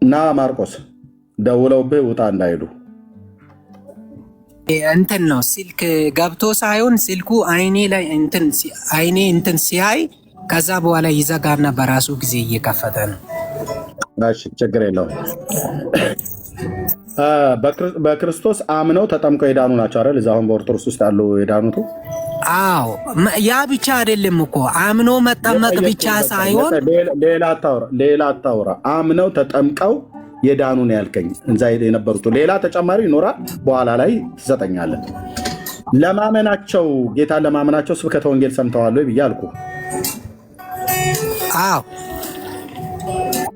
እና ማርቆስ ደውለውብህ ውጣ እንዳይሉ እንትን ነው ስልክ ገብቶ ሳይሆን ስልኩ አይኔ ላይ አይኔ እንትን ሲያይ ከዛ በኋላ ይዘጋና በራሱ ጊዜ እየከፈተ ነው። እሺ ችግር የለውም። በክርስቶስ አምነው ተጠምቀው የዳኑ ናቸው አይደል? እዛ አሁን በኦርቶዶክስ ውስጥ ያሉ የዳኑት። አዎ ያ ብቻ አይደለም እኮ አምኖ መጠመቅ ብቻ ሳይሆን ሌላ አታውራ። አምነው ተጠምቀው የዳኑ ነው ያልከኝ። እዛ የነበሩት ሌላ ተጨማሪ ይኖራል፣ በኋላ ላይ ትሰጠኛለን። ለማመናቸው ጌታን ለማመናቸው ስብከተ ወንጌል ሰምተዋል ወይ ብዬ አልኩ። አዎ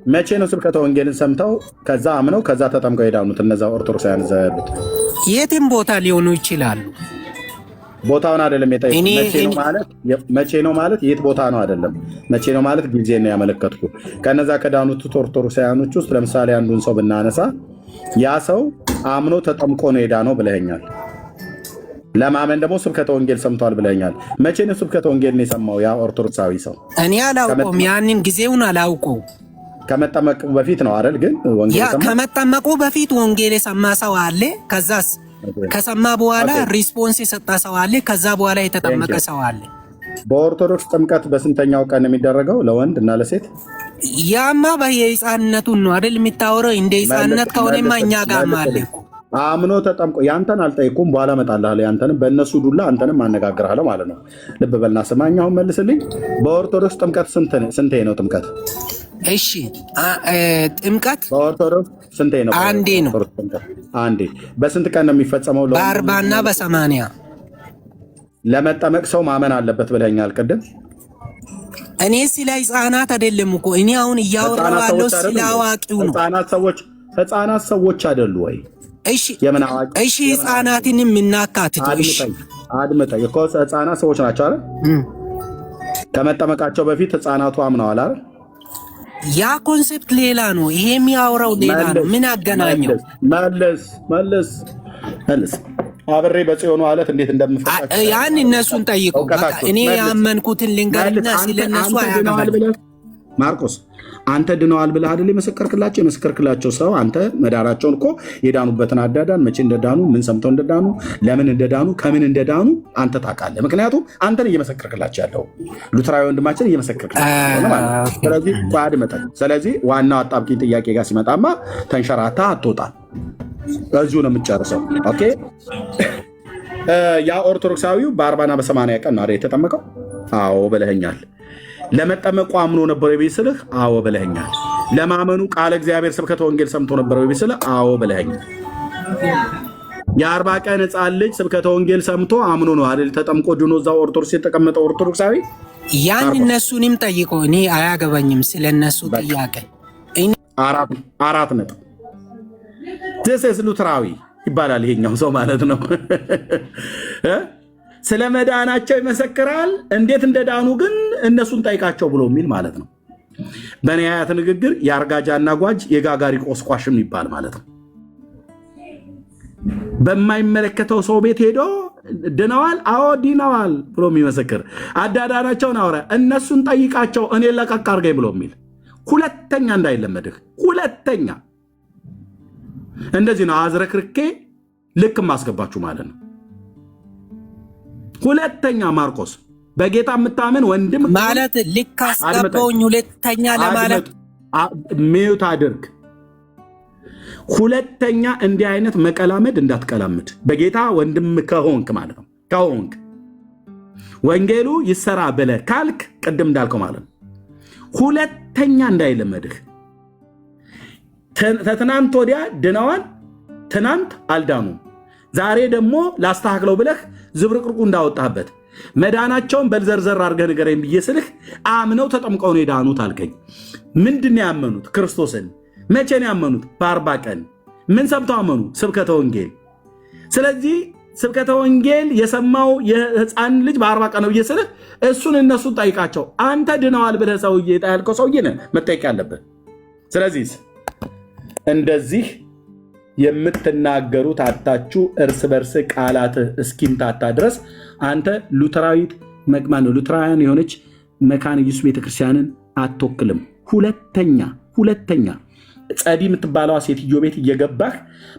መቼ ነው ስብከተ ወንጌልን ሰምተው ከዛ አምነው ከዛ ተጠምቀው የዳኑት? እነዛ ኦርቶዶክሳውያን እዛ ያሉት የትም ቦታ ሊሆኑ ይችላሉ። ቦታውን አይደለም የጠየቁት። መቼ ነው ማለት የት ቦታ ነው አይደለም። መቼ ነው ማለት ጊዜ ነው ያመለከትኩ። ከነዛ ከዳኑት ኦርቶዶክሳውያኖች ውስጥ ለምሳሌ አንዱን ሰው ብናነሳ ያ ሰው አምኖ ተጠምቆ ነው የዳነው ብለኸኛል። ለማመን ደግሞ ስብከተ ወንጌል ሰምቷል ብለኸኛል። መቼ ነው ስብከተ ወንጌል ነው የሰማው ያ ኦርቶዶክሳዊ ሰው? እኔ አላውቀውም፣ ያንን ጊዜውን አላውቀው። ከመጠመቁ በፊት ነው አይደል? ግን ከመጠመቁ በፊት ወንጌል የሰማ ሰው አለ። ከዛስ ከሰማ በኋላ ሪስፖንስ የሰጠ ሰው አለ። ከዛ በኋላ የተጠመቀ ሰው አለ። በኦርቶዶክስ ጥምቀት በስንተኛው ቀን የሚደረገው ለወንድ እና ለሴት? ያማ በየህፃንነቱን ነው አይደል የሚታወረው? እንደ ህፃንነት ከሆነማ እኛ ጋር አለ እኮ። አምኖ ተጠምቆ ያንተን አልጠይቁም፣ በኋላ እመጣልሃለሁ። ያንተንም በእነሱ ዱላ አንተንም አነጋግርሃለሁ ማለት ነው። ልብ በልና ስማኝ፣ አሁን መልስልኝ። በኦርቶዶክስ ጥምቀት ስንቴ ነው ጥምቀት? እሺ ጥምቀት በኦርቶዶክስ ስንቴ ነው? አንዴ ነው። አንዴ። በስንት ቀን ነው የሚፈጸመው? በ40 እና በ80። ለመጠመቅ ሰው ማመን አለበት ብለኛል ቅድም። እኔ ስለ ህፃናት አይደለም እኮ እኔ አሁን እያወራሁ ያለው ስለ አዋቂው ነው። ህፃናት ሰዎች አይደሉ ወይ? እሺ ህፃናትን የምናካትተው እሺ፣ አድምጠኝ እኮ ህፃናት ሰዎች ናቸው አይደል? ከመጠመቃቸው በፊት ህፃናቱ አምነዋል አይደል? ያ ኮንሴፕት ሌላ ነው፣ ይሄ የሚያወራው ሌላ ነው። ምን አገናኘው? መልስ። አብሬ በጽዮን ማለት እንዴት እንደምፈታቸው ያን እነሱን ጠይቀው። እኔ ያመንኩትን ልንገርና ስለነሱ አያገባኝም። ማርቆስ አንተ ድነዋል ብለህ አይደል የመሰከርክላቸው? የመሰከርክላቸው ሰው አንተ መዳናቸውን እኮ የዳኑበትን አዳዳን፣ መቼ እንደዳኑ፣ ምን ሰምተው እንደዳኑ፣ ለምን እንደዳኑ፣ ከምን እንደዳኑ አንተ ታውቃለህ። ምክንያቱም አንተን እየመሰከርክላቸው ያለው ሉትራዊ ወንድማችን እየመሰከርክላቸው ማለት ነው። ስለዚህ አድምጠኝ። ስለዚህ ዋናው አጣብቂኝ ጥያቄ ጋር ሲመጣማ ተንሸራታ አትወጣም፣ እዚሁ ነው የምትጨርሰው። ኦኬ ያ ኦርቶዶክሳዊው በ40 እና በ80 ቀን ነው የተጠመቀው? አዎ ብለኸኛል። ለመጠመቁ አምኖ ነበር ወይ ስልህ አዎ ብለኸኛል። ለማመኑ ቃለ እግዚአብሔር ስብከተ ወንጌል ሰምቶ ነበር ወይ ስልህ አዎ ብለኸኛል። የ40 ቀን ሕፃን ልጅ ስብከተ ወንጌል ሰምቶ አምኖ ነው አይደል ተጠምቆ ድኖ እዛው ኦርቶዶክስ የተቀመጠው ኦርቶዶክሳዊ? ያን እነሱንም ጠይቆ እኔ አያገባኝም ስለነሱ ጥያቄ። አራት ነጥብ። ቴሴስ ሉትራዊ ይባላል ይሄኛው ሰው ማለት ነው። ስለ መዳናቸው ይመሰክራል፣ እንዴት እንደዳኑ ግን እነሱን ጠይቃቸው ብሎ የሚል ማለት ነው። በእኔ አያት ንግግር የአርጋጃና ጓጅ የጋጋሪ ቆስቋሽም ይባል ማለት ነው። በማይመለከተው ሰው ቤት ሄዶ ድነዋል፣ አዎ ድነዋል ብሎ የሚመሰክር አዳዳናቸውን አውራ፣ እነሱን ጠይቃቸው እኔ ለቀቅ አድርገኝ ብሎ የሚል ሁለተኛ እንዳይለመድህ። ሁለተኛ እንደዚህ ነው አዝረክርኬ ልክ ማስገባችሁ ማለት ነው። ሁለተኛ ማርቆስ በጌታ የምታምን ወንድም ማለት ልክ አስገባውኝ ሁለተኛ ለማለት ሚዩት አድርግ። ሁለተኛ እንዲህ አይነት መቀላመድ እንዳትቀላምድ በጌታ ወንድም ከሆንክ ማለት ነው። ከሆንክ ወንጌሉ ይሰራ ብለህ ካልክ ቅድም እንዳልከው ማለት ነው። ሁለተኛ እንዳይለመድህ። ትናንት ወዲያ ድነዋል፣ ትናንት አልዳኑም፣ ዛሬ ደግሞ ላስተካክለው ብለህ ዝብርቅርቁ እንዳወጣህበት መዳናቸውን በልዘርዘር አድርገህ ንገረኝ ብዬ ስልህ አምነው ተጠምቀው ነው የዳኑት አልከኝ። ምንድን ነው ያመኑት? ክርስቶስን። መቼ ነው ያመኑት? በ40 ቀን። ምን ሰምተው አመኑ? ስብከተ ወንጌል። ስለዚህ ስብከተ ወንጌል የሰማው የህፃን ልጅ በ40 ቀን ነው ብዬ ስልህ እሱን እነሱን ጠይቃቸው። አንተ ድነዋል ብለህ ሰውዬ ያልከው ሰውዬ ነህ መጠየቅ ያለብህ። ስለዚህ እንደዚህ የምትናገሩት አታችሁ እርስ በርስ ቃላትህ እስኪምታታ ድረስ አንተ ሉተራዊት መቅማን ነው ሉተራውያን የሆነች መካነ ኢየሱስ ቤተክርስቲያንን አትወክልም። ሁለተኛ ጸዲ የምትባለዋ ሴትዮ ቤት እየገባህ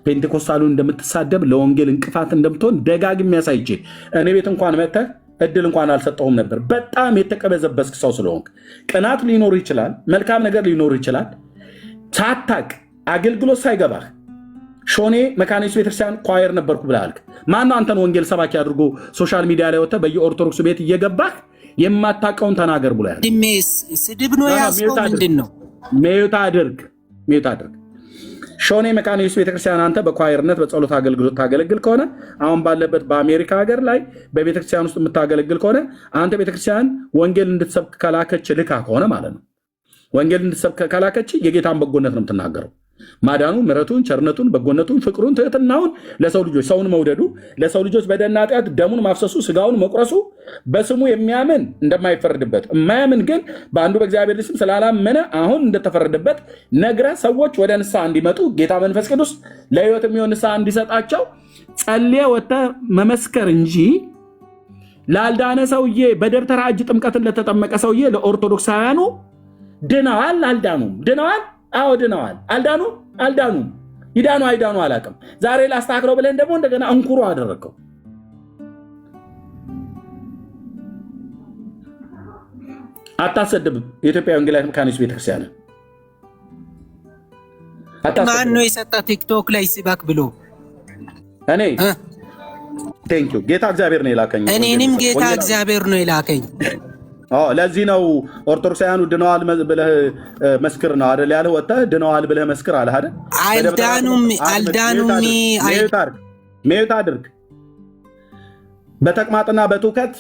ፔንቴኮስታሉን እንደምትሳደብ ለወንጌል እንቅፋት እንደምትሆን ደጋግሜ ያሳይቼ እኔ ቤት እንኳን መጥተህ እድል እንኳን አልሰጠሁም ነበር። በጣም የተቀበዘበስክ ሰው ስለሆንክ ቅናት ሊኖር ይችላል፣ መልካም ነገር ሊኖር ይችላል። ሳታቅ አገልግሎት ሳይገባህ ሾኔ መካነ ኢየሱስ ቤተክርስቲያን ኳየር ነበርኩ ብለሃል። ማነው አንተን ወንጌል ሰባኪ አድርጎ ሶሻል ሚዲያ ላይ ወጥተህ በየኦርቶዶክስ ቤት እየገባህ የማታውቀውን ተናገር ብሎ ያለ ስድብ ነው ያስቆም ምንድን ነው? ሚዩት አድርግ። ሾኔ መካነ ኢየሱስ ቤተክርስቲያን አንተ በኳየርነት በጸሎት አገልግሎት ታገለግል ከሆነ አሁን ባለበት በአሜሪካ ሀገር ላይ በቤተክርስቲያን ውስጥ የምታገለግል ከሆነ አንተ ቤተክርስቲያን ወንጌል እንድትሰብክ ከላከች ልካ ከሆነ ማለት ነው። ወንጌል እንድትሰብክ ከላከች የጌታን በጎነት ነው የምትናገረው። ማዳኑ፣ ምሕረቱን፣ ቸርነቱን፣ በጎነቱን፣ ፍቅሩን፣ ትህትናውን ለሰው ልጆች ሰውን መውደዱ ለሰው ልጆች በደልና ኃጢአት ደሙን ማፍሰሱ ስጋውን መቁረሱ በስሙ የሚያምን እንደማይፈረድበት የማያምን ግን በአንዱ በእግዚአብሔር ስም ስላላመነ አሁን እንደተፈረደበት ነግረ ሰዎች ወደ ንስሐ እንዲመጡ ጌታ መንፈስ ቅዱስ ለሕይወት የሚሆን ንስሐ እንዲሰጣቸው ጸልየ ወጥተህ መመስከር እንጂ ላልዳነ ሰውዬ በደብተራ እጅ ጥምቀትን ለተጠመቀ ሰውዬ ለኦርቶዶክሳውያኑ ድነዋል አልዳኑም፣ ድነዋል አዎ ድነዋል፣ አልዳኑም፣ ይዳኑ አይዳኑ አላውቅም። ዛሬ ላስተካክለው ብለን ደግሞ እንደገና እንኩሮ አደረገው። አታሰድብ። የኢትዮጵያ ወንጌላዊት መካነ ኢየሱስ ቤተክርስቲያን ማን ነው የሰጠ ቲክቶክ ላይ ሲባክ ብሎ? እኔ ቴንኪው ጌታ እግዚአብሔር ነው የላከኝ። እኔንም ጌታ እግዚአብሔር ነው የላከኝ። ለዚህ ነው ኦርቶዶክሳውያኑ ድነዋል ብለህ መስክር ነው አይደል ያለህ። ወጥተህ ድነዋል ብለህ መስክር አለህ አይደል? አልዳኑም። ሚዩት አድርግ። በተቅማጥና በትውከት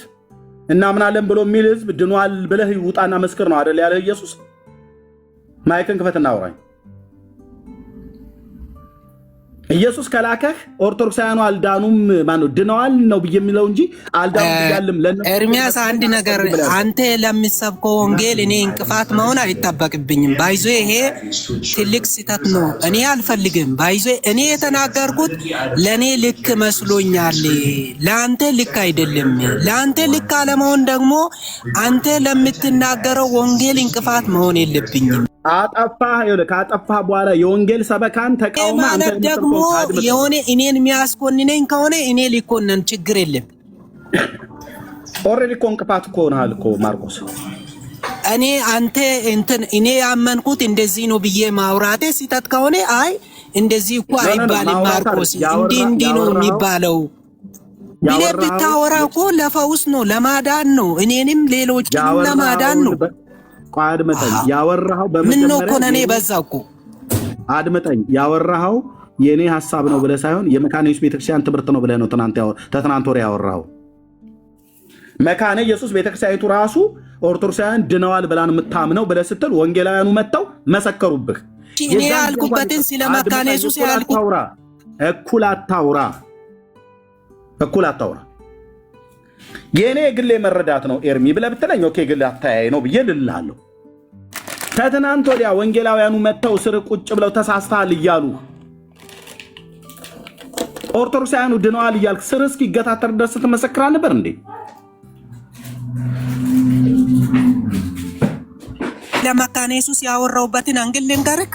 እናምናለን ብሎ የሚል ህዝብ ድኗል ብለህ ውጣና መስክር ነው አይደል ያለህ ኢየሱስ። ማይክን ክፈትና አውራኝ። ኢየሱስ ከላከህ ኦርቶዶክሳውያኑ አልዳኑም ማነው ድነዋል ነው ብዬ የሚለው እንጂ አልዳኑም ብያልም። ኤርሚያስ አንድ ነገር አንተ ለምትሰብከው ወንጌል እኔ እንቅፋት መሆን አይጠበቅብኝም። ባይዞ ይሄ ትልቅ ስህተት ነው። እኔ አልፈልግም። ባይዞ እኔ የተናገርኩት ለእኔ ልክ መስሎኛል፣ ለአንተ ልክ አይደለም። ለአንተ ልክ አለመሆን ደግሞ አንተ ለምትናገረው ወንጌል እንቅፋት መሆን የለብኝም። ካጠፋህ በኋላ የወንጌል ሰበካን ተቃውማ ማለት ደግሞ የሆነ እኔን የሚያስኮንነኝ ከሆነ እኔ ሊኮነን ችግር የለም። ኦልሬዲ እኮ እንቅፋት እኮ ሆነሃል እኮ ማርቆስ። እኔ አንተ እንትን እኔ ያመንኩት እንደዚህ ነው ብዬ ማውራቴ ስህተት ከሆነ አይ እንደዚህ እኮ አይባልም ማርቆስ እንዲህ ነው የሚባለው ብለህ ብታወራ እኮ ለፈውስ ነው ለማዳን ነው እኔንም ሌሎችንም ለማዳን ነው። አድመጠኝ። ያወራኸው ምን ነው እኮ ነኔ በዛው እኮ አድመጠኝ። ያወራኸው የኔ ሐሳብ ነው ብለህ ሳይሆን የመካነ ኢየሱስ ቤተክርስቲያን ትምህርት ነው ብለህ ነው ተትናንት ወር ያወራኸው። መካነ ኢየሱስ ቤተክርስቲያኒቱ ራሱ ኦርቶዶክሳውያን ድነዋል ብላን የምታምነው ብለህ ስትል ወንጌላውያኑ መጥተው መሰከሩብህ። እኔ ያልኩበትን ስለ መካነ ኢየሱስ ያልኩት እኩል አታውራ። የኔ ግሌ መረዳት ነው ኤርሚ ብለህ ብትለኝ ኦኬ ግሌ አታያይ ነው ብዬ ልልሃለሁ። ከትናንት ወዲያ ወንጌላውያኑ መጥተው ስር ቁጭ ብለው ተሳስተሃል እያሉ ኦርቶዶክሳውያኑ ድነዋል እያልክ ስር እስኪገታተር ድረስ ስትመሰክር አልነበር እንዴ? ለመካነ ኢየሱስ ያወራሁበትን አንግል ልንገርክ።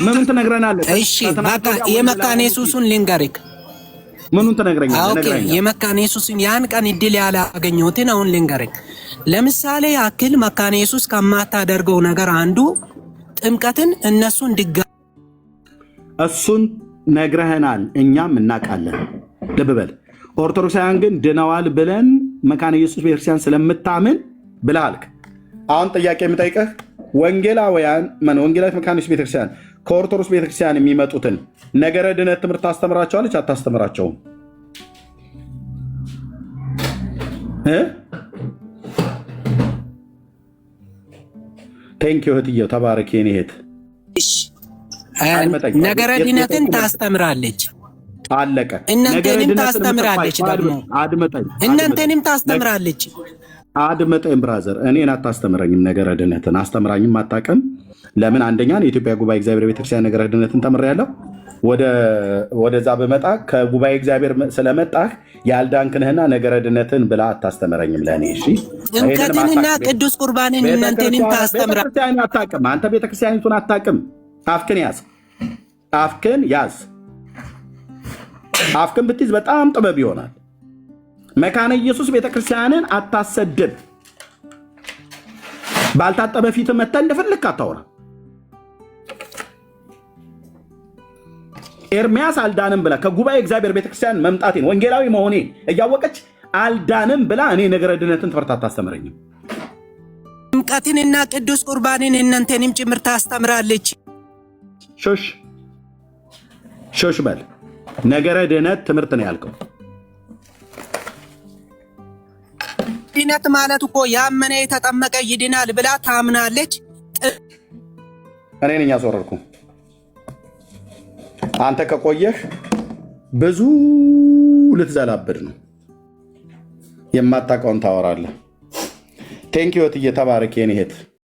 ምኑን ትነግረናለህ? እሺ በቃ የመካነ ኢየሱስን ልንገርክ። ምኑን ትነግረኛለህ? የመካነ ኢየሱስን ያን ቀን እድል ያላገኘሁትን አሁን ልንገርህ። ለምሳሌ ያክል መካነ ኢየሱስ ከማታደርገው ነገር አንዱ ጥምቀትን እነሱን እሱን ነግረህናል፣ እኛም እናውቃለን። ልብ በል። ኦርቶዶክሳውያን ግን ድነዋል ብለን መካነ ኢየሱስ ቤተክርስቲያን ስለምታምን ብለሃልክ። አሁን ጥያቄ የምጠይቀህ ወንጌላዊት መካነ ኢየሱስ ቤተክርስቲያን ከኦርቶዶክስ ቤተክርስቲያን የሚመጡትን ነገረ ድነት ትምህርት ታስተምራቸዋለች? አታስተምራቸውም? ቴንኪው እህትዬው፣ ተባረክ የኔ እህት። ነገረ ድነትን ታስተምራለች። አለቀ። እናንተንም ታስተምራለች። ደግሞ እናንተንም ታስተምራለች። አድመጠኝ ብራዘር፣ እኔን አታስተምረኝም። ነገረ ድነትን አስተምራኝም አታውቅም። ለምን? አንደኛ የኢትዮጵያ ጉባኤ እግዚአብሔር ቤተክርስቲያን ነገረ ድነትን ተምሬያለሁ። ወደዛ በመጣ ከጉባኤ እግዚአብሔር ስለመጣህ ያልዳንክንህና ነገረ ድነትን ብላ አታስተምረኝም ለእኔ። እሺ፣ ጥምቀትንና ቅዱስ ቁርባንን እናንተንም ታስተምራለች። አታውቅም። አንተ ቤተክርስቲያኒቱን አታውቅም። አፍክን ያዝ፣ አፍክን ያዝ። አፍክን ብትይዝ በጣም ጥበብ ይሆናል። መካነ ኢየሱስ ቤተክርስቲያንን አታሰድብ። ባልታጠበ ፊት መተህ እንደፈለክ አታወራ። ኤርሚያስ አልዳንም ብላ ከጉባኤ እግዚአብሔር ቤተክርስቲያን መምጣቴን ወንጌላዊ መሆኔን እያወቀች አልዳንም ብላ እኔ ነገረ ድነትን ትምህርት አታስተምረኝም። ጥምቀትንና ቅዱስ ቁርባንን እናንተንም ጭምር ታስተምራለች። ሾሽ በል። ነገረ ድነት ትምህርት ነው ያልከው። ድነት ማለት እኮ ያመነ የተጠመቀ ይድናል ብላ ታምናለች። እኔ ነኝ ያስወረድኩ። አንተ ከቆየህ ብዙ ልትዘላብድ ነው። የማታውቀውን ታወራለህ። ቴንኪዮት እየተባረክ የኔ እህት